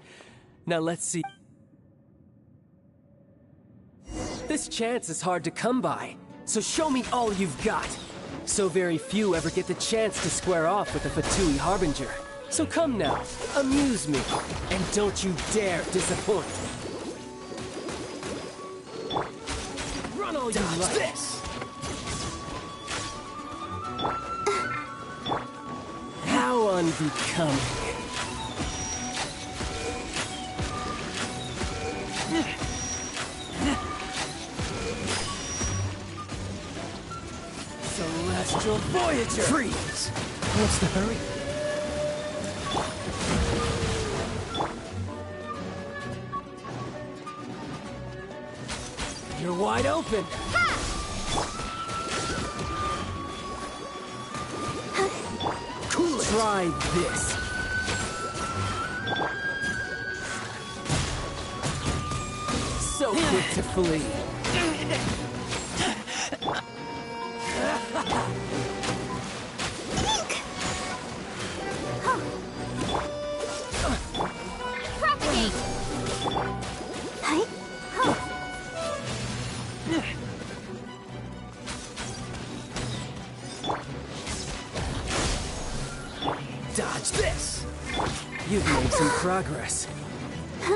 Now let's see. This chance is hard to come by, so show me all you've got. So very few ever get the chance to square off with a Fatui Harbinger. So come now, amuse me, and don't you dare disappoint. Run all you like. This! How unbecoming. Celestial Voyager! Freeze! What's the hurry? You're wide open! Cool it! Try this! So quick to flee! Propagate! Dodge this! You've made some progress. A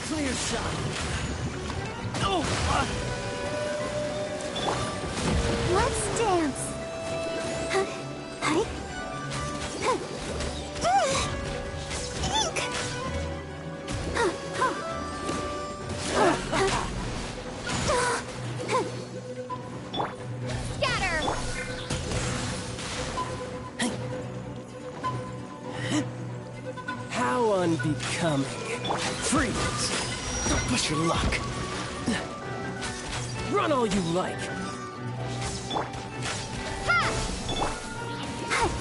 clear shot! Oh! Let's dance! unbecoming. Freeze! Don't push your luck. Run all you like.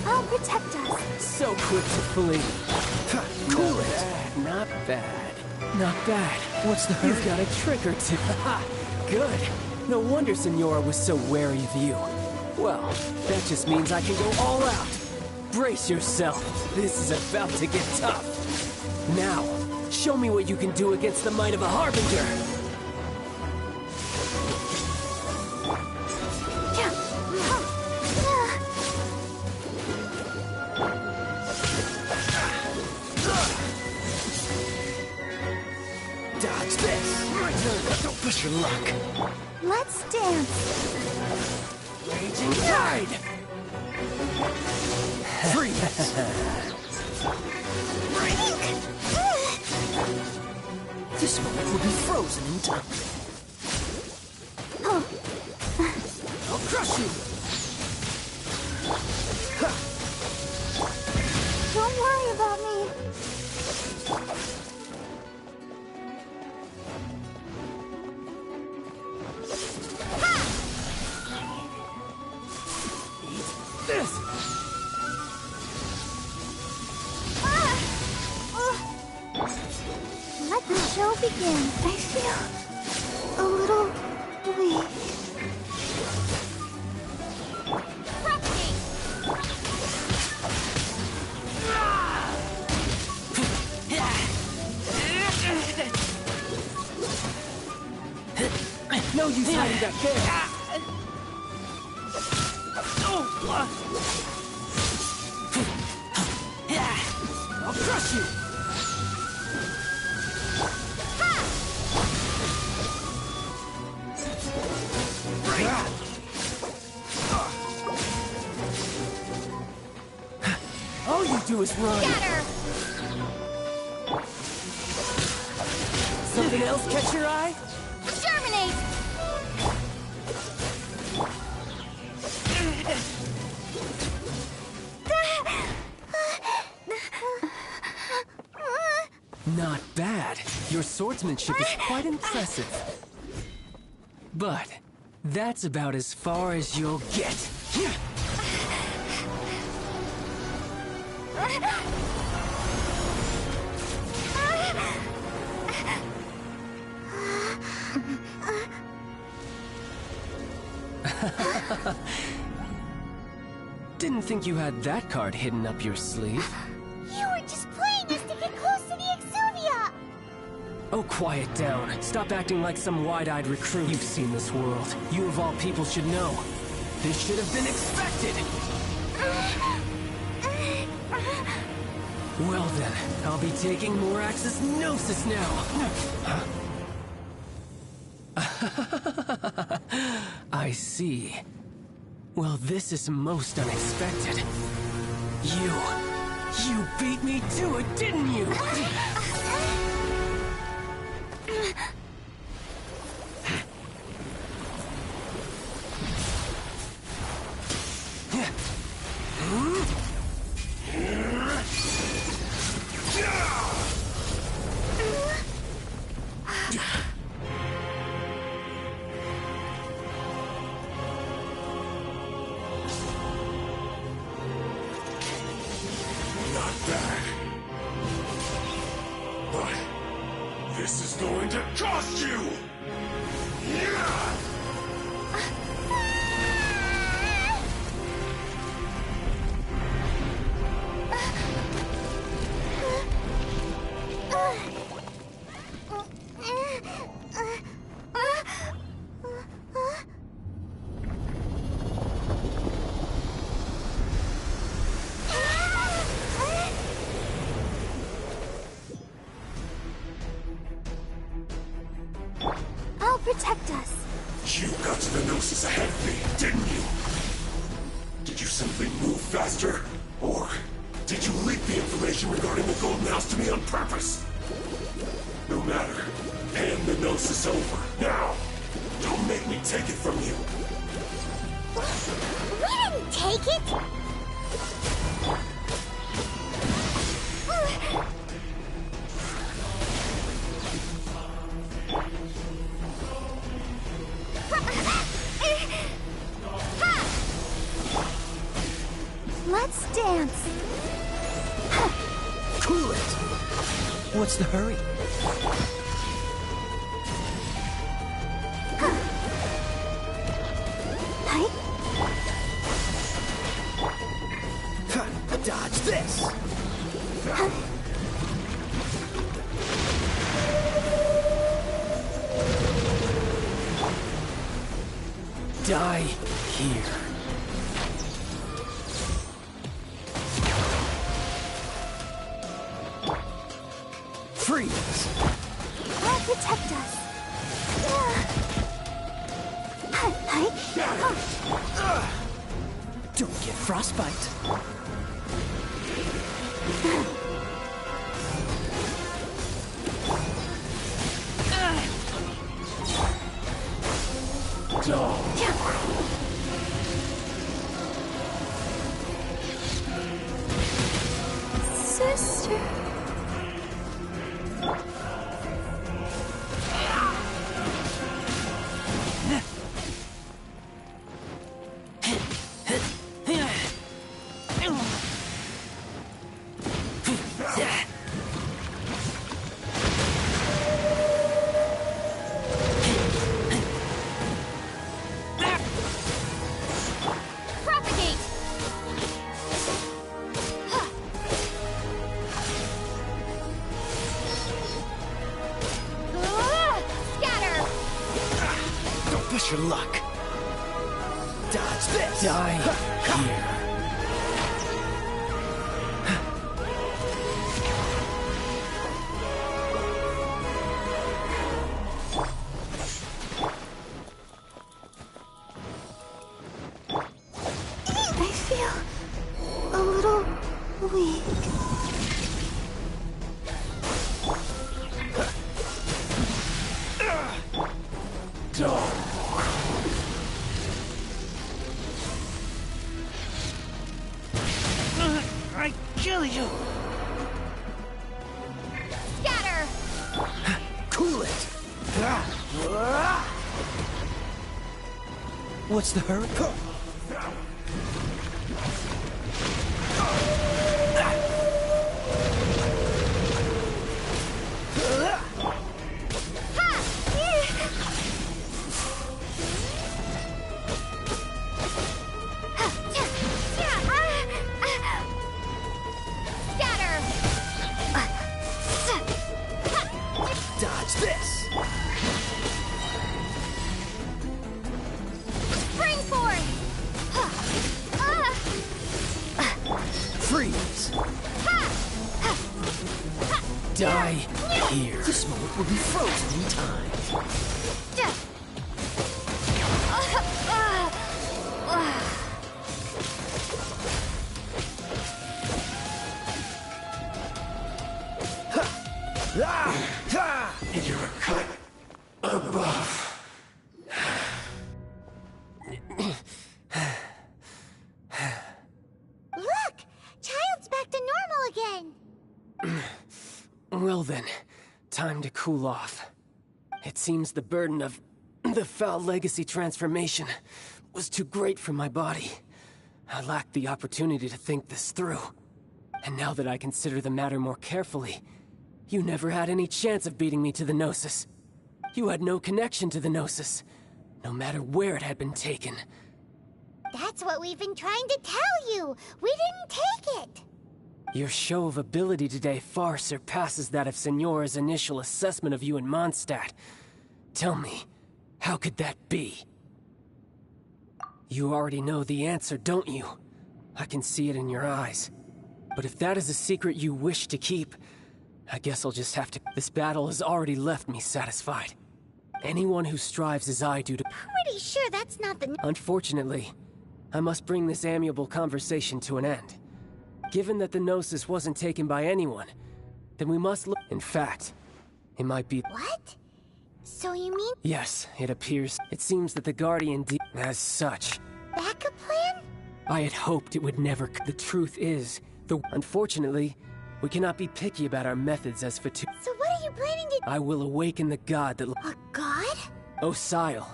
I'll protect us. So quick to flee. Cool it. Not bad. Not bad. What's the hurry? You've got a trick or two. Good. No wonder Senora was so wary of you. Well, that just means I can go all out. Brace yourself. This is about to get tough. Now, show me what you can do against the might of a Harbinger. Dodge this. My turn. Don't push your luck. Let's dance. Raging Tide! Freeze! This moment will be frozen in time. I'll crush you! Don't worry about me. This! Let the show begin. I feel a little weak. No use hiding back there. I'll crush you. All you do is run. Something else catch your eye? Germinate! Not bad. Your swordsmanship is quite impressive. But that's about as far as you'll get. Didn't think you had that card hidden up your sleeve. You were just playing us to get close to the Exuvia! Oh, quiet down. Stop acting like some wide-eyed recruit. You've seen this world. You of all people should know. This should have been expected! Well then, I'll be taking more Axis Gnosis now! I see. Well, this is most unexpected. You beat me to it, didn't you? This is going to cost you! I'll protect us. You got to the Gnosis ahead of me, didn't you? Did you simply move faster? Or did you leak the information regarding the Golden House to me on purpose? No matter. Hand the Gnosis over, now! Don't make me take it from you! We didn't take it! What's the hurry? Dodge this! Die here. Freeze! Protect us. Don't get frostbite. Sister. Your luck. Dodge this. Die here. I feel a little weak. I kill you! Scatter! Cool it! What's the hurry? Dodge this! Springboard! Freeze! Die here. This moment will be frozen in time. You're a cut above. Look! Child's back to normal again! Well then, time to cool off. It seems the burden of the foul legacy transformation was too great for my body. I lacked the opportunity to think this through. And now that I consider the matter more carefully, you never had any chance of beating me to the Gnosis. You had no connection to the Gnosis, no matter where it had been taken. That's what we've been trying to tell you! We didn't take it! Your show of ability today far surpasses that of Signora's initial assessment of you in Mondstadt. Tell me, how could that be? You already know the answer, don't you? I can see it in your eyes. But if that is a secret you wish to keep, I guess I'll just have to... This battle has already left me satisfied. Anyone who strives as I do to... Pretty sure that's not the... Unfortunately, I must bring this amiable conversation to an end. Given that the Gnosis wasn't taken by anyone, then we must look... In fact, it might be... What? So you mean... Yes, it appears. It seems that the Guardian as such. Backup plan? I had hoped it would never... The truth is, Unfortunately, we cannot be picky about our methods as for... So what are you planning to... I will awaken the god that... A god? Osial,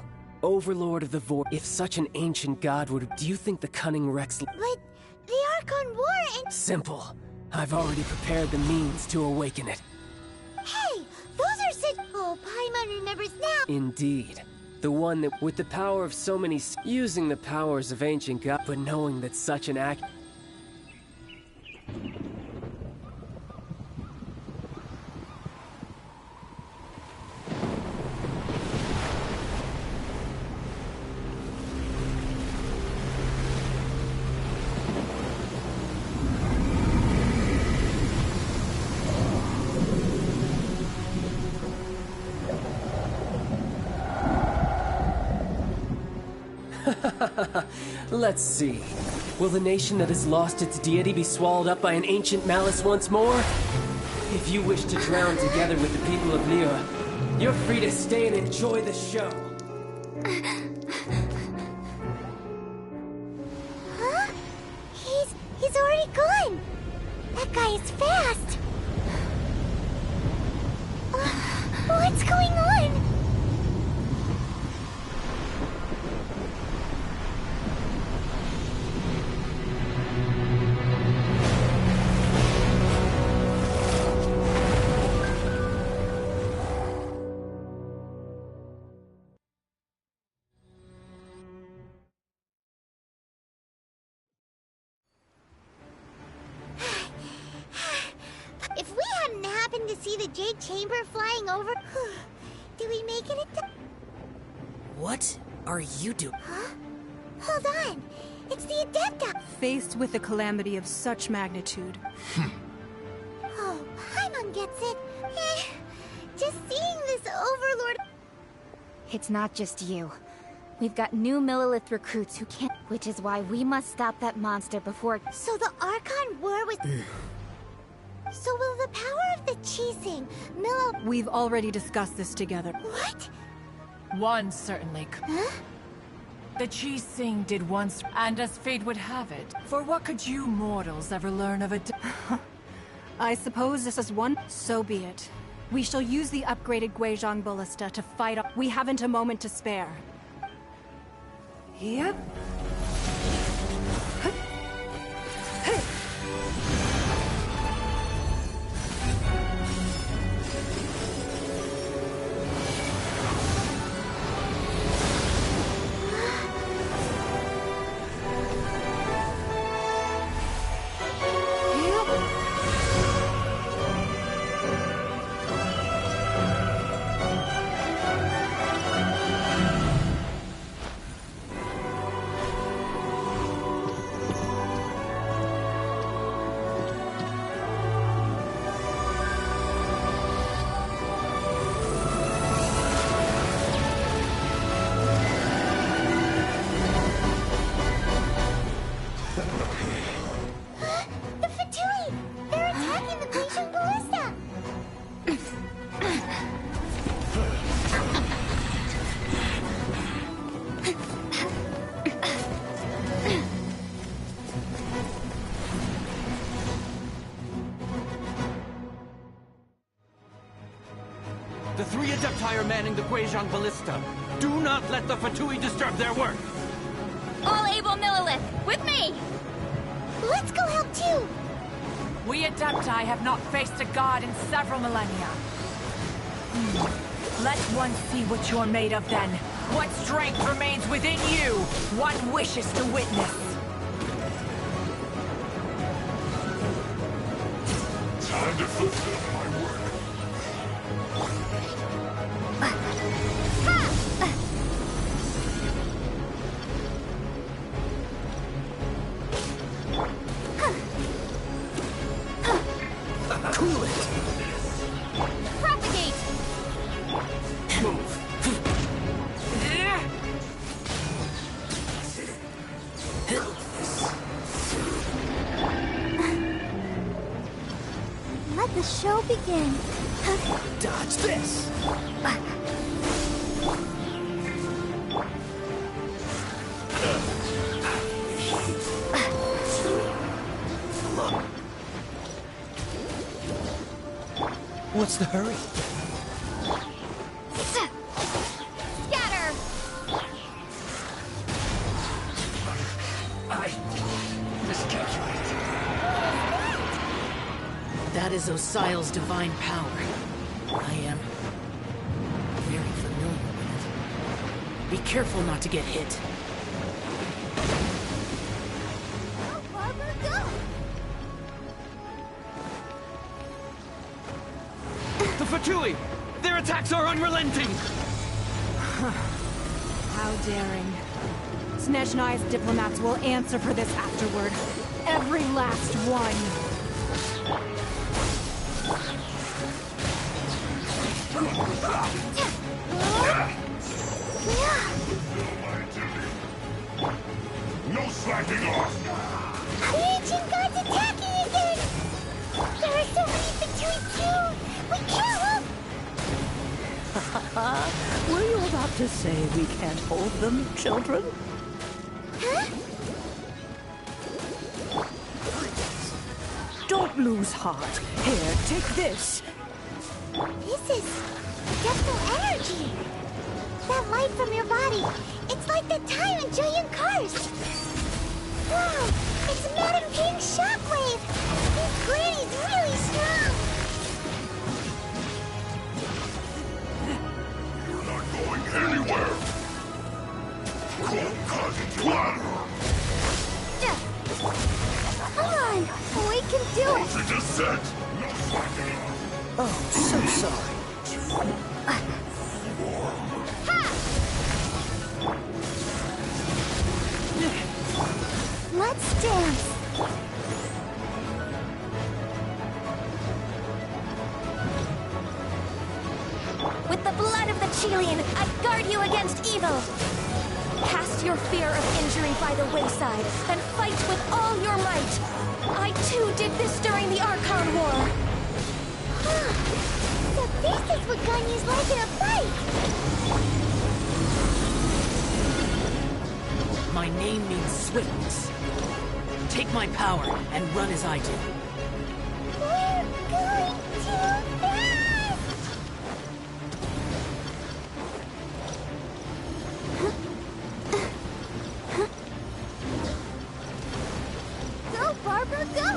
overlord of the Void. If such an ancient god would... Do you think the cunning Rex... But the Archon War and... Simple. I've already prepared the means to awaken it. Paimon remembers now. Indeed. The one that, with the power of so many, using the powers of ancient gods, but knowing that such an act. Let's see. Will the nation that has lost its deity be swallowed up by an ancient malice once more? If you wish to drown together with the people of Liyue, you're free to stay and enjoy the show. Huh? He's already gone. That guy is fast. What's going on? If we hadn't happened to see the Jade Chamber flying over, did we make it in time? What are you doing? Huh? Hold on. It's the Adepta. Faced with a calamity of such magnitude. Oh, Paimon gets it. Just seeing this Overlord... It's not just you. We've got new Millelith recruits who can't... Which is why we must stop that monster before... So the Archon War was... So will the power of the Qixing, We've already discussed this together. What? One certainly could. Huh? The Qixing did once, and as fate would have it, for what could you mortals ever learn of a... I suppose this is one... So be it. We shall use the upgraded Guizhong Ballista to fight off... We haven't a moment to spare. Yep. The three Adepti are manning the Guizhong Ballista. Do not let the Fatui disturb their work! All able Millelith, with me! Let's go help too! We Adepti have not faced a god in several millennia. Let one see what you're made of then. What strength remains within you? One wishes to witness. Time to fulfill my work. Cool it! Propagate! Move! Let the show begin. Dodge this! What's the hurry? Scatter! I miscalculated. That is Osial's divine power. I am Be careful not to get hit. Go, Barbara, go! The Fatui! Their attacks are unrelenting! How daring. Snezhnai's diplomats will answer for this afterward. Every last one. No slacking off! The ancient god's attacking again! There are so many Fatui too! We can't help! Were you about to say we can't hold them, children? Huh? Don't lose heart. Here, take this. This is deathful energy! That light from your body, it's like the time in Julian Karst! Wow, it's Madam King's shockwave! This granny's really strong! You're not going anywhere! Cold cousin Tuan! Come on, we can do it! She just said, no slacking off! Oh, so sorry. Let's dance! With the blood of the Chilean, I guard you against evil! Cast your fear of injury by the wayside, and fight with all your might! I too did this during the Archon War! So this is what Ganya's like in a fight! My name means swiftness. Take my power and run as I do. We're going too fast! Go, Barbara, go!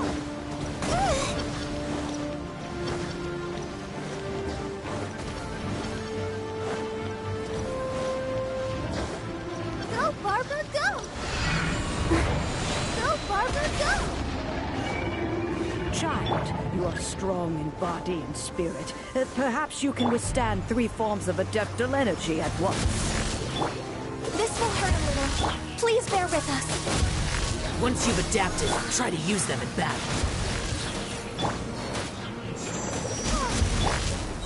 Go, Barbara, go! Go, Barbara, go! Child, you are strong in body and spirit. Perhaps you can withstand 3 forms of adeptal energy at once. This will hurt a little. Please bear with us. Once you've adapted, try to use them in battle.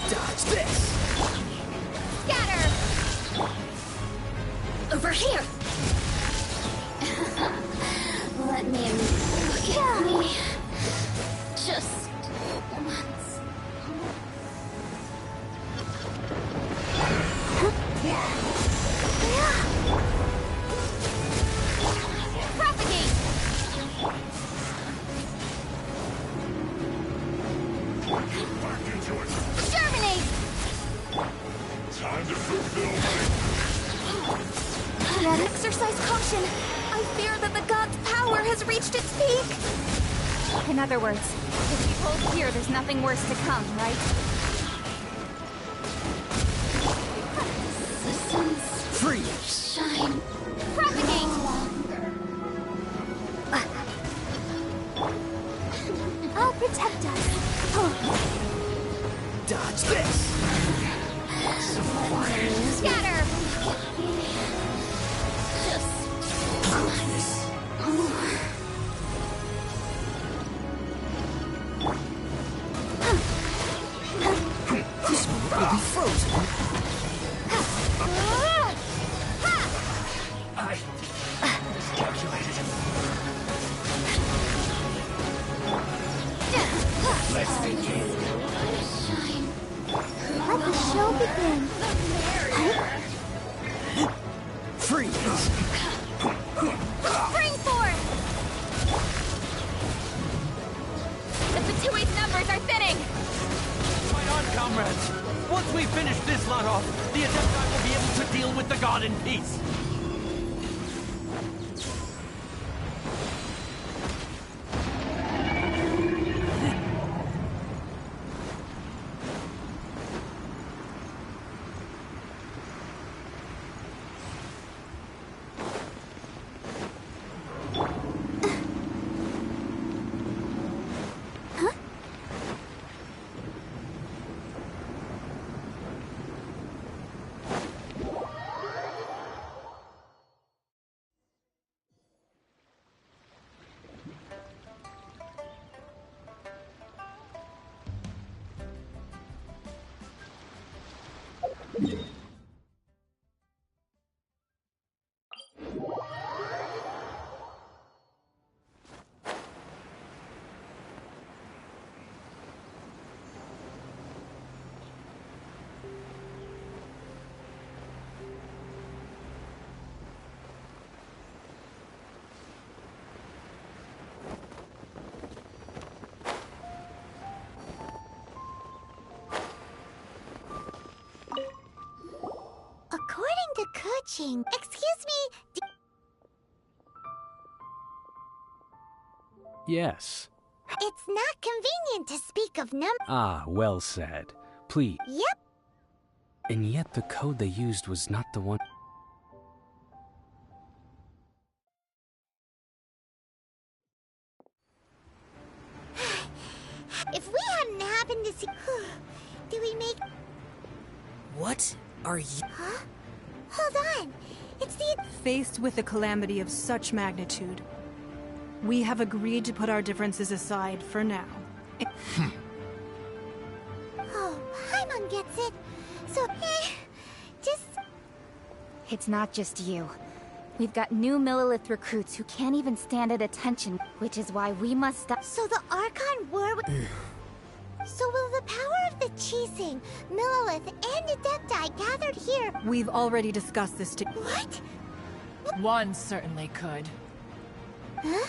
Dodge this! Scatter! Over here! Let me look at me. Just once. Propagate! Germinate! Time to fulfill Red exercise caution! I fear that the god's power has reached its peak! In other words, if we hold here, there's nothing worse to come, right? Freeze! Shine. Propagate! I'll protect us. Dodge this! Scatter! Just once more. This one will be frozen. I miscalculated. Let's begin. Shine. Let the show begin. Freeze! Spring forth! The Fatui's numbers are thinning! Fight on, comrades! Once we finish this lot off, the Adepti will be able to deal with the god in peace! According to Kuching, excuse me. Yes. It's not convenient to speak of Ah, well said. Please. Yep. And yet the code they used was not the one. If we hadn't happened to see... Do we make... What are you... Huh? Hold on. It's the... Faced with a calamity of such magnitude, we have agreed to put our differences aside for now. Oh, Paimon gets it. So, just... It's not just you. We've got new Millilith recruits who can't even stand at attention, which is why we must stop. So the Archon War... So will the power of the Qixing, Millilith, and Adepti gathered here... We've already discussed this to... What? One certainly could. Huh?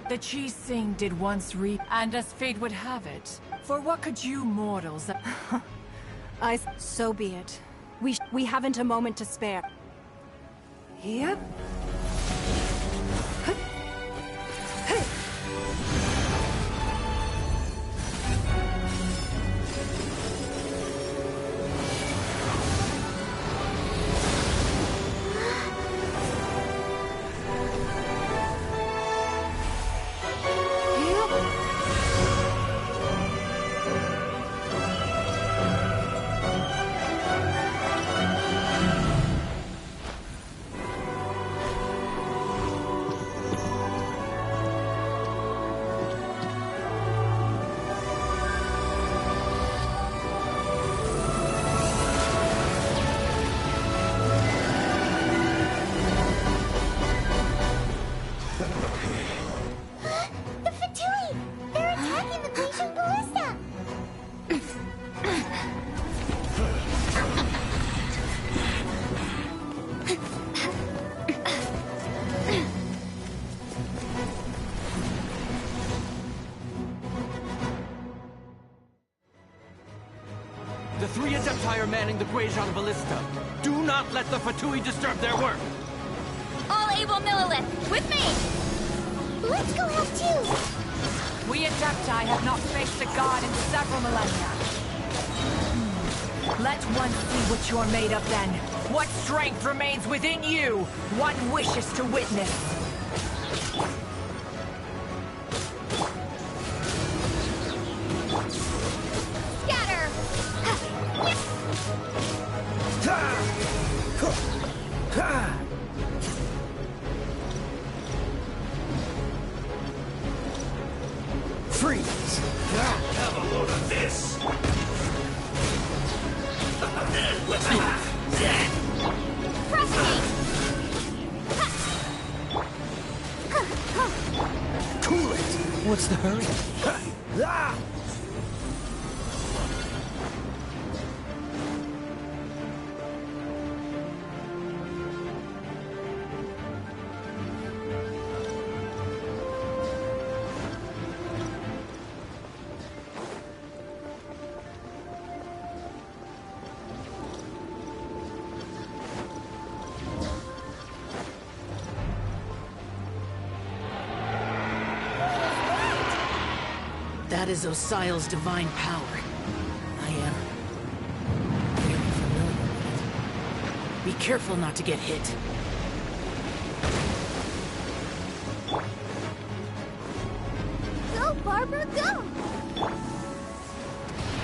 The Qixing did once and as fate would have it. For what could you mortals... So be it. We haven't a moment to spare. Yep. The three Adepti are manning the 𝘾𝙗𝙗 ballista. Do not let the Fatui disturb their work! All able Millilith, with me! Let's go help too! We Adepti have not faced a god in several millennia. Let one see what you're made of then. What strength remains within you, one wishes to witness. Freeze! Have a load of this! Cool it! What's the hurry? That is Osial's divine power. I am very familiar with it. Be careful not to get hit. Go, Barbara, go!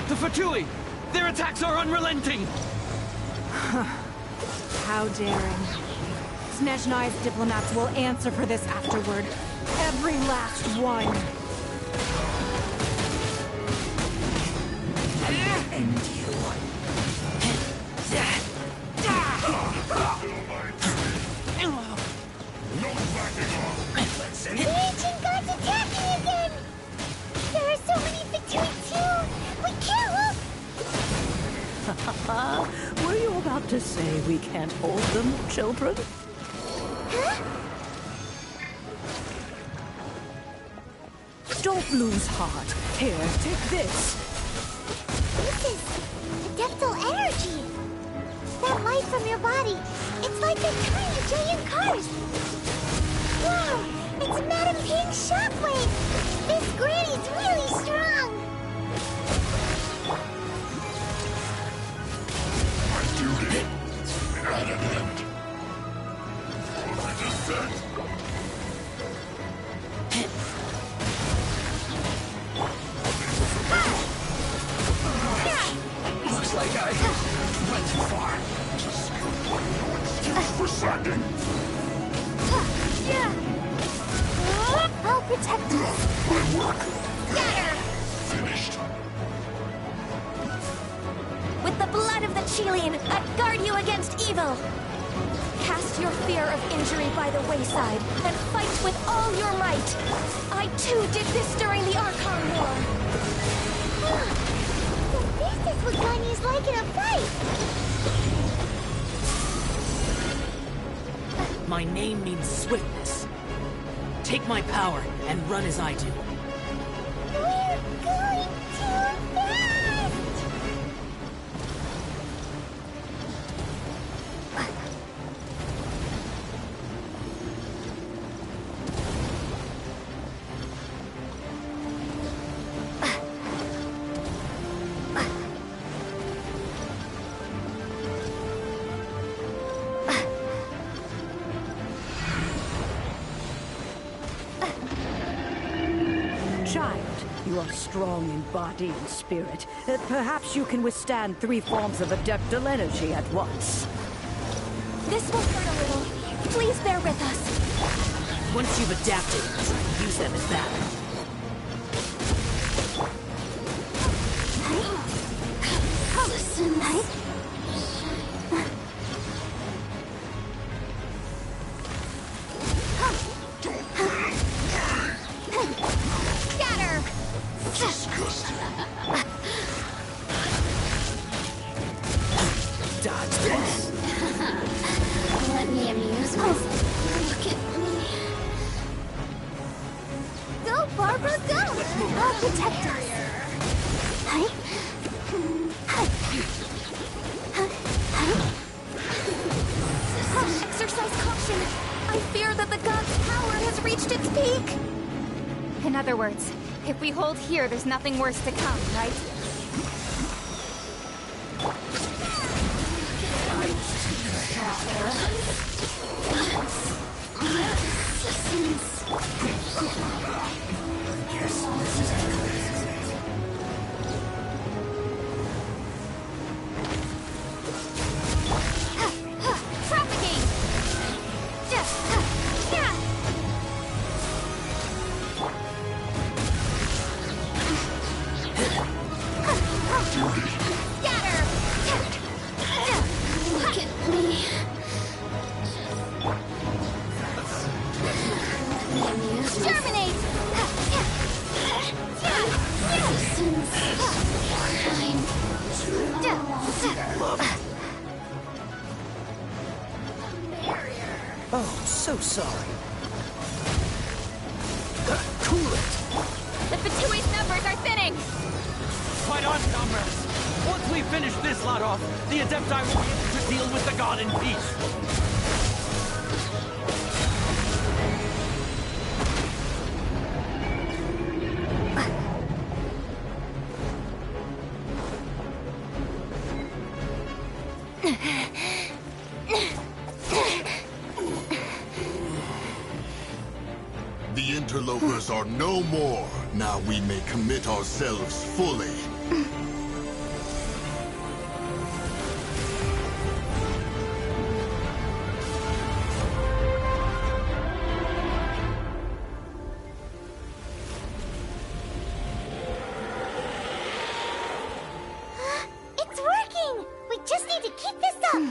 The Fatui! Their attacks are unrelenting! How daring. Snezhnai's diplomats will answer for this afterward. Every last one. And you. Were you about to say we can't hold them, children? Huh? Don't lose heart. Here, take this. This is adeptal energy. That light from your body, it's like a tiny giant karst. Wow, it's Madam Ping's shockwave. This granny's really strong. My duty at an end. For the descent. Looks like I went too far. Just no excuse for slacking. I'll protect you. My work. Scatter! Finished. With the blood of the Qiling, I guard you against evil. Cast your fear of injury by the wayside and fight with all your might. I too did this during the Archon War. So this is what Ganyu's like in a fight. My name means swiftness. Take my power and run as I do. We're going too fast! Child, you are strong in body and spirit. Perhaps you can withstand 3 forms of adeptal energy at once. This will hurt a little. Please bear with us. Once you've adapted, try to use them as battle. Scatter! Disgusting. Dodge this. Let me amuse myself. Look at me. Go, Barbara, go! I'll protect us. Exercise caution. I fear that the god's power has reached its peak. In other words, if we hold here, there's nothing worse to come, right? Propagate! Scatter! Look at me. Terminate! Oh, so sorry. Cool it. The Fatui's numbers are thinning! Fight on, comrades! Once we finish this lot off, the Adepti will be able to deal with the god in peace. The interlopers are no more. Now we may commit ourselves fully. It's working! We just need to keep this up!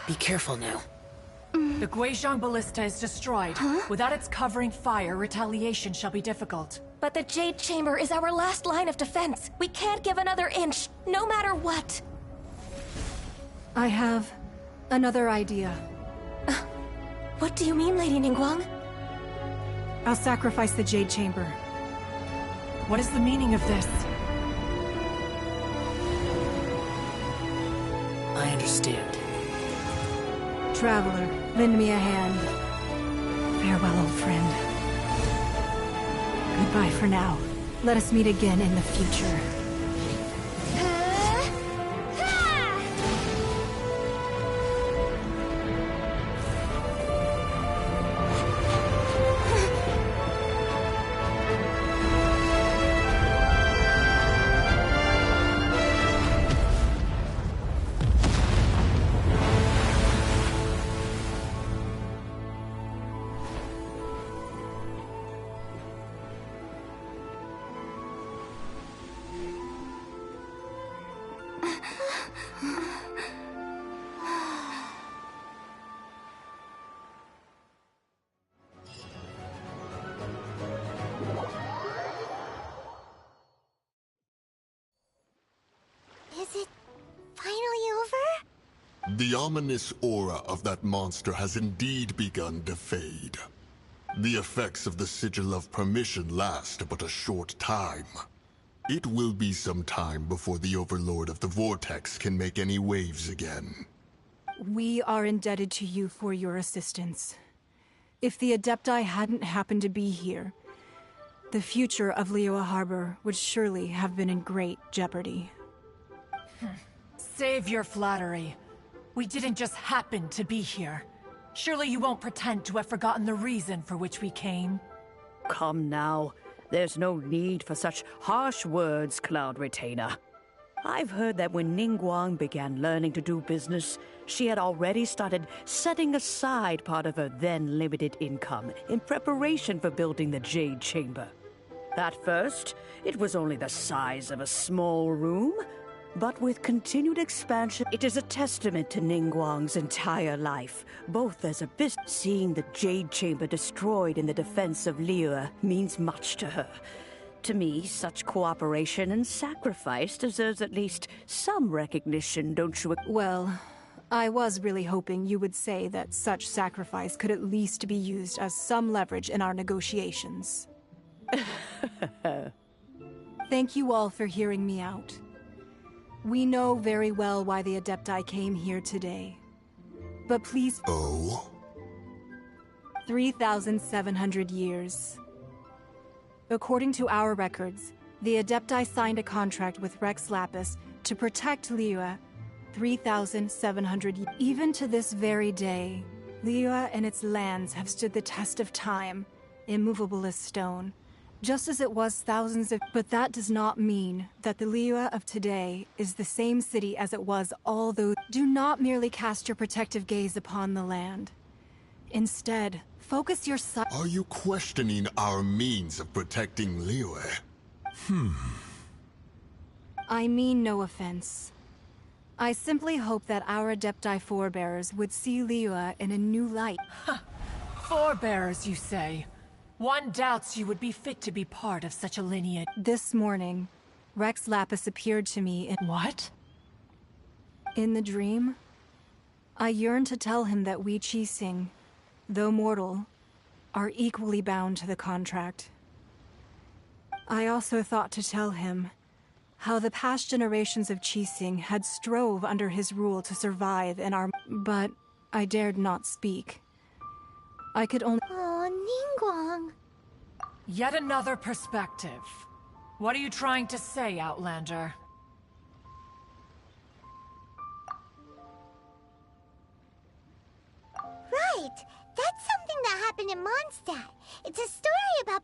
Be careful now. The Guizhong ballista is destroyed. Without its covering fire, retaliation shall be difficult. But the Jade Chamber is our last line of defense. We can't give another inch, no matter what. I have another idea. What do you mean, Lady Ningguang? I'll sacrifice the Jade Chamber. What is the meaning of this? I understand. Traveler, lend me a hand. Farewell, old friend. Goodbye for now. Let us meet again in the future. Is it finally over? The ominous aura of that monster has indeed begun to fade. The effects of the Sigil of Permission last but a short time. It will be some time before the Overlord of the Vortex can make any waves again. We are indebted to you for your assistance. If the Adepti hadn't happened to be here, the future of Liyue Harbor would surely have been in great jeopardy. Save your flattery. We didn't just happen to be here. Surely you won't pretend to have forgotten the reason for which we came. Come now. There's no need for such harsh words, Cloud Retainer. I've heard that when Ningguang began learning to do business, she had already started setting aside part of her then limited income in preparation for building the Jade Chamber. At first, it was only the size of a small room, but with continued expansion, it is a testament to Ningguang's entire life, both as a business. Seeing the Jade Chamber destroyed in the defense of Liyue means much to her. To me, such cooperation and sacrifice deserves at least some recognition, don't you? Well, I was really hoping you would say that such sacrifice could at least be used as some leverage in our negotiations. Thank you all for hearing me out. We know very well why the Adepti came here today. But please... Oh? 3,700 years. According to our records, the Adepti signed a contract with Rex Lapis to protect Liyue 3,700 years. Even to this very day, Liyue and its lands have stood the test of time, immovable as stone. Just as it was thousands of... But that does not mean that the Liyue of today is the same city as it was all those... Do not merely cast your protective gaze upon the land. Instead, focus your sight... Are you questioning our means of protecting Liyue? I mean no offense. I simply hope that our Adepti forebears would see Liyue in a new light. Forebears, you say? One doubts you would be fit to be part of such a lineage. This morning, Rex Lapis appeared to me in... What? In the dream, I yearned to tell him that we Qixing, though mortal, are equally bound to the contract. I also thought to tell him how the past generations of Qixing had strove under his rule to survive in our... But I dared not speak. I could only... Oh, Ningguang. Yet another perspective. What are you trying to say, Outlander? Right. That's something that happened in Mondstadt. It's a story about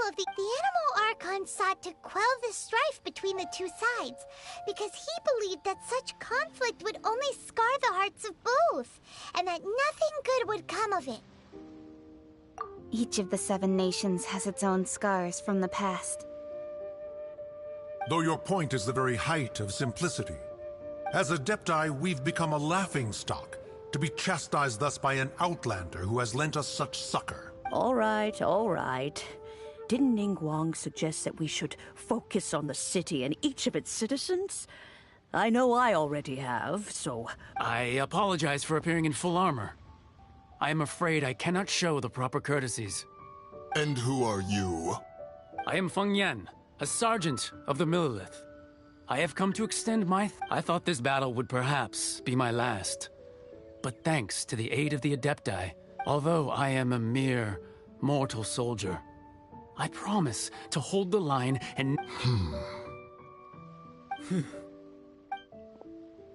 of the Animal Archon sought to quell the strife between the two sides, because he believed that such conflict would only scar the hearts of both, and that nothing good would come of it. Each of the 7 nations has its own scars from the past. Though your point is the very height of simplicity. As Adepti, we've become a laughingstock, to be chastised thus by an outlander who has lent us such succor. All right, all right. Didn't Ningguang suggest that we should focus on the city and each of its citizens? I know I already have, so... I apologize for appearing in full armor. I am afraid I cannot show the proper courtesies. And who are you? I am Feng Yan, a sergeant of the Millelith. I have come to extend my... I thought this battle would perhaps be my last. But thanks to the aid of the Adepti, although I am a mere mortal soldier, I promise to hold the line and...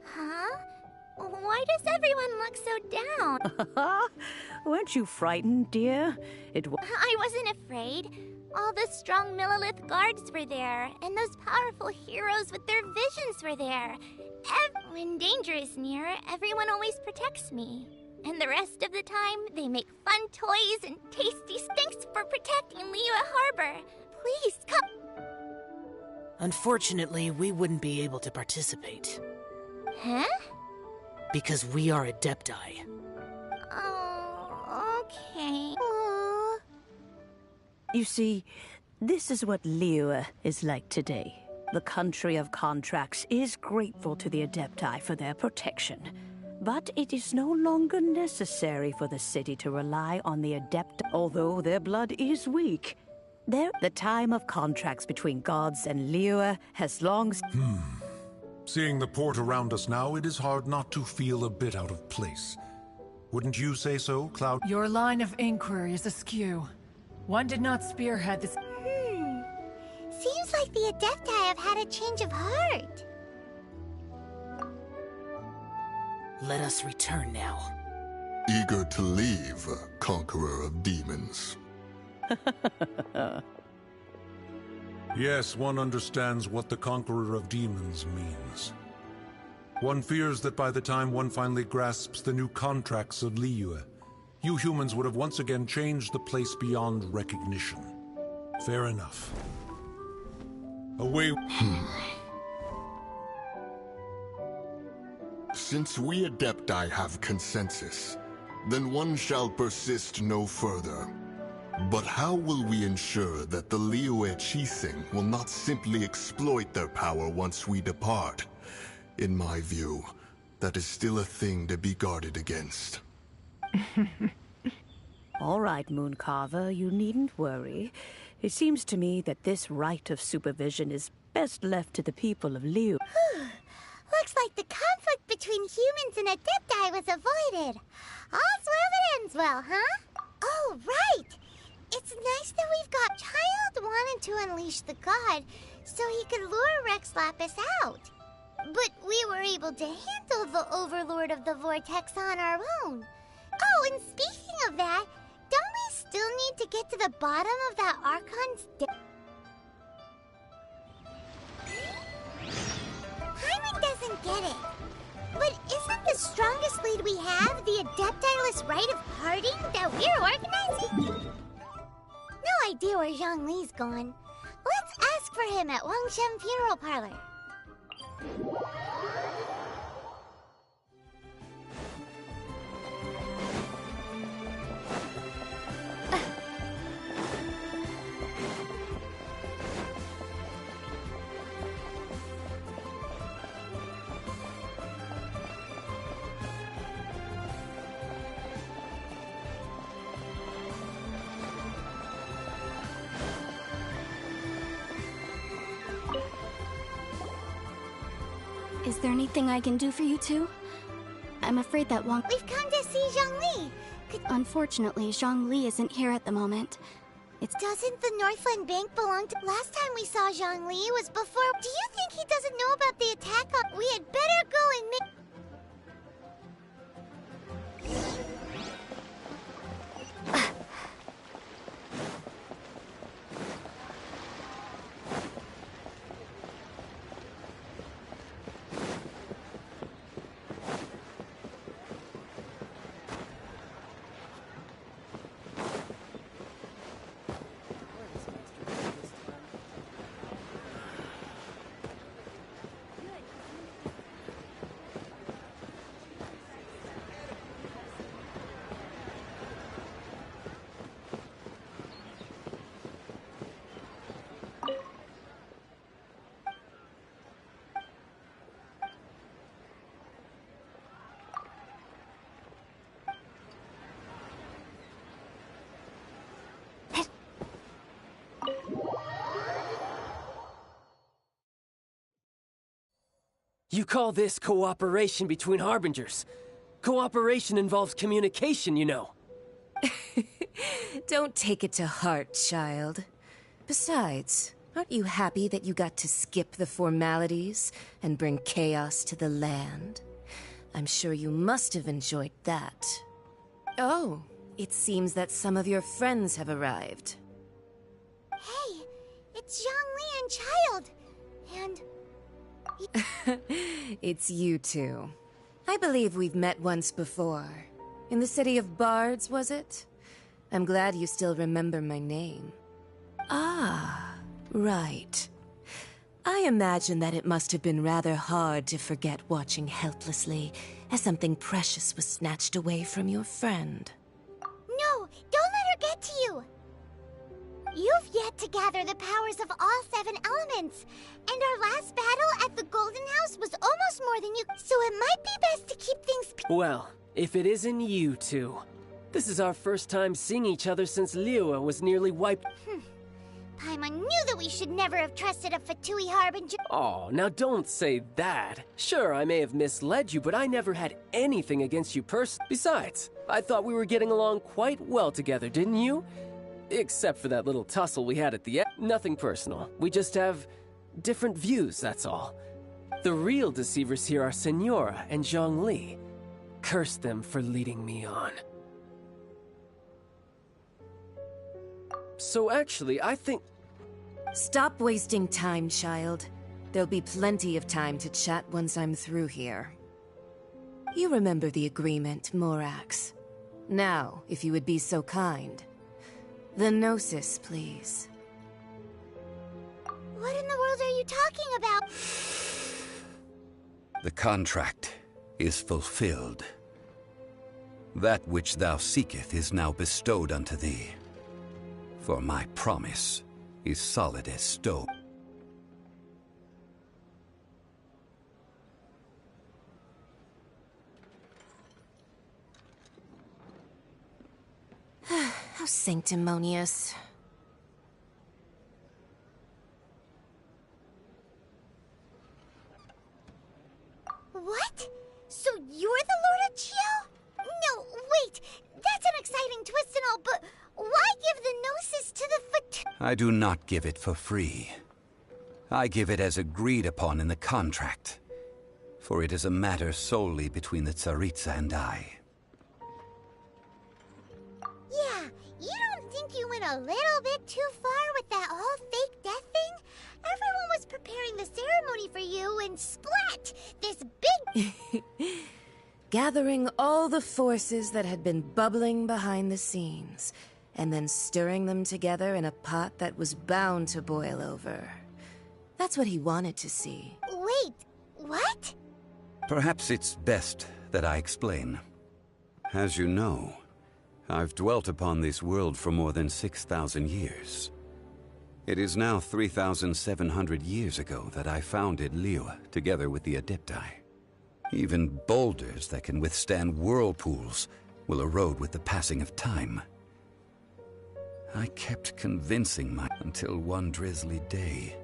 Huh? Why does everyone look so down? Weren't you frightened, dear? I wasn't afraid. All the strong Millelith guards were there, and those powerful heroes with their visions were there. When danger is near, everyone always protects me. And the rest of the time, they make fun toys and tasty stinks for protecting Liyue Harbor. Please, come. Unfortunately, we wouldn't be able to participate. Huh? Because we are Adepti. Oh, okay. You see, this is what Liyue is like today. The country of contracts is grateful to the Adepti for their protection. But it is no longer necessary for the city to rely on the Adepti, although their blood is weak. The time of contracts between gods and Liyue has long... Seeing the port around us now, it is hard not to feel a bit out of place. Wouldn't you say so, Cloud? Your line of inquiry is askew. One did not spearhead this... Seems like the Adepti have had a change of heart. Let us return now. Eager to leave, Conqueror of Demons. Yes, one understands what the Conqueror of Demons means. One fears that by the time one finally grasps the new contracts of Liyue, you humans would have once again changed the place beyond recognition. Fair enough. Away... Since we Adepti have consensus, then one shall persist no further. But how will we ensure that the Liyue Qixing will not simply exploit their power once we depart? In my view, that is still a thing to be guarded against. All right, Mooncarver, you needn't worry. It seems to me that this right of supervision is best left to the people of Liyue. Looks like the conflict between humans and Adepti was avoided. All's well that ends well, huh? Oh, right! It's nice that we've got... Child wanted to unleash the god so he could lure Rex Lapis out. But we were able to handle the Overlord of the Vortex on our own. Oh, and speaking of that, don't we still need to get to the bottom of that Archon's... Hyman doesn't get it. But isn't the strongest lead we have the Adeptiless Rite of Parting that we're organizing? No idea where Zhongli's gone. Let's ask for him at Wangshen Funeral Parlor. Is there anything I can do for you two? I'm afraid that Wang... We've come to see Zhongli. Unfortunately, Zhongli isn't here at the moment. Doesn't the Northland Bank belong to... Last time we saw Zhongli was before... Do you think he doesn't know about the attack on... We had better go and make... You call this cooperation between Harbingers. Cooperation involves communication, you know. Don't take it to heart, child. Besides, aren't you happy that you got to skip the formalities and bring chaos to the land? I'm sure you must have enjoyed that. Oh, it seems that some of your friends have arrived. Hey, it's Zhongli and Child. And... It's you two. I believe we've met once before. In the City of Bards, was it? I'm glad you still remember my name. Ah, right. I imagine that it must have been rather hard to forget watching helplessly as something precious was snatched away from your friend. No, don't let her get to you! You've yet to gather the powers of all 7 elements, and our last battle at the Golden House was almost more than you, so it might be best to keep things Well, if it isn't you two. This is our first time seeing each other since Liyue was nearly wiped. Paimon knew that we should never have trusted a Fatui Harbinger. Oh, now don't say that. Sure, I may have misled you, but I never had anything against you personally. Besides, I thought we were getting along quite well together, didn't you? Except for that little tussle we had at the end. Nothing personal. We just have different views, that's all. The real deceivers here are Senora and Zhongli. Curse them for leading me on. So actually, I think... Stop wasting time, child. There'll be plenty of time to chat once I'm through here. You remember the agreement, Morax. Now, if you would be so kind. The Gnosis, please. What in the world are you talking about? The contract is fulfilled. That which thou seeketh is now bestowed unto thee. For my promise is solid as stone. How sanctimonious. What? So you're the Lord of Chio? No, wait. That's an exciting twist and all, but why give the Gnosis to the I do not give it for free. I give it as agreed upon in the contract. For it is a matter solely between the Tsaritsa and I. Yeah, you don't think you went a little bit too far with that whole fake death thing? Everyone was preparing the ceremony for you and splat! This big... Gathering all the forces that had been bubbling behind the scenes, and then stirring them together in a pot that was bound to boil over. That's what he wanted to see. Wait, what? Perhaps it's best that I explain. As you know, I've dwelt upon this world for more than 6,000 years. It is now 3,700 years ago that I founded Liyue together with the Adepti. Even boulders that can withstand whirlpools will erode with the passing of time. I kept convincing my... until one drizzly day.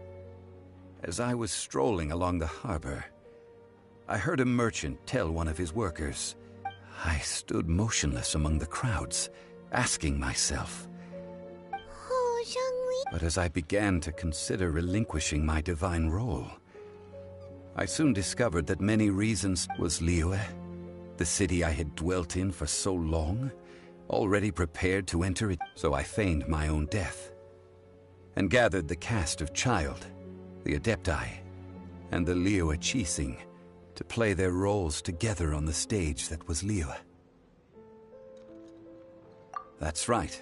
As I was strolling along the harbor, I heard a merchant tell one of his workers. I stood motionless among the crowds, asking myself... Oh, Zhongli... But as I began to consider relinquishing my divine role, I soon discovered that many reasons was Liyue, the city I had dwelt in for so long, already prepared to enter it. So I feigned my own death, and gathered the cast of Child, the Adepti, and the Liyue Qixing to play their roles together on the stage that was Liyue. That's right,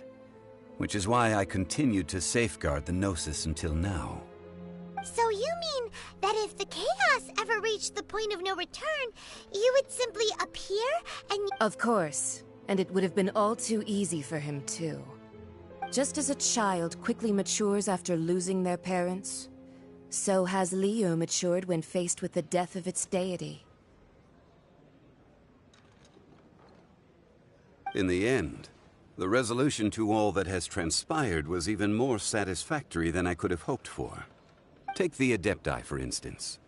which is why I continued to safeguard the Gnosis until now. So you mean that if the chaos ever reached the point of no return, you would simply appear and... Of course, and it would have been all too easy for him too. Just as a child quickly matures after losing their parents, so has Liyue matured when faced with the death of its deity. In the end, the resolution to all that has transpired was even more satisfactory than I could have hoped for. Take the Adepti, for instance.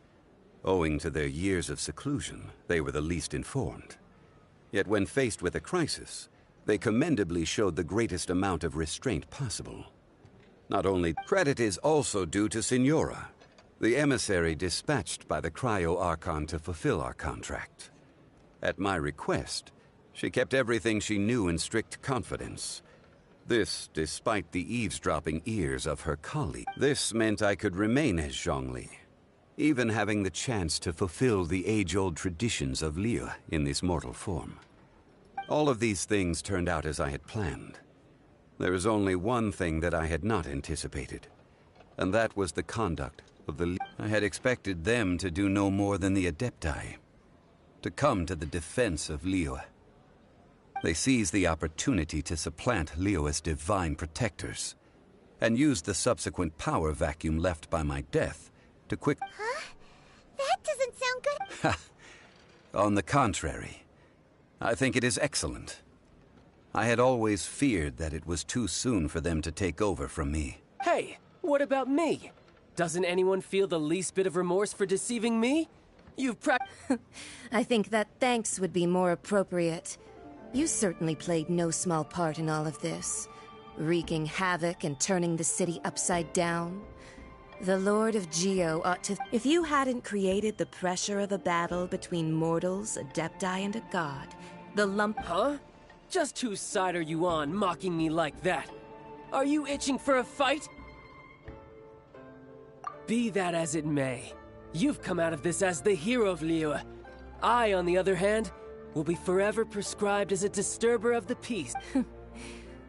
Owing to their years of seclusion, they were the least informed. Yet when faced with a crisis, they commendably showed the greatest amount of restraint possible. Not only credit is also due to Signora, the emissary dispatched by the Cryo-Archon to fulfill our contract. At my request, she kept everything she knew in strict confidence. This, despite the eavesdropping ears of her colleague. This meant I could remain as Zhongli, even having the chance to fulfill the age-old traditions of Liyue in this mortal form. All of these things turned out as I had planned. There was only one thing that I had not anticipated, and that was the conduct of the I had expected them to do no more than the Adepti, to come to the defense of Liyue. They seized the opportunity to supplant Liyue's divine protectors, and used the subsequent power vacuum left by my death to quick— Huh? That doesn't sound good. On the contrary, I think it is excellent. I had always feared that it was too soon for them to take over from me. Hey, what about me? Doesn't anyone feel the least bit of remorse for deceiving me? You've I think that thanks would be more appropriate. You certainly played no small part in all of this, wreaking havoc and turning the city upside down. The Lord of Geo ought to— If you hadn't created the pressure of a battle between mortals, Adepti, and a god, the lump— Huh? Just whose side are you on, mocking me like that? Are you itching for a fight? Be that as it may, you've come out of this as the hero of Liyue. I, on the other hand, will be forever prescribed as a disturber of the peace.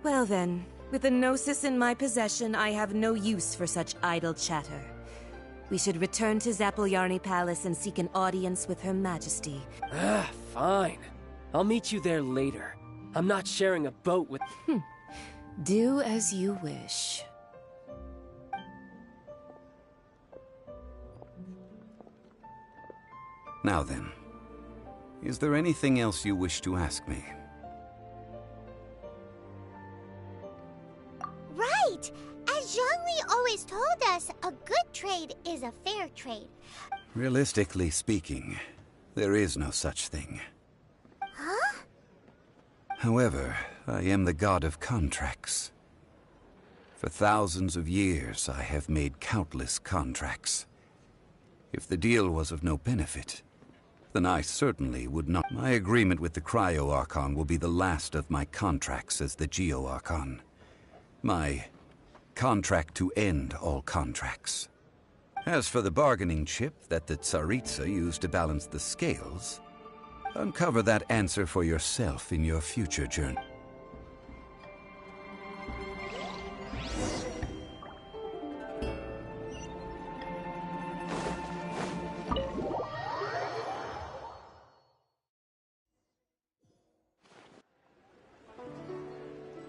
Well then, with the Gnosis in my possession, I have no use for such idle chatter. We should return to Zapoljarny Palace and seek an audience with Her Majesty. Fine. I'll meet you there later. I'm not sharing a boat with— Do as you wish. Now then, is there anything else you wish to ask me? Right! As Zhongli always told us, a good trade is a fair trade. Realistically speaking, there is no such thing. Huh? However, I am the god of contracts. For thousands of years, I have made countless contracts. If the deal was of no benefit, then I certainly would not. My agreement with the Cryo-Archon will be the last of my contracts as the Geo-Archon. My contract to end all contracts. As for the bargaining chip that the Tsaritsa used to balance the scales, uncover that answer for yourself in your future journey.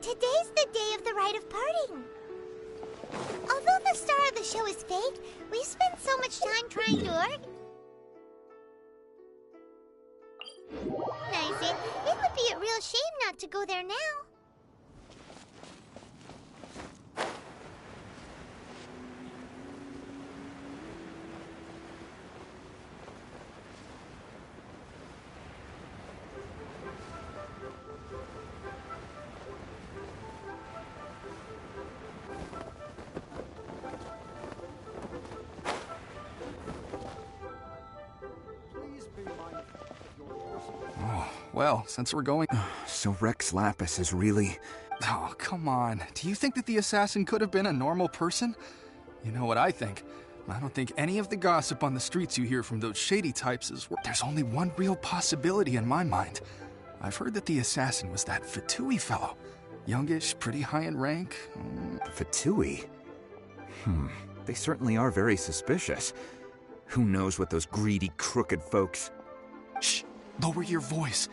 Today's the day of the rite of parting. Although the star of the show is fake, we spent so much time trying to organize it. It would be a real shame not to go there now. Well, since we're going... So Rex Lapis is really... Oh, come on. Do you think that the assassin could have been a normal person? You know what I think? I don't think any of the gossip on the streets you hear from those shady types is... There's only one real possibility in my mind. I've heard that the assassin was that Fatui fellow. Youngish, pretty high in rank. Fatui? They certainly are very suspicious. Who knows what those greedy, crooked folks... Shh! Lower your voice.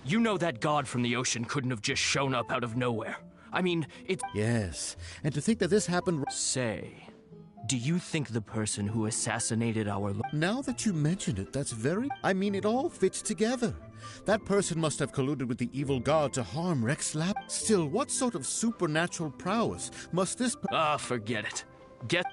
You know that god from the ocean couldn't have just shown up out of nowhere. I mean, it's... Yes, and to think that this happened... Say, Do you think the person who assassinated our Now that you mention it, that's very... I mean, it all fits together. That person must have colluded with the evil god to harm 𝘾𝙗. Still, what sort of supernatural prowess must this... forget it. Get...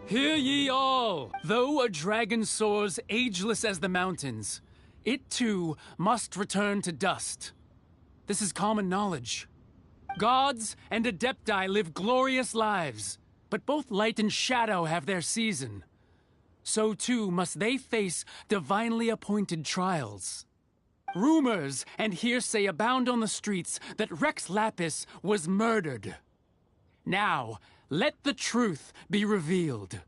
Hear ye all! Though a dragon soars ageless as the mountains, it too must return to dust. This is common knowledge. Gods and adepti live glorious lives, but both light and shadow have their season. So too must they face divinely appointed trials. Rumors and hearsay abound on the streets that 𝘾𝙗 was murdered. Now, let the truth be revealed.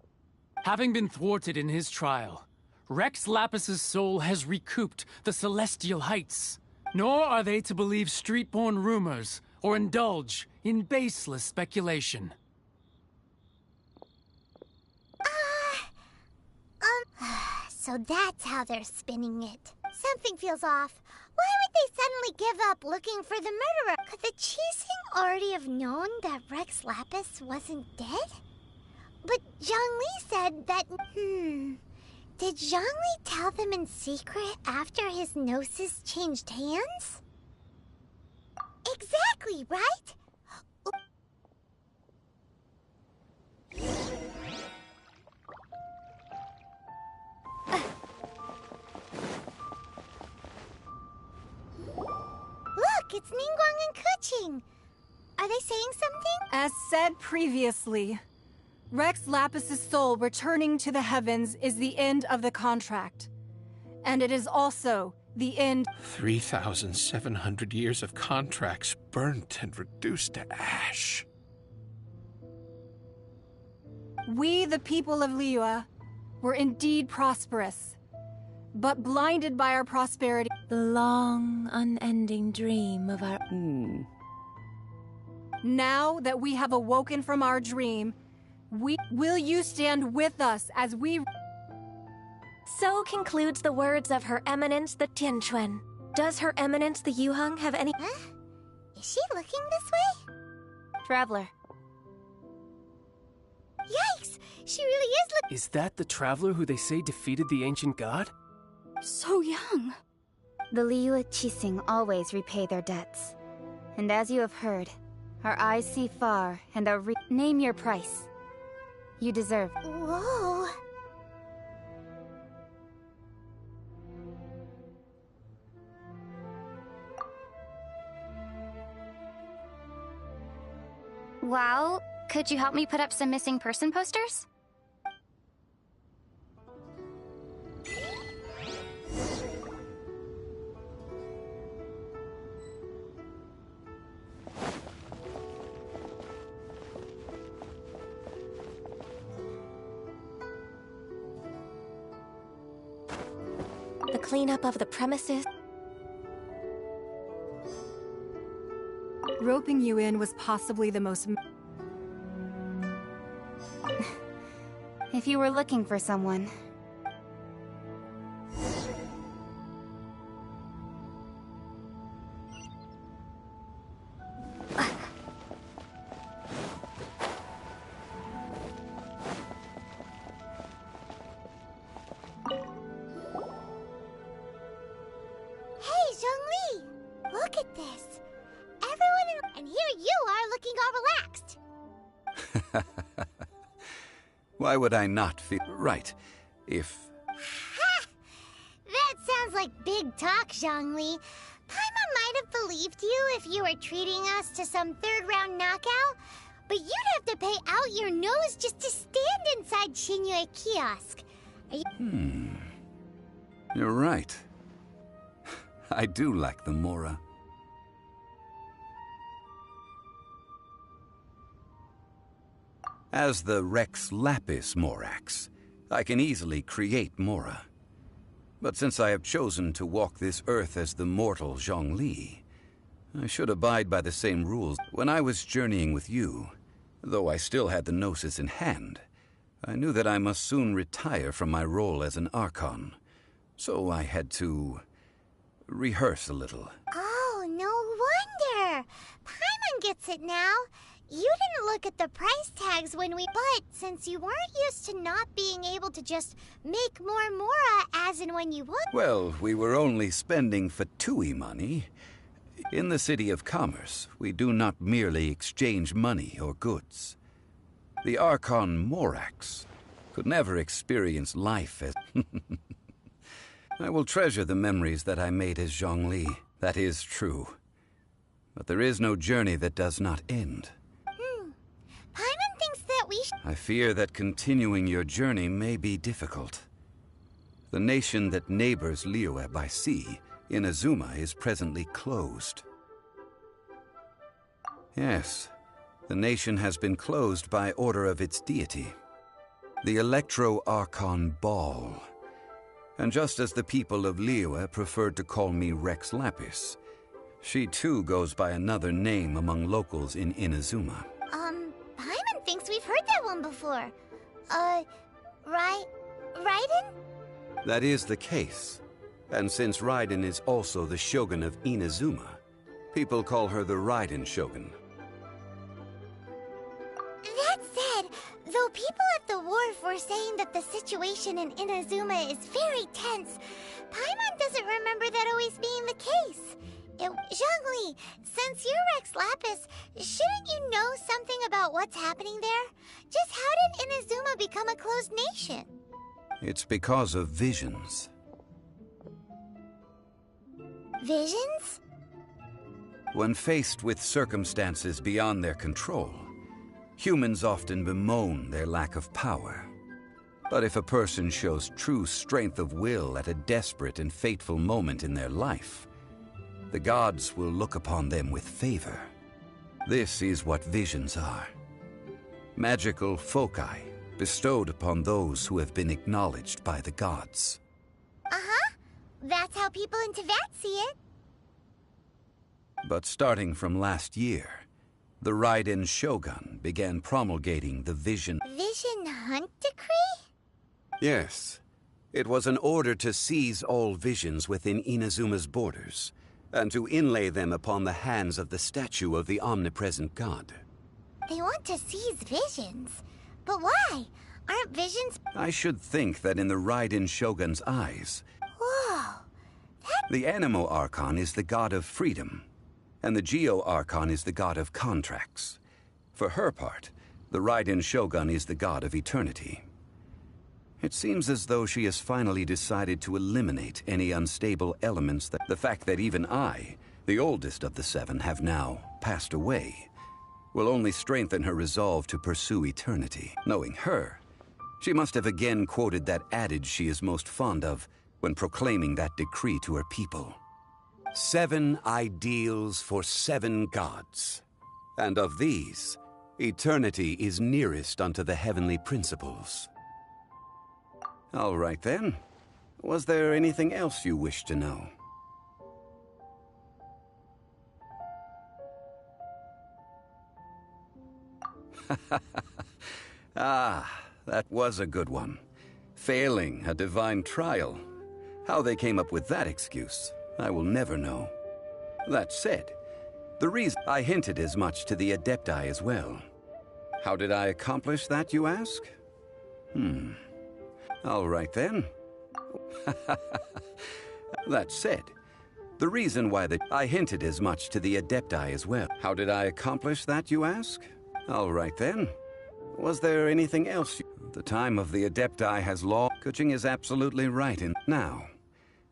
Having been thwarted in his trial, 𝘾𝙗's soul has recouped the celestial heights. Nor are they to believe street-born rumors or indulge in baseless speculation. So that's how they're spinning it. Something feels off. Why would they suddenly give up looking for the murderer? Could the Qixing already have known that 𝘾𝙗 wasn't dead? But Zhongli said that... Did Zhongli tell them in secret after his gnosis changed hands? Exactly, right? Look, it's Ningguang and Keqing. Are they saying something? As said previously, 𝘾𝙗's soul returning to the heavens is the end of the contract. And it is also the end... 3,700 years of contracts burnt and reduced to ash. We, the people of Liyue, were indeed prosperous, but blinded by our prosperity. The long, unending dream of our... Now that we have awoken from our dream, will you stand with us as we... So concludes the words of Her Eminence the Tianquan. Does Her Eminence the Yuheng have any... Huh? Is she looking this way? Traveler. Yikes! She really is looking... Is that the traveler who they say defeated the ancient god? So young. The Liyue Qixing always repay their debts. And as you have heard, our eyes see far and our name your price. You deserve... Whoa... Well, could you help me put up some missing person posters? The cleanup of the premises... Roping you in was possibly the most... If you were looking for someone... Hey, Zhongli! Look at this! Everyone and here you are looking all relaxed. Why would I not feel right if... Ha! That sounds like big talk, Zhongli. Paimon might have believed you if you were treating us to some third-round knockout, but you'd have to pay out your nose just to stand inside Qinyue kiosk. Are you... You're right. I do like the Mora. As the 𝘾𝙗 Morax, I can easily create Mora. But since I have chosen to walk this earth as the mortal Zhongli, I should abide by the same rules. When I was journeying with you, though I still had the Gnosis in hand, I knew that I must soon retire from my role as an Archon. so I had to rehearse a little. Oh, no wonder! Paimon gets it now. You didn't look at the price tags when we... But since you weren't used to not being able to just make more mora as and when you would... Well, we were only spending Fatui money. In the City of Commerce, we do not merely exchange money or goods. The Archon Morax could never experience life as... I will treasure the memories that I made as Zhongli. That is true. But there is no journey that does not end. Paimon thinks that we I fear that continuing your journey may be difficult. The nation that neighbors Liyue by sea, Inazuma, is presently closed. Yes, the nation has been closed by order of its deity, the Electro-Archon Ball. And just as the people of Liyue preferred to call me Rex Lapis, she too goes by another name among locals in Inazuma. Paimon thinks we've heard that one before. Raiden? That is the case. And since Raiden is also the Shogun of Inazuma, people call her the Raiden Shogun. That said, though people at the wharf were saying that the situation in Inazuma is very tense, Paimon doesn't remember that always being the case. Zhongli, since you're Rex Lapis, shouldn't you know something about what's happening there? Just how did Inazuma become a closed nation? It's because of visions. Visions? When faced with circumstances beyond their control, humans often bemoan their lack of power. But if a person shows true strength of will at a desperate and fateful moment in their life, the gods will look upon them with favor. This is what visions are. Magical foci bestowed upon those who have been acknowledged by the gods. Uh-huh. That's how people in Teyvat see it. But starting from last year, the Raiden Shogun began promulgating the Vision Hunt Decree? Yes. It was an order to seize all visions within Inazuma's borders, and to inlay them upon the hands of the statue of the omnipresent god. They want to seize visions. But why? Aren't visions... I should think that in the Raiden Shogun's eyes... Whoa! The Animo Archon is the god of freedom, and the Geo Archon is the god of contracts. For her part, the Raiden Shogun is the god of eternity. It seems as though she has finally decided to eliminate any unstable elements that the fact that even I, the oldest of the seven, have now passed away, will only strengthen her resolve to pursue eternity. Knowing her, she must have again quoted that adage she is most fond of when proclaiming that decree to her people. 7 ideals for 7 gods, and of these, eternity is nearest unto the heavenly principles. All right then. Was there anything else you wished to know? Ah, that was a good one. Failing a divine trial. How they came up with that excuse, I will never know. That said, the reason I hinted as much to the Adepti as well. How did I accomplish that, you ask? All right then. That said, the reason why I hinted as much to the Adepti as well. How did I accomplish that, you ask? All right then. Was there anything else? The time of the Adepti has long... Kuching is absolutely right in... Now,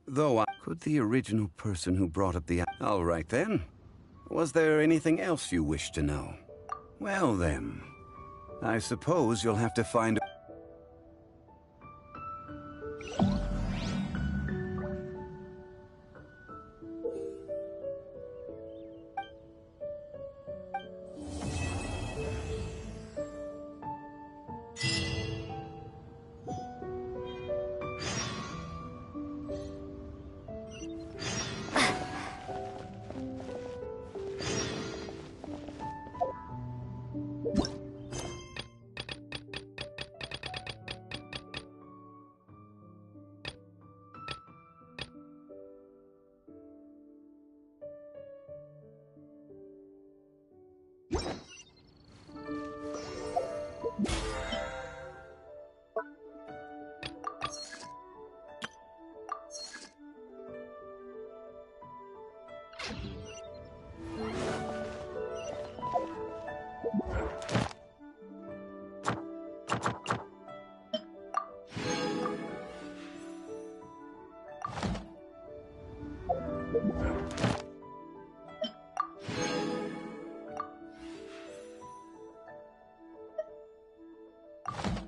though could the original person who brought up the... All right then. Was there anything else you wish to know? Well then, I suppose you'll have to find... Ugh.